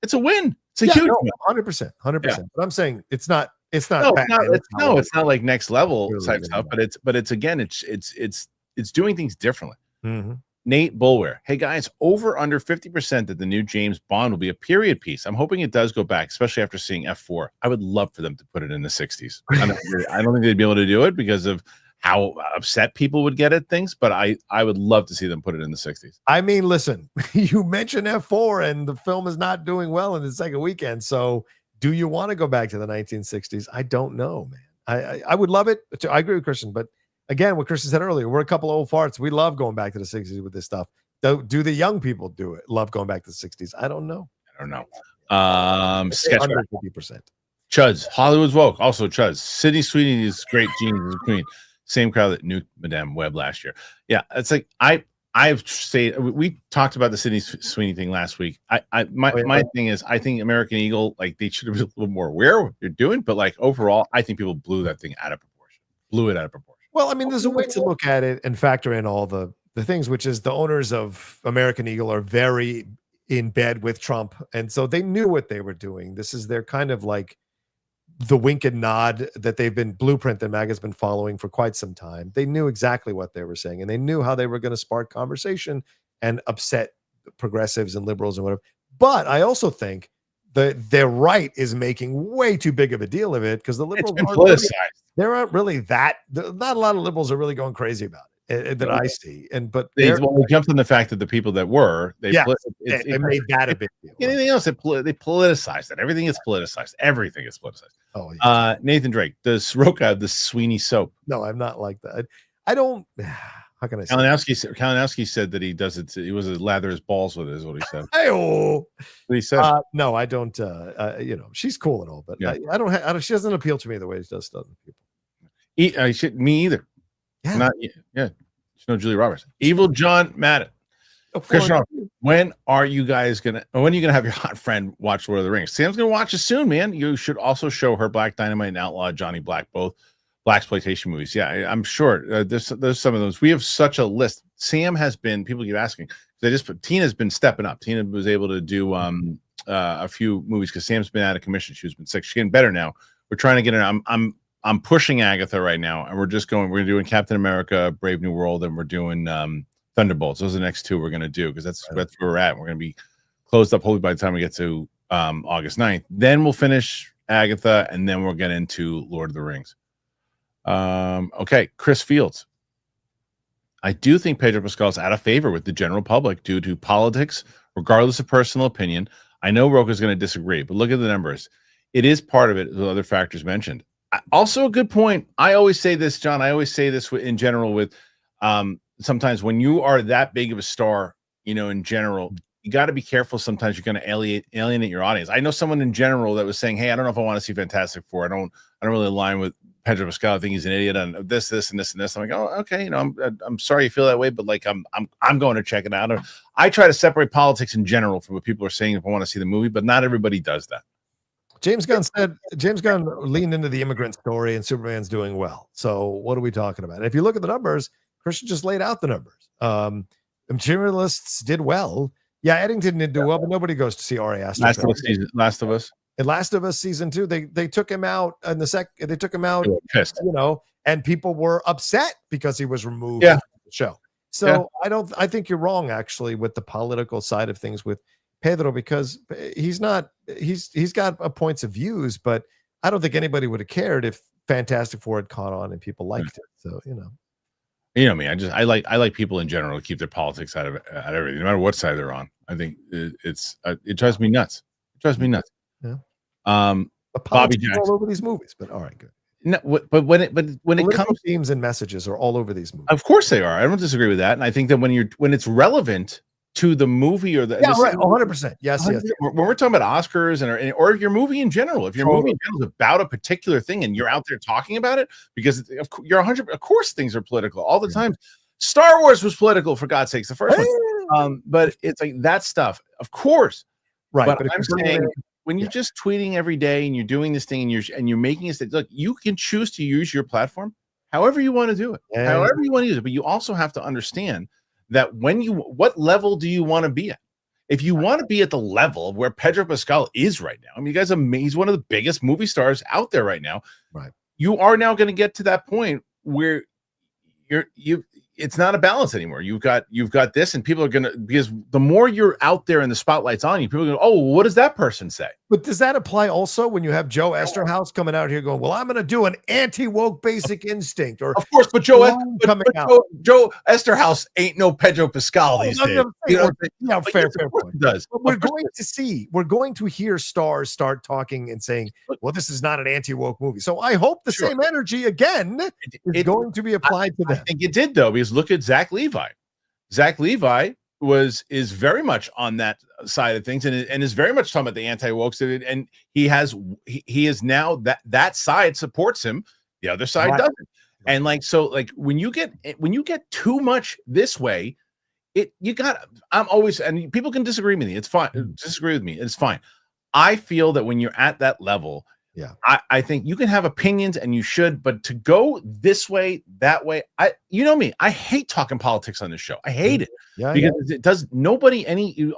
it's a win. It's a huge 100%. But I'm saying it's not It's not. No, Batman, it's not like next level Really type good, stuff, yeah. but it's again, it's doing things differently. Mhm. Nate Bulwer, hey guys, over under 50% that the new James Bond will be a period piece. I'm hoping it does go back, especially after seeing F4. I would love for them to put it in the 60s. I don't think they'd be able to do it because of how upset people would get at things, but I would love to see them put it in the 60s. I mean, listen, you mentioned F4 and the film is not doing well in the second weekend. So do you want to go back to the 1960s? I don't know, man. I would love it. I agree with Christian, but again, what Christian said earlier, we're a couple of old farts. We love going back to the 60s with this stuff. Do the young people do it? Love going back to the 60s? I don't know. Sketch under 50%. Chuds, Hollywood's woke. Also Chuds. Sydney Sweeney is great. Genius is queen. Same crowd that nuked Madame Web last year. Yeah, it's like I've said we talked about the Sydney Sweeney thing last week. My thing is I think American Eagle, like, they should have been a little more aware of what they're doing, but like overall, I think people blew that thing out of proportion. Blew it out of proportion. Well, I mean, there's a way to look at it and factor in all the things, which is the owners of American Eagle are very in bed with Trump. And so they knew what they were doing. This is their kind of like the wink and nod that they've been blueprint that MAGA's been following for quite some time. They knew exactly what they were saying and they knew how they were going to spark conversation and upset progressives and liberals and whatever. But I also think their right is making way too big of a deal of it because the liberals aren't really that. Not a lot of liberals are really going crazy about it that I see. But they jumped on the fact that the people that were they made that a big deal. Anything else, they politicized it. Everything is politicized. Everything is politicized. Oh, yeah. Nathan Drake, does Rocha have the Sweeney soap? No, I'm not like that. I don't. How can I say? Kalinowski said that he does it. He was lather his balls with it, is what he said. Hey-oh. What he said. No, I don't. She's cool and all, but yeah. I don't. She doesn't appeal to me the way she does to other people. Me either. Yeah. Julia Roberts. Evil John Madden. Kristian, when are you gonna have your hot friend watch Lord of the Rings? Sam's gonna watch it soon, man. You should also show her Black Dynamite and Outlaw Johnny Black, both blaxploitation movies. Yeah, I'm sure there's some of those. We have such a list. Sam has been. People keep asking. Tina's been stepping up. Tina was able to do a few movies because Sam's been out of commission. She's been sick. She's getting better now. We're trying to get her. I'm pushing Agatha right now, and we're doing Captain America, Brave New World, and we're doing Thunderbolts. Those are the next two we're going to do because that's where we're at. We're going to be closed up hopefully by the time we get to August 9th. Then we'll finish Agatha, and then we'll get into Lord of the Rings. Okay, Chris Fields. I do think Pedro Pascal is out of favor with the general public due to politics, regardless of personal opinion. I know Rocha is going to disagree, but look at the numbers. It is part of it, the other factors mentioned. Also, a good point. I always say this, John. I always say this in general with sometimes when you are that big of a star, in general, you got to be careful. Sometimes you're going to alienate your audience. I know someone in general that was saying, "Hey, I don't know if I want to see Fantastic Four. I don't really align with Pedro Pascal. I think he's an idiot on this, and this, and this." I'm like, "Oh, okay. I'm sorry you feel that way, but like, I'm going to check it out." I try to separate politics in general from what people are saying if I want to see the movie, but not everybody does that. James Gunn leaned into the immigrant story and Superman's doing well. So what are we talking about? And if you look at the numbers, Christian just laid out the numbers. Materialists did well. Yeah, Eddington didn't do well, but nobody goes to see Ari Aster. Last of Us. In Last of Us season 2, they took him out in the second. They took him out, and people were upset because he was removed from the show. So I think you're wrong actually with the political side of things with Pedro, because he's got points of views, but I don't think anybody would have cared if Fantastic Four had caught on and people liked it. So me, I like people in general to keep their politics out of everything, no matter what side they're on. I think it drives me nuts. It drives me nuts. Yeah. Bobby Jackson all over these movies, but all right, good. No, but when it comes themes and messages are all over these movies. Of course they are. I don't disagree with that, and I think that when it's relevant to the movie or the right, 100%. Yes. When we're talking about Oscars or your movie in general, if your movie in general is about a particular thing and you're out there talking about it, because you're 100. Of course, things are political all the time. Star Wars was political, for God's sakes, the first one. But it's like that stuff, of course. Right. But I'm saying when you're just tweeting every day and you're doing this thing and you're making it, look, you can choose to use your platform however you want to do it, however you want to use it. But you also have to understand that what level do you want to be at? if you want to be at the level of where Pedro Pascal is right now, I mean, you guys, he's one of the biggest movie stars out there right now. Right. You are now going to get to that point where it's not a balance anymore. You've got this, and people are gonna, because the more you're out there and the spotlight's on you, people are going, oh, what does that person say? But does that apply also when you have Joe Esterhaus coming out here going, well, I'm going to do an anti-woke Basic Instinct, or of course, but Joe Esterhaus ain't no Pedro Pascal these days. Fair point. Does. But we're going to hear stars start talking and saying, well, this is not an anti-woke movie. So I hope the same energy again is going to be applied to them. I think it did, though, because look at Zach Levi. Zach Levi is very much on that side of things, and is very much talking about the anti-woke, and he is now that side supports him, the other side doesn't. And when you get too much this way, I'm always, and people can disagree with me, it's fine, disagree with me, it's fine. I feel that when you're at that level, I think you can have opinions, and you should, but to go this way, that way, you know me, I hate talking politics on this show. I hate it because it does nobody any.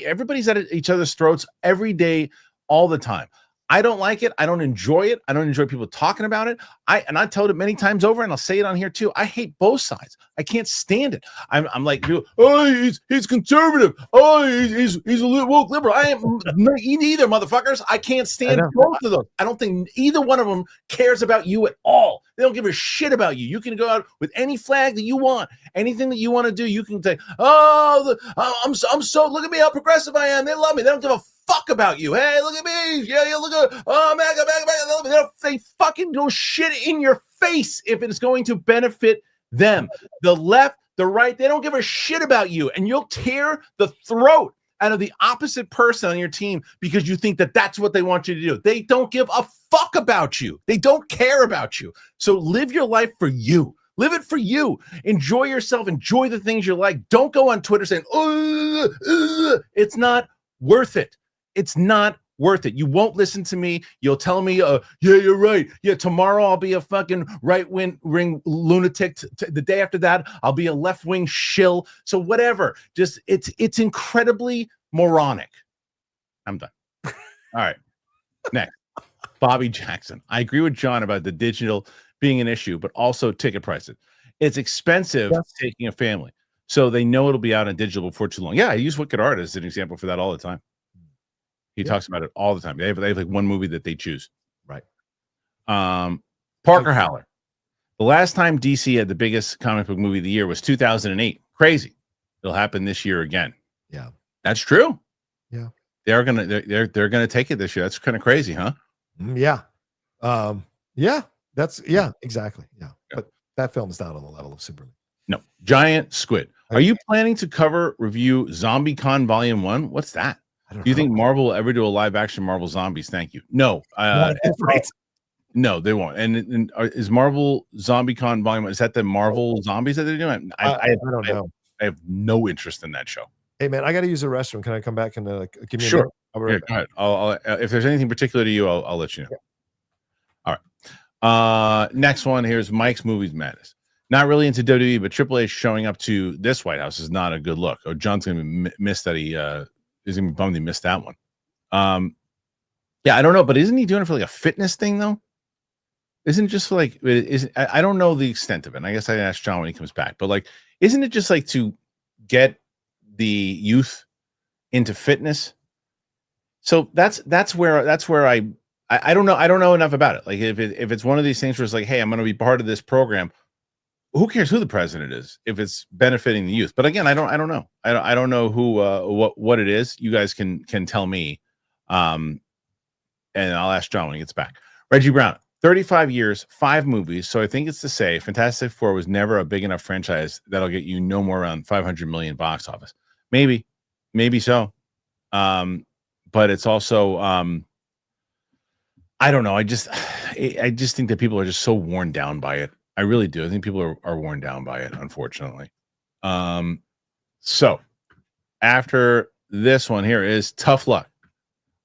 Everybody's at each other's throats every day, all the time. I don't like it. I don't enjoy it. I don't enjoy people talking about it. I told it many times over, and I'll say it on here too. I hate both sides. I can't stand it. I'm like, oh, he's conservative. Oh, he's a woke liberal. I am neither, motherfuckers. I can't stand both of those. I don't think either one of them cares about you at all. They don't give a shit about you. You can go out with any flag that you want, anything that you want to do. You can say, oh, I'm so, look at me how progressive I am. They love me. They don't give a fuck about you. Hey, look at me. Yeah, look at, oh, MAGA. They fucking do shit in your face if it's going to benefit them. The left, the right, they don't give a shit about you. And you'll tear the throat out of the opposite person on your team because you think that that's what they want you to do. They don't give a fuck about you. They don't care about you. So live your life for you. Live it for you. Enjoy yourself. Enjoy the things you like. Don't go on Twitter saying, it's not worth it. It's not worth it. You won't listen to me. You'll tell me, yeah, you're right. Yeah, tomorrow I'll be a fucking right-wing lunatic. The day after that, I'll be a left-wing shill. So whatever. Just it's incredibly moronic. I'm done. All right. Next, Bobby Jackson. I agree with John about the digital being an issue, but also ticket prices. It's expensive taking a family, so they know it'll be out on digital before too long. Yeah, I use Wicked Art as an example for that all the time. He talks about it all the time. They have like one movie that they choose. Right. Parker Howler. The last time DC had the biggest comic book movie of the year was 2008. Crazy. It'll happen this year again. Yeah. That's true. Yeah. They're gonna take it this year. That's kind of crazy, huh? Yeah. Exactly. Yeah. But that film is not on the level of Superman. No. Giant Squid. Are you planning to review ZombieCon Volume 1? What's that? Do you think Marvel will ever do a live action Marvel Zombies? Thank you. No. No, they won't. And is Marvel ZombieCon Volume 1, is that the Marvel Zombies that they're doing? I don't know. I have no interest in that show. Hey man, I got to use the restroom. Can I come back and give me sure? I'll be right back. I'll if there's anything particular to you, I'll let you know. Yeah. All right. Next one. Here's Mike's Movies Madness. Not really into WWE, but Triple H showing up to this White House is not a good look. Oh, John's gonna be missed that he's gonna be bummed he missed that one. Yeah, I don't know, but isn't he doing it for like a fitness thing though? Isn't it just for like? I don't know the extent of it. And I guess I can ask John when he comes back. But like, isn't it just like to get the youth into fitness? So that's where I don't know. I don't know enough about it. Like if it's one of these things where it's like, hey, I'm going to be part of this program. Who cares who the president is if it's benefiting the youth? But again, I don't know. I don't know who what it is. You guys can tell me, and I'll ask John when he gets back. Reggie Brown, 35 years, 5 movies. So I think it's to say Fantastic Four was never a big enough franchise that'll get you no more around 500 million box office. Maybe so. But it's also I don't know. I just think that people are just so worn down by it. I really do. I think people are worn down by it, unfortunately. So after this one here is Tough Luck.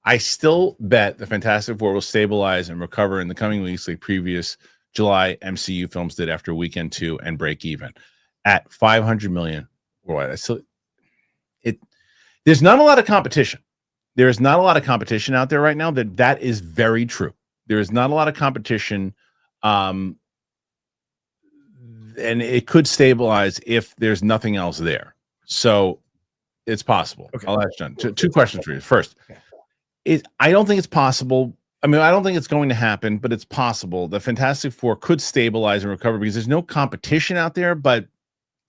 I still bet the Fantastic Four will stabilize and recover in the coming weeks like previous July MCU films did after Weekend 2 and break even at 500 million worldwide. There's not a lot of competition. There is not a lot of competition out there right now. That is very true. There is not a lot of competition, and it could stabilize if there's nothing else there. So it's possible. Okay. I'll ask John. Two questions for you. First, I don't think it's possible. I mean, I don't think it's going to happen, but it's possible. The Fantastic Four could stabilize and recover because there's no competition out there. But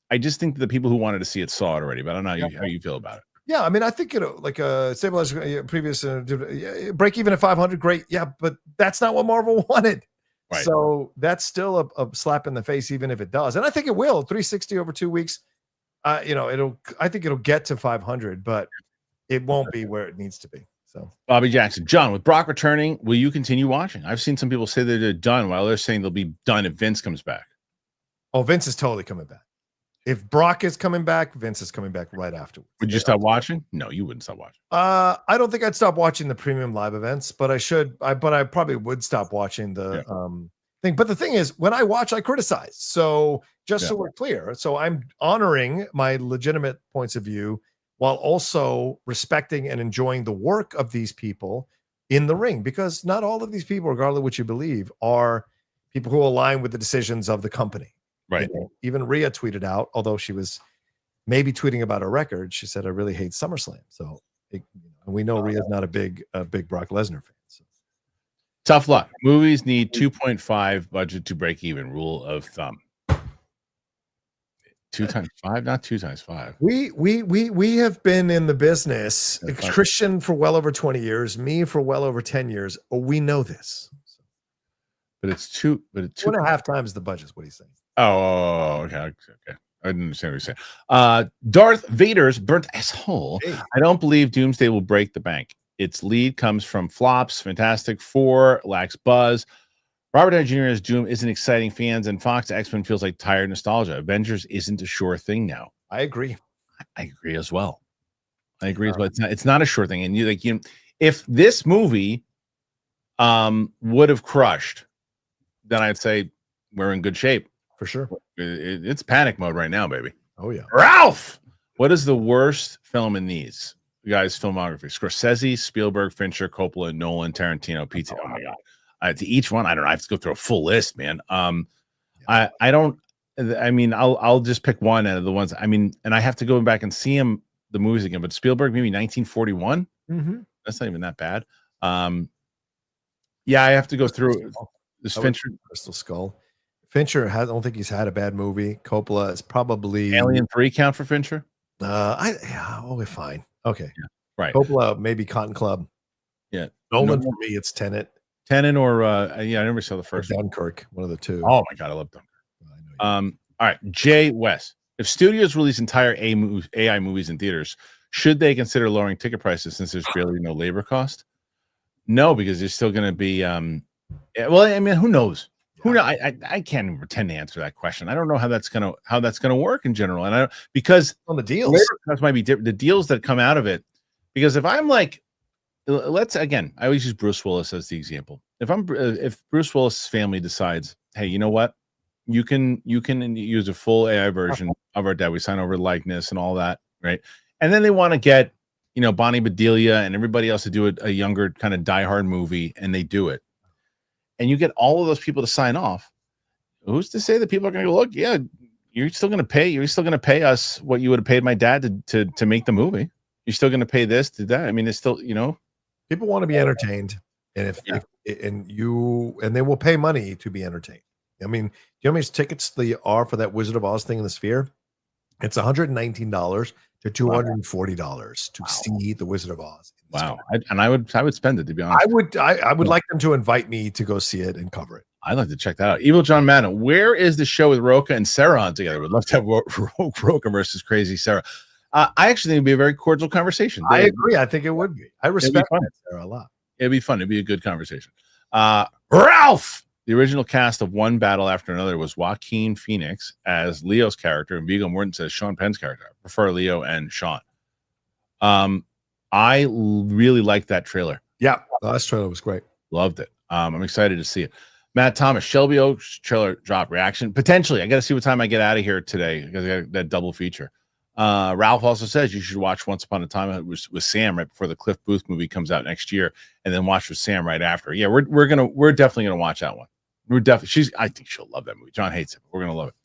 I just think that the people who wanted to see it saw it already. But I don't know how you feel about it. Yeah, I mean, I think like stabilize previous break even at 500. Great, yeah, but that's not what Marvel wanted. Right. So that's still a slap in the face, even if it does. And I think it will. 360 over 2 weeks. I think it'll get to 500, but it won't be where it needs to be. So Bobby Jackson, John, with Brock returning, will you continue watching? I've seen some people say that they're done, while they're saying they'll be done if Vince comes back. Oh, Vince is totally coming back. If Brock is coming back, Vince is coming back right afterwards. Would you stop watching? No, you wouldn't stop watching. I don't think I'd stop watching the premium live events, but I should. But I probably would stop watching the thing. But the thing is, when I watch, I criticize. So just so we're clear, so I'm honoring my legitimate points of view while also respecting and enjoying the work of these people in the ring, because not all of these people, regardless of what you believe, are people who align with the decisions of the company. Right. Even Rhea tweeted out, although she was maybe tweeting about her record, she said, "I really hate SummerSlam." So and we know Rhea's not a big Brock Lesnar fan. So. Tough luck. Movies need 2.5 budget to break even. Rule of thumb. 2 times 5, not 2 times 5. We have been in the business, Kristian for well over 20 years, me for well over 10 years. We know this. But it's 2. But it's 2.5 times the budget is what he's saying. Oh, okay. I didn't understand what you're saying. Darth Vader's burnt asshole. Hey. I don't believe Doomsday will break the bank. Its lead comes from flops. Fantastic Four lacks buzz. Robert Downey Jr. as Doom isn't exciting fans, and Fox X-Men feels like tired nostalgia. Avengers isn't a sure thing now. I agree. I agree as well. It's not a sure thing. And if this movie would have crushed, then I'd say we're in good shape. For sure. It's panic mode right now, baby. Oh, yeah. Ralph! What is the worst film in these? You guys' filmography. Scorsese, Spielberg, Fincher, Coppola, Nolan, Tarantino, Pizza. Oh, my God. To each one, I don't know. I have to go through a full list, man. I mean, I'll just pick one out of the ones. I mean, and I have to go back and see the movies again. But Spielberg, maybe 1941. Mm-hmm. That's not even that bad. Yeah, I have to go through this Fincher. Crystal Skull. Fincher, I don't think he's had a bad movie. Coppola is probably Alien 3 count for Fincher. Fine. Okay, yeah, right. Coppola, maybe Cotton Club. Yeah, Nolan for me, it's Tenet. Or I never saw the first. Dunkirk, one of the two. Oh my God, I love Dunkirk. All right, Jay West. If studios release entire AI movies in theaters, should they consider lowering ticket prices since there's barely no labor cost? No, because there's still going to be. Well, I mean, who knows? Who knows? I can't even pretend to answer that question. I don't know how that's gonna work in general, and because on the deals, labor costs might be different. The deals that come out of it, because if I'm like, I always use Bruce Willis as the example. If Bruce Willis' family decides, hey, you know what, you can use a full AI version of our dad. We sign over likeness and all that, right? And then they want to get Bonnie Bedelia and everybody else to do a younger kind of diehard movie, and they do it. And you get all of those people to sign off. Who's to say that people are going to go, look, yeah, you're still going to pay. You're still going to pay us what you would have paid my dad to make the movie. You're still going to pay this to that. I mean, it's still, people want to be entertained, and and they will pay money to be entertained. I mean, do you know how many tickets they are for that Wizard of Oz thing in the Sphere? It's $119 to $240 to see the Wizard of Oz. Wow. I would spend it, to be honest. I would like them to invite me to go see it and cover it. I'd like to check that out. Evil John Madden, where is the show with Rocha and Sarah on together? We'd love to have Rocha versus Crazy Sarah. I actually think it'd be a very cordial conversation. I agree. I think it would be. I respect Sarah a lot. It'd be fun. It'd be a good conversation. Ralph! The original cast of One Battle After Another was Joaquin Phoenix as Leo's character, and Viggo Mortensen as Sean Penn's character. I prefer Leo and Sean. I really liked that trailer. Yeah, the last trailer was great. Loved it. I'm excited to see it. Matt Thomas, Shelby Oaks trailer drop reaction. Potentially. I got to see what time I get out of here today because I got that double feature. Ralph also says you should watch Once Upon a Time with Sam right before the Cliff Booth movie comes out next year, and then watch with Sam right after. Yeah, we're definitely gonna watch that one. I think she'll love that movie. John hates it, but we're gonna love it.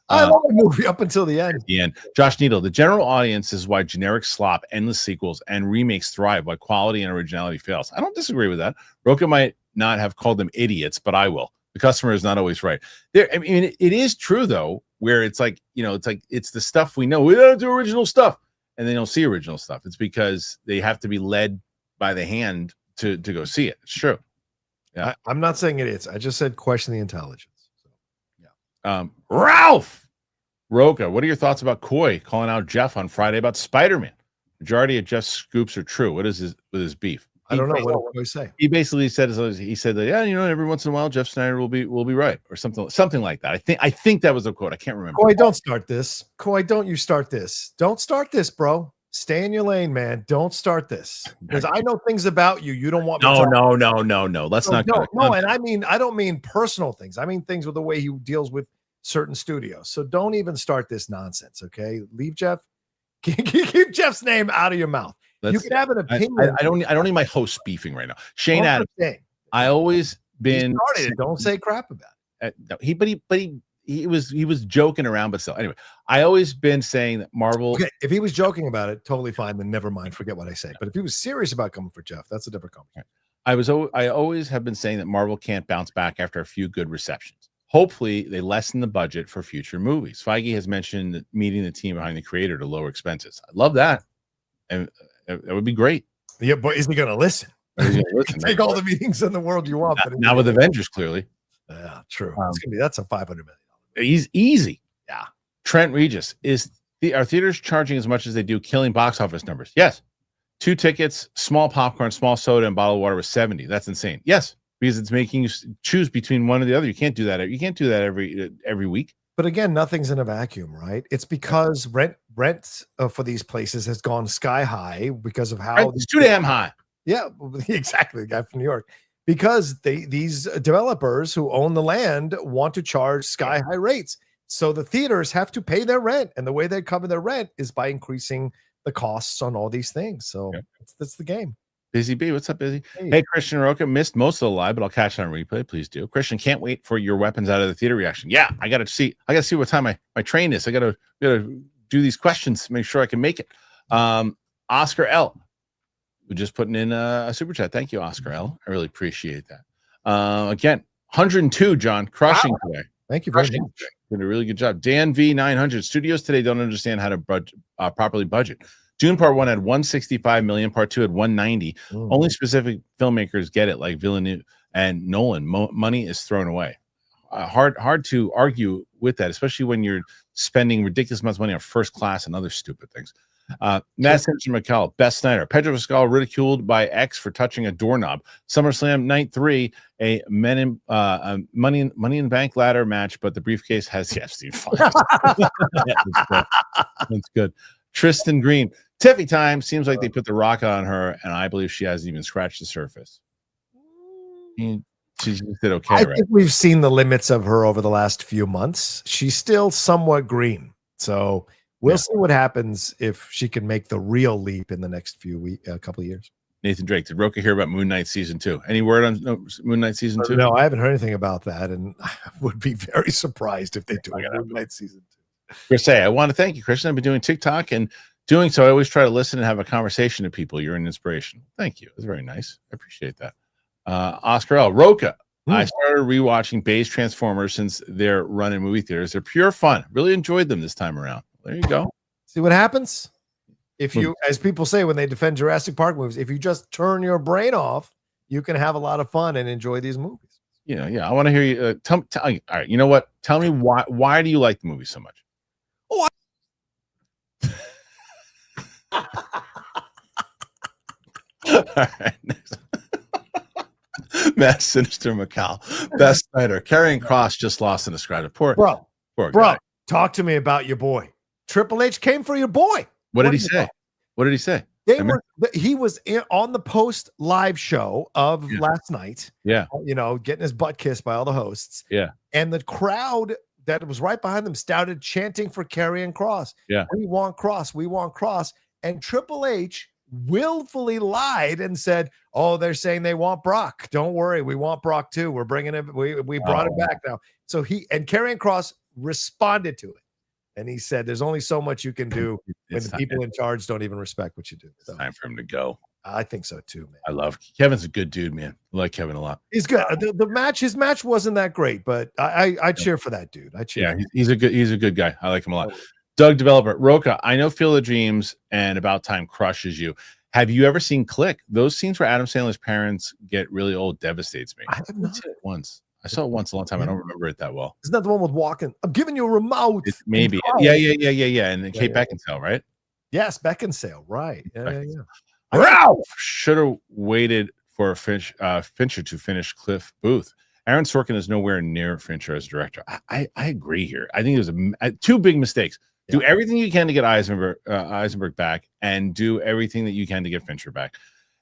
I love the movie up until the end. The end. Josh Needle, the general audience is why generic slop, endless sequels, and remakes thrive, while quality and originality fails. I don't disagree with that. Rocha might not have called them idiots, but I will. The customer is not always right. I mean, it is true though, where it's like, it's the stuff we know. We don't do original stuff, and they don't see original stuff. It's because they have to be led by the hand to go see it. It's true. Yeah, I'm not saying it is. I just said question the intelligence. So, yeah. Ralph Rocha, what are your thoughts about Coy calling out Jeff on Friday about Spider-Man? Majority of Jeff's scoops are true. What is his beef? I don't know. What do I say? He basically said that, yeah, every once in a while Jeff Snyder will be right, or something like that. I think that was the quote. I can't remember. Coy, don't start this. Coy, don't you start this. Don't start this, bro. Stay in your lane, man. Don't start this, because I know things about you. You don't want me no. Let's not. No, and I don't mean personal things. I mean things with the way he deals with certain studios. So don't even start this nonsense. Okay, leave Jeff. Keep Jeff's name out of your mouth. You can have an opinion. I don't need my host beefing right now. Shane Adams. I always been. Don't say crap about it. No, he was joking around, but still. Anyway, I always been saying that Marvel. Okay, if he was joking about it, totally fine. Then never mind. Forget what I say. But if he was serious about coming for Jeff, that's a different conversation. I always have been saying that Marvel can't bounce back after a few good receptions. Hopefully, they lessen the budget for future movies. Feige has mentioned meeting the team behind the creator to lower expenses. I love that, and that would be great. Yeah, but is he going to listen? Take all the meetings in the world you want. Not with Avengers, clearly. Yeah, true. That's a $500 million. He's easy. Yeah. Trent Regis, are theaters charging as much as they do, killing box office numbers? Yes. 2 tickets, small popcorn, small soda, and bottle of water was $70. That's insane. Yes, because it's making you choose between one or the other. You can't do that. You can't do that every week. But again, nothing's in a vacuum, right? It's because rent for these places has gone sky high because of how it's too damn high. Yeah, exactly. The guy from New York, because these developers who own the land want to charge sky high rates, so the theaters have to pay their rent, and the way they cover their rent is by increasing the costs on all these things. So that's the game. Busy B, what's up, Busy? Hey, Kristian Rocha, missed most of the live, but I'll catch it on replay. Please do. Christian, can't wait for your weapons out of the theater reaction. Yeah, I gotta see what time my train is. I gotta do these questions, make sure I can make it. Oscar L, we're just putting in a super chat. Thank you, Oscar L. I really appreciate that. Again, 102, John, crushing today. Thank you very much. Did a really good job. Dan V 900, studios today don't understand how to properly budget. Dune Part 1 had 165 million, Part 2 had 190. Only specific filmmakers get it, like Villeneuve and Nolan. Money is thrown away. Hard to argue with that, especially when you're spending ridiculous amounts of money on First Class and other stupid things. Matt Simpson McCall, Best Snyder. Pedro Pascal ridiculed by X for touching a doorknob. SummerSlam Night 3, a Money in Bank ladder match, but the briefcase has the Epstein files. That's good. Tristan Green, Tiffy time. Seems like they put the rock on her, and I believe she hasn't even scratched the surface. She did okay, I right? think we've seen the limits of her over the last few months. She's still somewhat green, so we'll see what happens if she can make the real leap in the next couple of years. Nathan Drake, did Rocha hear about Moon Knight season 2? Any word on Moon Knight season 2? No, I haven't heard anything about that, and I would be very surprised if they do Moon Knight season 2. I want to thank you, Kristian. I've been doing TikTok, and doing so, I always try to listen and have a conversation to people. You're an inspiration. Thank you. It's very nice. I appreciate that. Oscar L. Rocha. I started rewatching Bay's Transformers since they're running movie theaters. They're pure fun. Really enjoyed them this time around. There you go. See what happens? If you, as people say when they defend Jurassic Park movies, if you just turn your brain off, you can have a lot of fun and enjoy these movies. Yeah. I want to hear you. Tell all right. You know what? Tell me why do you like the movie so much? Oh, all right. Matt Sinister McCall, Best Snyder, Karrion Kross just lost in a scratch. Poor guy. Talk to me about your boy. Triple H came for your boy. What did he say? What did he say? He was on the post live show of last night. Yeah, getting his butt kissed by all the hosts. Yeah, and the crowd that was right behind them started chanting for Karrion Kross. Yeah. We want Kross. We want Kross. And Triple H willfully lied and said, "Oh, they're saying they want Brock. Don't worry, we want Brock too. We're bringing him. We brought him back now." So Karrion Kross responded to it, and he said, "There's only so much you can do when the people in charge don't even respect what you do." So, it's time for him to go. I think so too, man. I love Kevin's a good dude, man. I like Kevin a lot. He's good. His match wasn't that great, but I cheer for that dude. I cheer. Yeah, he's a good guy. I like him a lot. Doug Developer, Rocha, I know Field of Dreams and About Time crushes you. Have you ever seen Click? Those scenes where Adam Sandler's parents get really old devastates me. I have not. Once. I saw it once a long time. I don't remember it that well. Isn't that the one with walking? I'm giving you a remote. Maybe. Yeah. And Kate Beckinsale, right? Yes, Beckinsale. Right. Yeah. Ralph should have waited for Fincher to finish Cliff Booth. Aaron Sorkin is nowhere near Fincher as director. I agree here. I think there's two big mistakes. Do everything you can to get Eisenberg back, and do everything that you can to get Fincher back.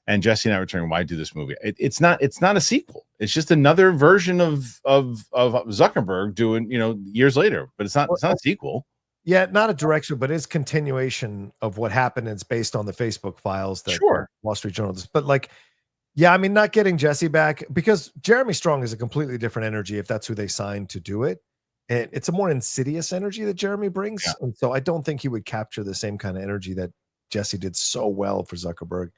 And Jesse and I were saying, why do this movie? It's not a sequel. It's just another version of Zuckerberg doing, years later. But it's not a sequel. Yeah, not a direction, but it's continuation of what happened. It's based on the Facebook files that Wall Street Journal does. But not getting Jesse back, because Jeremy Strong is a completely different energy if that's who they signed to do it. And it's a more insidious energy that Jeremy brings. Yeah. And so I don't think he would capture the same kind of energy that Jesse did so well for Zuckerberg.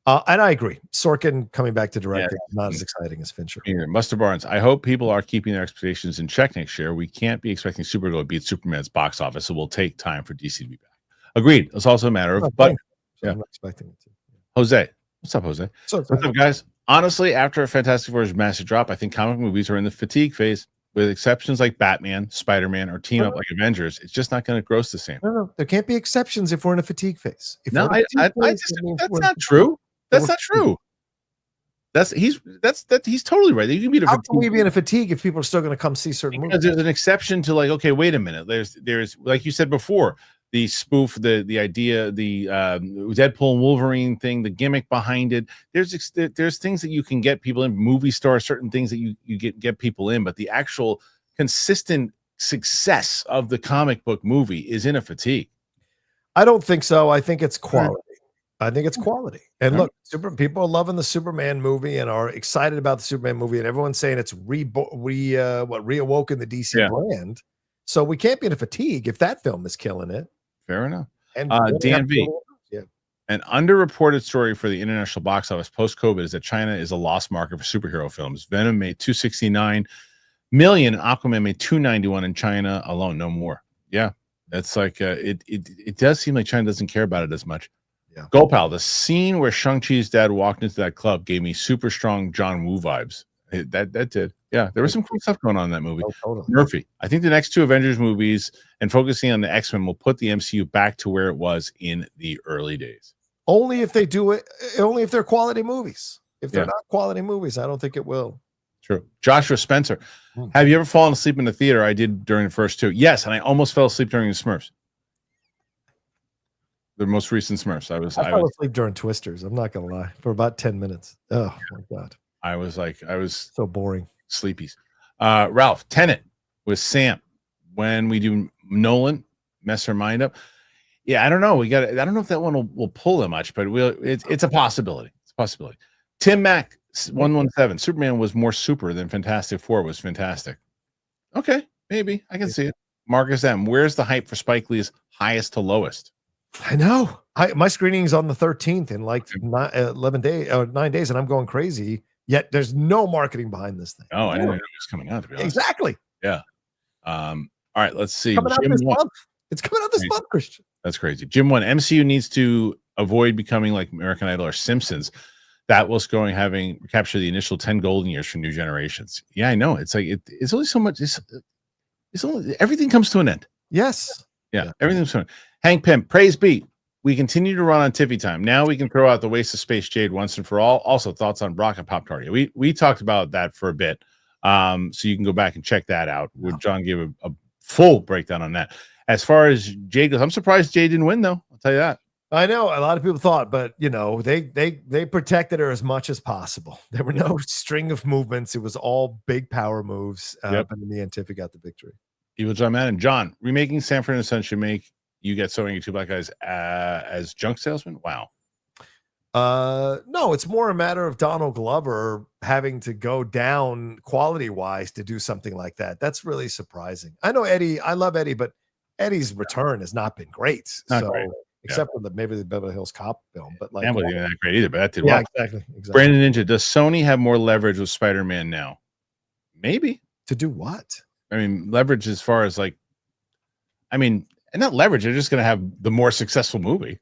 And I agree. Sorkin coming back to direct is not as exciting as Fincher. Muster Barnes, I hope people are keeping their expectations in check next year. We can't be expecting Supergirl to beat Superman's box office, so we'll take time for DC to be back. Agreed. It's also a matter of, I'm not expecting it to. Jose. What's up, Jose? What's up, guys? Honestly, after a Fantastic Four's massive drop, I think comic movies are in the fatigue phase. With exceptions like Batman, Spider-Man, or team up like Avengers, it's just not going to gross the same. No, there can't be exceptions if we're in a fatigue phase. That's not true. That's not true. He's totally right. You can be in a How can we be in a fatigue if people are still going to come see certain movies? There's an exception to okay, wait a minute. There's like you said before, the spoof, the idea, the Deadpool and Wolverine thing, the gimmick behind it. There's things that you can get people in, movie stars, certain things that you get people in, but the actual consistent success of the comic book movie is in a fatigue. I don't think so. I think it's quality. And look, people are loving the Superman movie and are excited about the Superman movie, and everyone's saying it's reawoken the DC brand. So we can't be in a fatigue if that film is killing it. Fair enough. And Dan V. An underreported story for the international box office post-COVID is that China is a lost market for superhero films. Venom made $269 million, Aquaman made $291 in China alone, no more. Yeah, that's it does seem like China doesn't care about it as much. Yeah. Gopal, the scene where Shang-Chi's dad walked into that club gave me super strong John Woo vibes. That did. Yeah, there was some cool stuff going on in that movie. Oh, totally. Murphy, I think the next two Avengers movies and focusing on the X-Men will put the MCU back to where it was in the early days. Only if they do it, only if they're quality movies. If they're not quality movies, I don't think it will. True. Joshua Spencer, have you ever fallen asleep in the theater? I did during the first two. Yes, and I almost fell asleep during the Smurfs. The most recent Smurfs. I fell asleep during Twisters. I'm not gonna lie, for about 10 minutes. Oh my god. I was so boring. Sleepies. Ralph, Tenet with Sam. When we do Nolan, mess her mind up. Yeah, I don't know. I don't know if that one will pull that much, but it's a possibility. It's a possibility. Tim Mack 117. Superman was more super than Fantastic Four was fantastic. Okay, maybe I can see it. Marcus M. Where's the hype for Spike Lee's highest to lowest? I know. My screening's on the 13th in 9 days, and I'm going crazy. Yet there's no marketing behind this thing. Oh, I didn't know it was coming out, to be honest. Exactly. Yeah. All right, let's see. It's coming out this month, Christian. That's crazy. Jim 1, MCU needs to avoid becoming like American Idol or Simpsons. That was going having capture the initial 10 golden years for new generations. Yeah, I know. It's it's only so much. It's only everything comes to an end. Yes. Yeah. Everything's to an end. Hank Pym, praise be. We continue to run on Tiffy time. Now we can throw out the waste of Space Jade once and for all. Also, thoughts on Brock and Pop Tarty. We talked about that for a bit. So you can go back and check that out. Where John gave a full breakdown on that. As far as Jade goes, I'm surprised Jade didn't win, though. I'll tell you that. I know a lot of people thought, but they protected her as much as possible. There were no string of movements. It was all big power moves. And in the end, Tiffy got the victory. Evil John Madden. John, remaking Sanford and Son should make you get so angry two black guys as junk salesmen. Wow. No, it's more a matter of Donald Glover having to go down quality wise to do something like that. That's really surprising. I know Eddie, I love Eddie, but Eddie's return has not been great. Not great. Except for maybe the Beverly Hills Cop film, but like, that wasn't even that great either, but that did yeah, well. exactly. Brandon Ninja, does Sony have more leverage with Spider-Man now? Maybe. To do what? I mean, leverage as far as like, I mean, and not leverage, they're just going to have the more successful movie.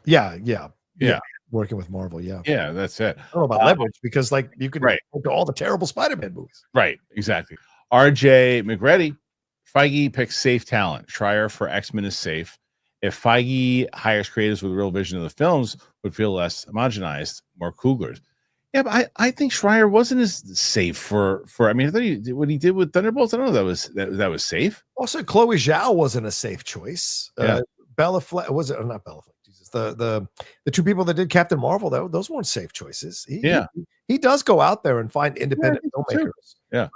Yeah. Working with Marvel, yeah. Yeah, that's it. I don't know about leverage because like you could right. go to all the terrible Spider-Man movies. Right, exactly. RJ McReady, Feige picks safe talent. Schreier for X-Men is safe. If Feige hires creators with a real vision of the films, would feel less homogenized, more Couglers. Yeah, but I think Schreier wasn't as safe for. I mean, I thought what he did with Thunderbolts, I don't know that was safe. Also, Chloe Zhao wasn't a safe choice. Yeah. Bella Fleck was it? Not Bella Fleck. Jesus, the two people that did Captain Marvel, those weren't safe choices. He does go out there and find independent filmmakers. Yeah.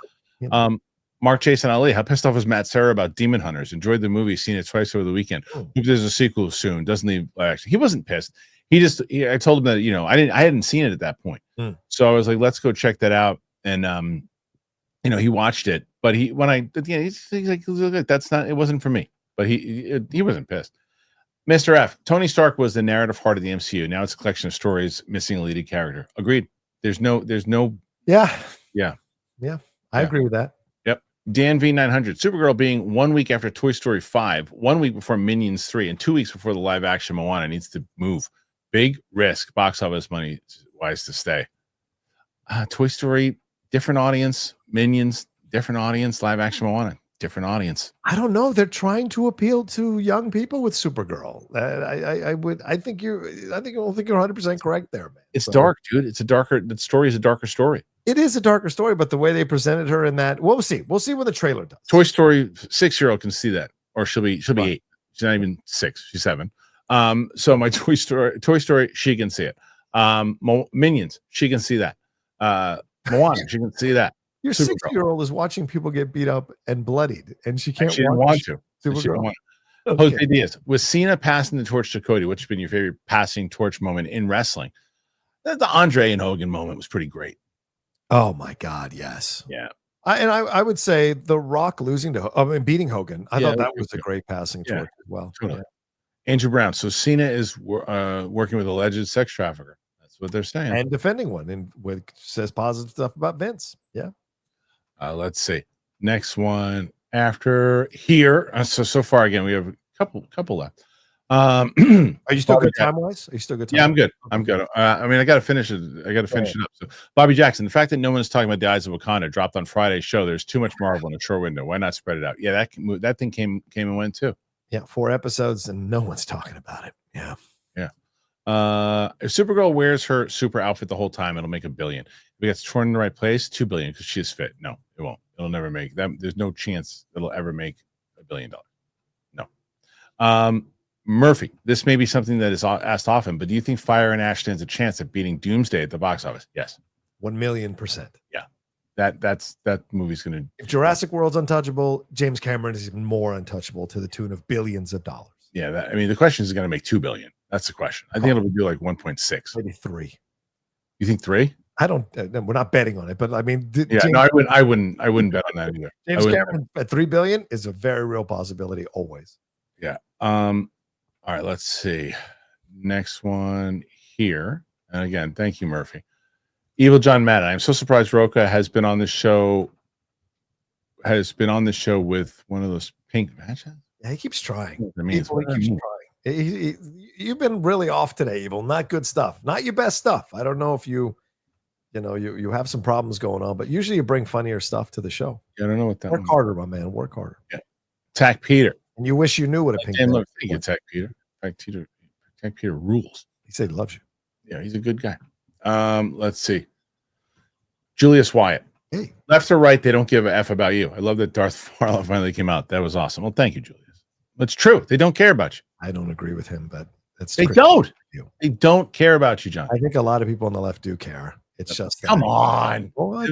Mark Jason Ali, how pissed off was Matt Serra about Demon Hunters? Enjoyed the movie, seen it twice over the weekend. Hope there's a sequel soon. Doesn't he? Actually, he wasn't pissed. I told him that I hadn't seen it at that point, so I was like, let's go check that out. And he watched it, but he's like, that's not. It wasn't for me. But he wasn't pissed. Mr. F. Tony Stark was the narrative heart of the MCU. Now it's a collection of stories missing a leading character. Agreed. There's no. Yeah. I agree with that. Dan V900, Supergirl being 1 week after Toy Story 5, 1 week before Minions 3, and 2 weeks before the live action Moana needs to move. Big risk. Box office money wise to stay. Toy Story, different audience. Minions, different audience. Live action Moana, different audience. I don't know. They're trying to appeal to young people with Supergirl. I think you're 100% correct there, man. It's dark, dude. The story is a darker story. It is a darker story, but the way they presented her in that, we'll see what the trailer does. Toy Story 6-year-old can see that, or she'll be 8. She's not even 6. She's 7. So my Toy Story, she can see it. Minions, she can see that. Moana, she can see that. Your 6-year-old is watching people get beat up and bloodied, and she can't. She didn't want to. Supergirl. Okay. Jose Diaz, with Cena passing the torch to Cody, what's been your favorite passing torch moment in wrestling? The Andre and Hogan moment was pretty great. Oh my God, yes. Yeah. I would say The Rock beating Hogan. I thought that was a great passing torch as well. Totally. Yeah. Andrew Brown. So Cena is working with alleged sex trafficker. That's what they're saying. And defending one, and says positive stuff about Vince. Yeah. Let's see. Next one after here. So far again, we have a couple left. Are you still good time wise? Are you still good? Yeah, I'm good. I'm good. I mean, I got to finish it. it up. So, Bobby Jackson, the fact that no one is talking about The Eyes of Wakanda dropped on Friday's show. There's too much Marvel in a short window. Why not spread it out? Yeah, that thing came and went too. Yeah, 4 episodes and no one's talking about it. Yeah. If Supergirl wears her super outfit the whole time, it'll make $1 billion. If it gets torn in the right place, $2 billion because she is fit. No, it won't. It'll never make that. There's no chance it'll ever make $1 billion. No. Murphy, this may be something that is asked often, but do you think Fire and Ash stands a chance of beating Doomsday at the box office? Yes. 1,000,000%. Yeah. That movie's going to. If Jurassic World's untouchable, James Cameron is even more untouchable to the tune of billions of dollars. Yeah. The question is going to make $2 billion. That's the question. I think it'll do like 1.6. Maybe 3. You think 3? I don't. We're not betting on it, but I mean, I wouldn't bet on that either. James Cameron at $3 billion is a very real possibility. Always. Yeah. All right, let's see. Next one here. And again, thank you, Murphy. Evil John Madden. I'm so surprised Rocha has been on this show. With one of those pink matches. Yeah, he keeps trying. I mean, you've been really off today, Evil. Not good stuff. Not your best stuff. I don't know if you have some problems going on, but usually you bring funnier stuff to the show. Yeah, I don't know what that. Work harder, my man. Work harder. Yeah. Tack Peter. And you wish you knew what a pink. Damn, look, thank you, Tack Peter. Tack Peter rules. He said he loves you. Yeah, he's a good guy. Let's see. Julius Wyatt. Hey. Left or right, they don't give a F about you. I love that Darth Farlow finally came out. That was awesome. Well, thank you, Julius. It's true. They don't care about you. I don't agree with him, but they don't. They don't care about you, John. I think a lot of people on the left do care. It's just come on. Well, I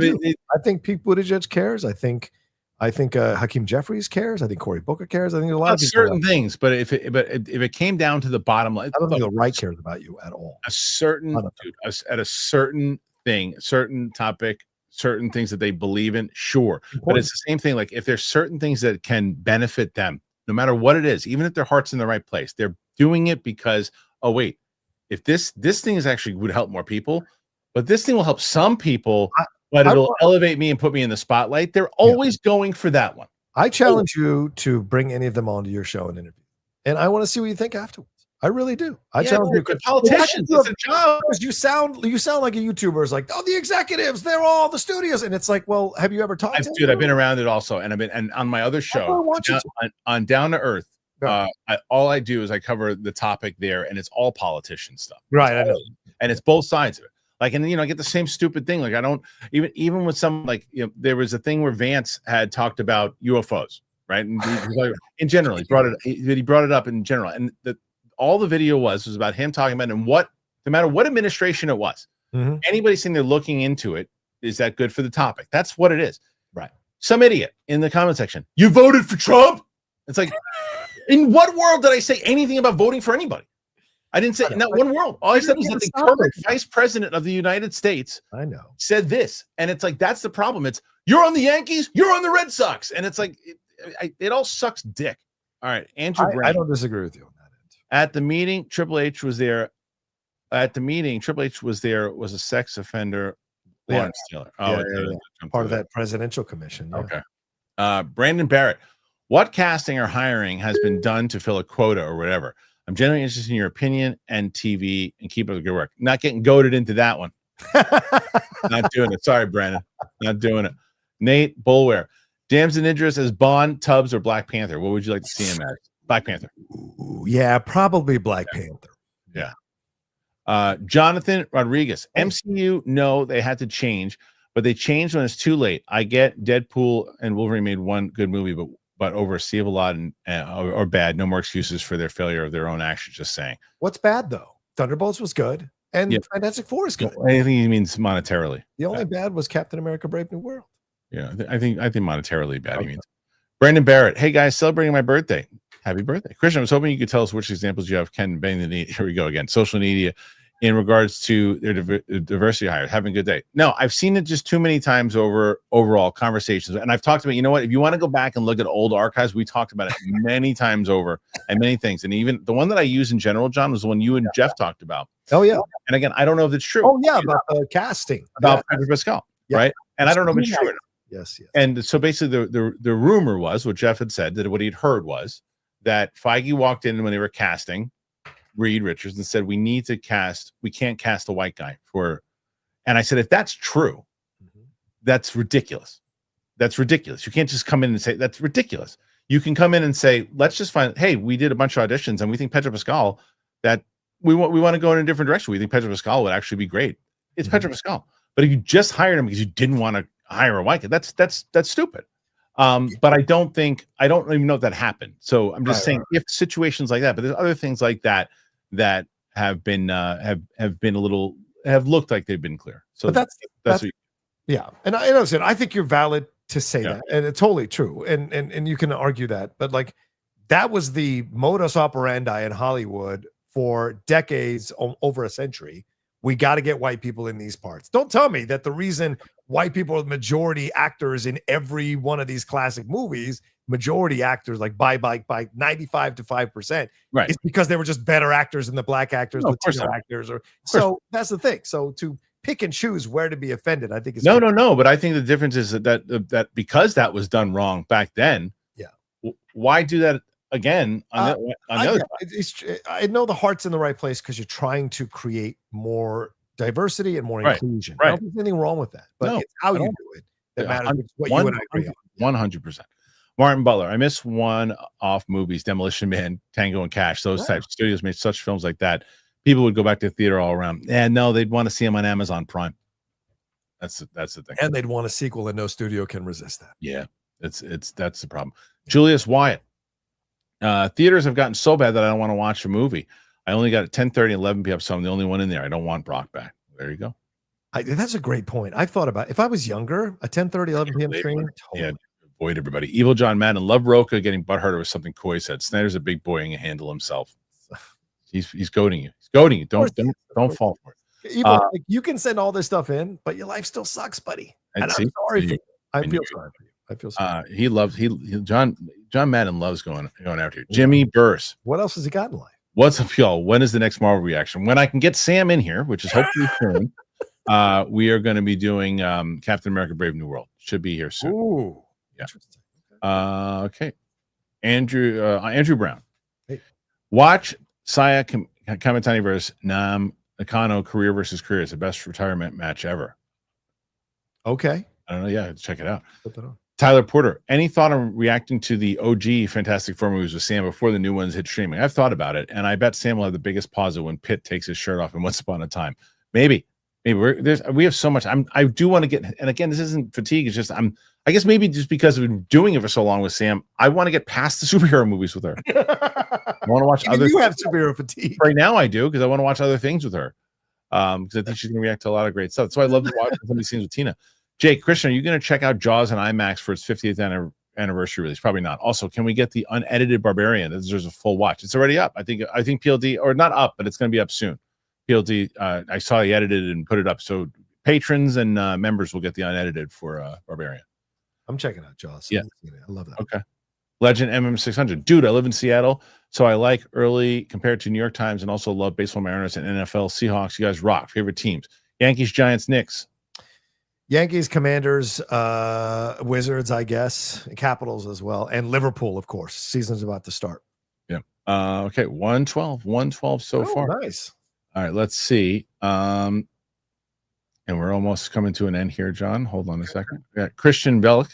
think Pete Buttigieg cares. I think I think Hakeem Jeffries cares. I think Cory Booker cares. I think there's a lot of people certain things, but if it came down to the bottom line, I don't think the right cares about you at all. At a certain thing, certain topic, certain things that they believe in, sure. But it's the same thing. Like if there's certain things that can benefit them, no matter what it is, even if their heart's in the right place, they're doing it because, oh wait, if this thing is actually would help more people, but this thing will help some people, but it'll elevate me and put me in the spotlight. They're always going for that one. I challenge you to bring any of them onto your show and interview, and I want to see what you think afterwards. I really do. I challenge you. Good politicians. It's a job. You sound like a YouTuber. Is like, oh, the executives, they're all the studios, and it's like, well, have you ever talked to Dude, I've been around it also, and on my other show, on Down to Earth. All I do is I cover the topic there, and it's all politician stuff. Right, I know. And it's both sides of it. Like, and I get the same stupid thing. Like, I don't even with some, like, there was a thing where Vance had talked about UFOs, right? And in general, he brought it up in general, and all the video was about him talking about, and no matter what administration it was, anybody saying they're looking into it, is that good for the topic? That's what it is. Right. Some idiot in the comment section, you voted for Trump? It's like, in what world did I say anything about voting for anybody? I didn't say in that one world. All I said was that the current vice president of the United States said this. And it's like, that's the problem. It's, you're on the Yankees, you're on the Red Sox. And it's like, it all sucks dick. All right, Andrew Brain. I don't disagree with you on that end. At the meeting, Triple H was there. Was a sex offender. Lawrence Taylor. Part of that presidential commission. Yeah. Okay. Brandon Barrett. What casting or hiring has been done to fill a quota or whatever? I'm genuinely interested in your opinion and TV, and keep up the good work. Not getting goaded into that one. Not doing it. Sorry, Brandon. Not doing it. Nate Bulware. Damson Idris as Bond, Tubbs, or Black Panther? What would you like to see him as? Black Panther. Yeah, probably Black Panther. Yeah. Jonathan Rodriguez. MCU, no, they had to change, but they changed when it's too late. I get Deadpool and Wolverine made one good movie, but over a sea of a lot or bad. No more excuses for their failure of their own actions. Just saying. What's bad though? Thunderbolts was good, and Fantastic Four is good. I think he means monetarily. The only bad was Captain America: Brave New World. Yeah, I think monetarily bad. He means. Brandon Barrett. Hey guys, celebrating my birthday. Happy birthday, Kristian. I was hoping you could tell us which examples you have. Ken banging the knee. Here we go again. Social media. In regards to their diversity hires, having a good day. No, I've seen it just too many times over overall conversations. And I've talked about, you know what, if you want to go back and look at old archives, we talked about it many times over and many things. And even the one that I use in general, John, was the one you and Jeff talked about. Oh, yeah. And again, I don't know if it's true. Oh, yeah, about casting. About Pedro Pascal, right? And I don't know if it's true. Yes. And so basically the rumor was, what Jeff had said, that what he'd heard was that Feige walked in when they were casting Reed Richards and said, we can't cast a white guy for, and I said, if that's true, that's ridiculous. That's ridiculous. You can't just come in and say, that's ridiculous. You can come in and say, let's just find, hey, we did a bunch of auditions and we think Pedro Pascal, that we want to go in a different direction. We think Pedro Pascal would actually be great. It's Pedro Pascal. But if you just hired him because you didn't want to hire a white guy, that's stupid. But I don't even know if that happened. So I'm just saying if situations like that, but there's other things like that have been have looked like they've been clear. So but that's what yeah. And I understand. I think you're valid to say that, and it's totally true. And you can argue that, but like that was the modus operandi in Hollywood for decades, over a century. We got to get white people in these parts. Don't tell me that the reason white people are the majority actors in every one of these classic movies, majority actors like by 95 to 5%, right? It's because they were just better actors than the black actors, Latino actors, or so that's the thing. So to pick and choose where to be offended, I think is no. But I think the difference is that because that was done wrong back then, why do that again on the other side? I know the heart's in the right place because you're trying to create more diversity and more inclusion. I don't think there's anything wrong with that, but it's how you do it that matters. What you and I agree on. 100%. Martin Butler. I miss one-off movies, Demolition Man, Tango and Cash. Those types of studios made such films like that. People would go back to the theater all around. And no, they'd want to see them on Amazon Prime. That's the thing. And they'd want a sequel, and no studio can resist that. Yeah, that's the problem. Julius Wyatt. Theaters have gotten so bad that I don't want to watch a movie. I only got at 10:30 and 11 p.m. So I'm the only one in there. I don't want Brock back. There you go. That's a great point. I've thought about if I was younger, a 10:30, 11 p.m. screen. Yeah, avoid everybody. Evil John Madden, love Rocha getting butthurt over something Coy said. Snyder's a big boy and can handle himself. He's goading you. He's goading you. Don't fall for it. Evil, like, you can send all this stuff in, but your life still sucks, buddy. And I'm sorry for you. I feel sorry for you. I feel sorry. John Madden loves going after you. Jimmy Burse. What else has he got in life? What's up, y'all? When is the next Marvel reaction? When I can get Sam in here, which is hopefully soon. We are going to be doing Captain America: Brave New World. Should be here soon. Ooh, yeah. Okay. Andrew Brown. Hey. Watch Saya Kamitani versus Nam Nakano career versus career. It's the best retirement match ever. Okay. I don't know. Yeah, check it out. Put that on. Tyler Porter, any thought on reacting to the OG Fantastic Four movies with Sam before the new ones hit streaming? I've thought about it, and I bet Sam will have the biggest pause when Pitt takes his shirt off in Once Upon a Time. Maybe we have so much. I do want to get, and again, this isn't fatigue. It's just I guess maybe just because we've been doing it for so long with Sam, I want to get past the superhero movies with her. I want to watch other. You have superhero fatigue right now. I do because I want to watch other things with her. Because I think she's gonna react to a lot of great stuff. That's why I love to watch some of these scenes with Tina. Jake, Kristian, are you going to check out Jaws and IMAX for its 50th anniversary release? Probably not. Also, can we get the unedited Barbarian? There's a full watch. It's already up. I think PLD, or not up, but it's going to be up soon. PLD, I saw he edited it and put it up. So patrons and members will get the unedited for Barbarian. I'm checking out Jaws. Yeah. I love that. Okay. Legend MM600. Dude, I live in Seattle, so I like early compared to New York Times and also love baseball, Mariners, and NFL Seahawks. You guys rock. Favorite teams? Yankees, Giants, Knicks. Yankees, Commanders, Wizards, I guess, Capitals as well, and Liverpool, of course. Season's about to start. Yeah. Okay. 112 so far. Nice. All right. Let's see. And we're almost coming to an end here, John. Hold on a second. Yeah. Christian Vesela,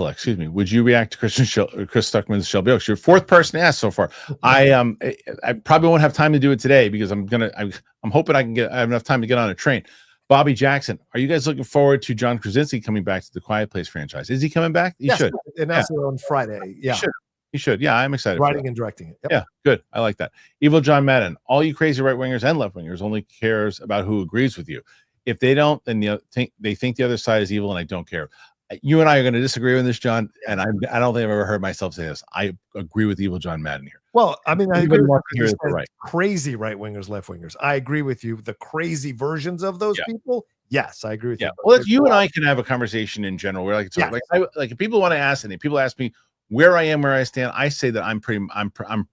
excuse me. Would you react to Chris Stuckman's Shelby Oaks? You're fourth person asked so far. I probably won't have time to do it today because I'm hoping I have enough time to get on a train. Bobby Jackson, are you guys looking forward to John Krasinski coming back to the Quiet Place franchise? Is he coming back? He should. Announced it on Friday. Yeah. He should. Yeah, I'm excited. Writing and directing it. Yep. Yeah, good. I like that. Evil John Madden, all you crazy right-wingers and left-wingers only cares about who agrees with you. If they don't, then they think the other side is evil, and I don't care. You and I are going to disagree on this, John, and I don't think I've ever heard myself say this. I agree with Evil John Madden here. Well, I mean, I agree with right. Crazy right-wingers, left-wingers. I agree with you. The crazy versions of those people, yes, I agree with you. Well, you and I can have a conversation in general. We're like, like if people want to ask anything, people ask me where I am, where I stand. I say that I'm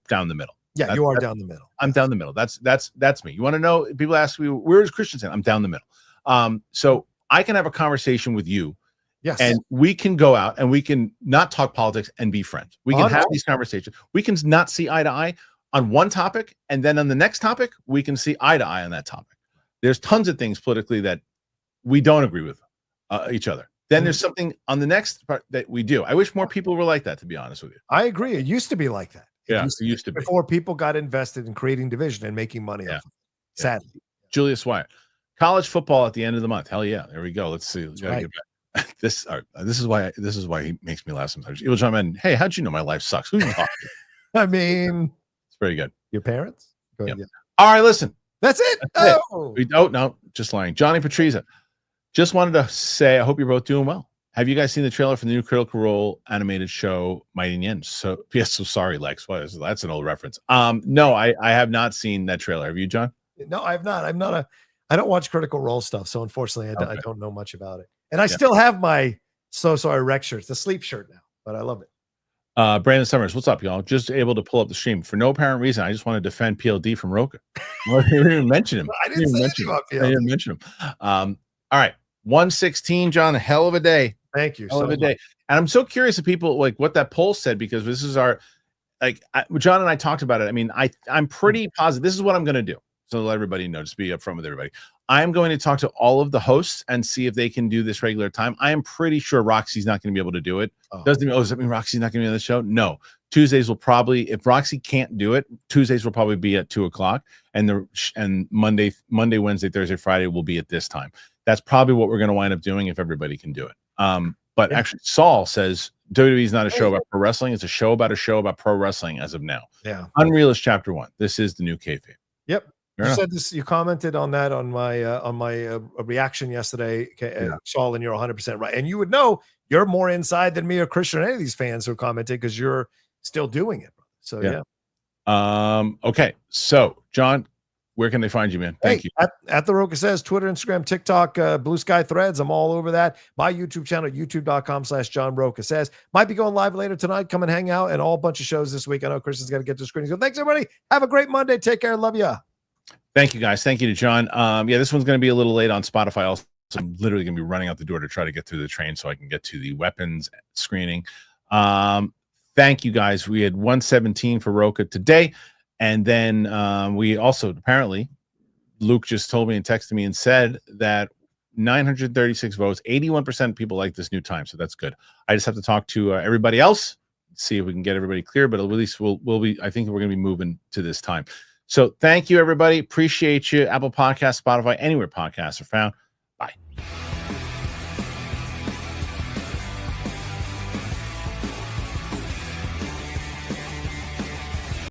down the middle. Yeah, you are down the middle. I'm down the middle. That's me. You want to know? People ask me, where is Kristian stand? I'm down the middle. So I can have a conversation with you. Yes. And we can go out and we can not talk politics and be friends. We can have these conversations. We can not see eye to eye on one topic. And then on the next topic, we can see eye to eye on that topic. There's tons of things politically that we don't agree with each other. Then there's something on the next part that we do. I wish more people were like that, to be honest with you. I agree. It used to be like that. It used to be. Before people got invested in creating division and making money off of it. Sadly. Julius Wyatt. College football at the end of the month. Hell yeah. There we go. Let's see. Let's get back. This is why he makes me laugh sometimes. Evil John Madden, hey, how'd you know my life sucks? Who you talking to? I mean, it's very good. Your parents? Go ahead, yeah. All right, listen. That's it. No, just lying. Johnny Patriza. Just wanted to say I hope you're both doing well. Have you guys seen the trailer for the new Critical Role animated show Mighty Yen? So sorry, Lex. What is that's an old reference. No, I have not seen that trailer. Have you, John? No, I've not. I don't watch Critical Role stuff, so unfortunately I don't know much about it. And I still have my So Sorry Rex shirt. It's a sleep shirt now, but I love it. Brandon Summers, what's up, y'all? Just able to pull up the stream for no apparent reason. I just want to defend PLD from Rocha. Well, you didn't even mention him. I didn't mention him. I didn't mention him. All right, 116, John. A hell of a day. Thank you. Hell of a day. And I'm so curious if people like what that poll said because this is our John and I talked about it. I mean, I'm pretty positive. This is what I'm going to do. So to let everybody know, just be upfront with everybody. I'm going to talk to all of the hosts and see if they can do this regular time. I am pretty sure Roxy's not going to be able to do it. Does that mean Roxy's not going to be on the show? No. Tuesdays will probably, if Roxy can't do it, Tuesdays will probably be at 2:00, and Monday, Wednesday, Thursday, Friday will be at this time. That's probably what we're going to wind up doing if everybody can do it. But actually, Saul says WWE is not a show about pro wrestling; it's a show about pro wrestling as of now. Yeah. Unreal is chapter 1. This is the new kayfabe. Yep. You said this. You commented on that on my reaction yesterday, Saul, and you're 100% right. And you would know you're more inside than me or Christian or any of these fans who commented because you're still doing it. So yeah. Okay. So John, where can they find you, man? Thank you. At the Rocha Says, Twitter, Instagram, TikTok, Blue Sky Threads. I'm all over that. My YouTube channel, youtube.com/John Rocha Says. Might be going live later tonight. Come and hang out, and all bunch of shows this week. I know Christian's got to get to screenings. So thanks, everybody. Have a great Monday. Take care. Love ya. Thank you, guys. Thank you to John. Yeah, this one's going to be a little late on Spotify. Also, I'm literally going to be running out the door to try to get through the train so I can get to the weapons screening. Thank you, guys. We had 117 for Rocha today. And then we also, apparently, Luke just told me and texted me and said that 936 votes, 81% of people like this new time. So that's good. I just have to talk to everybody else, see if we can get everybody clear, but at least we'll be, I think we're going to be moving to this time. So thank you, everybody. Appreciate you. Apple Podcasts, Spotify, anywhere podcasts are found. Bye.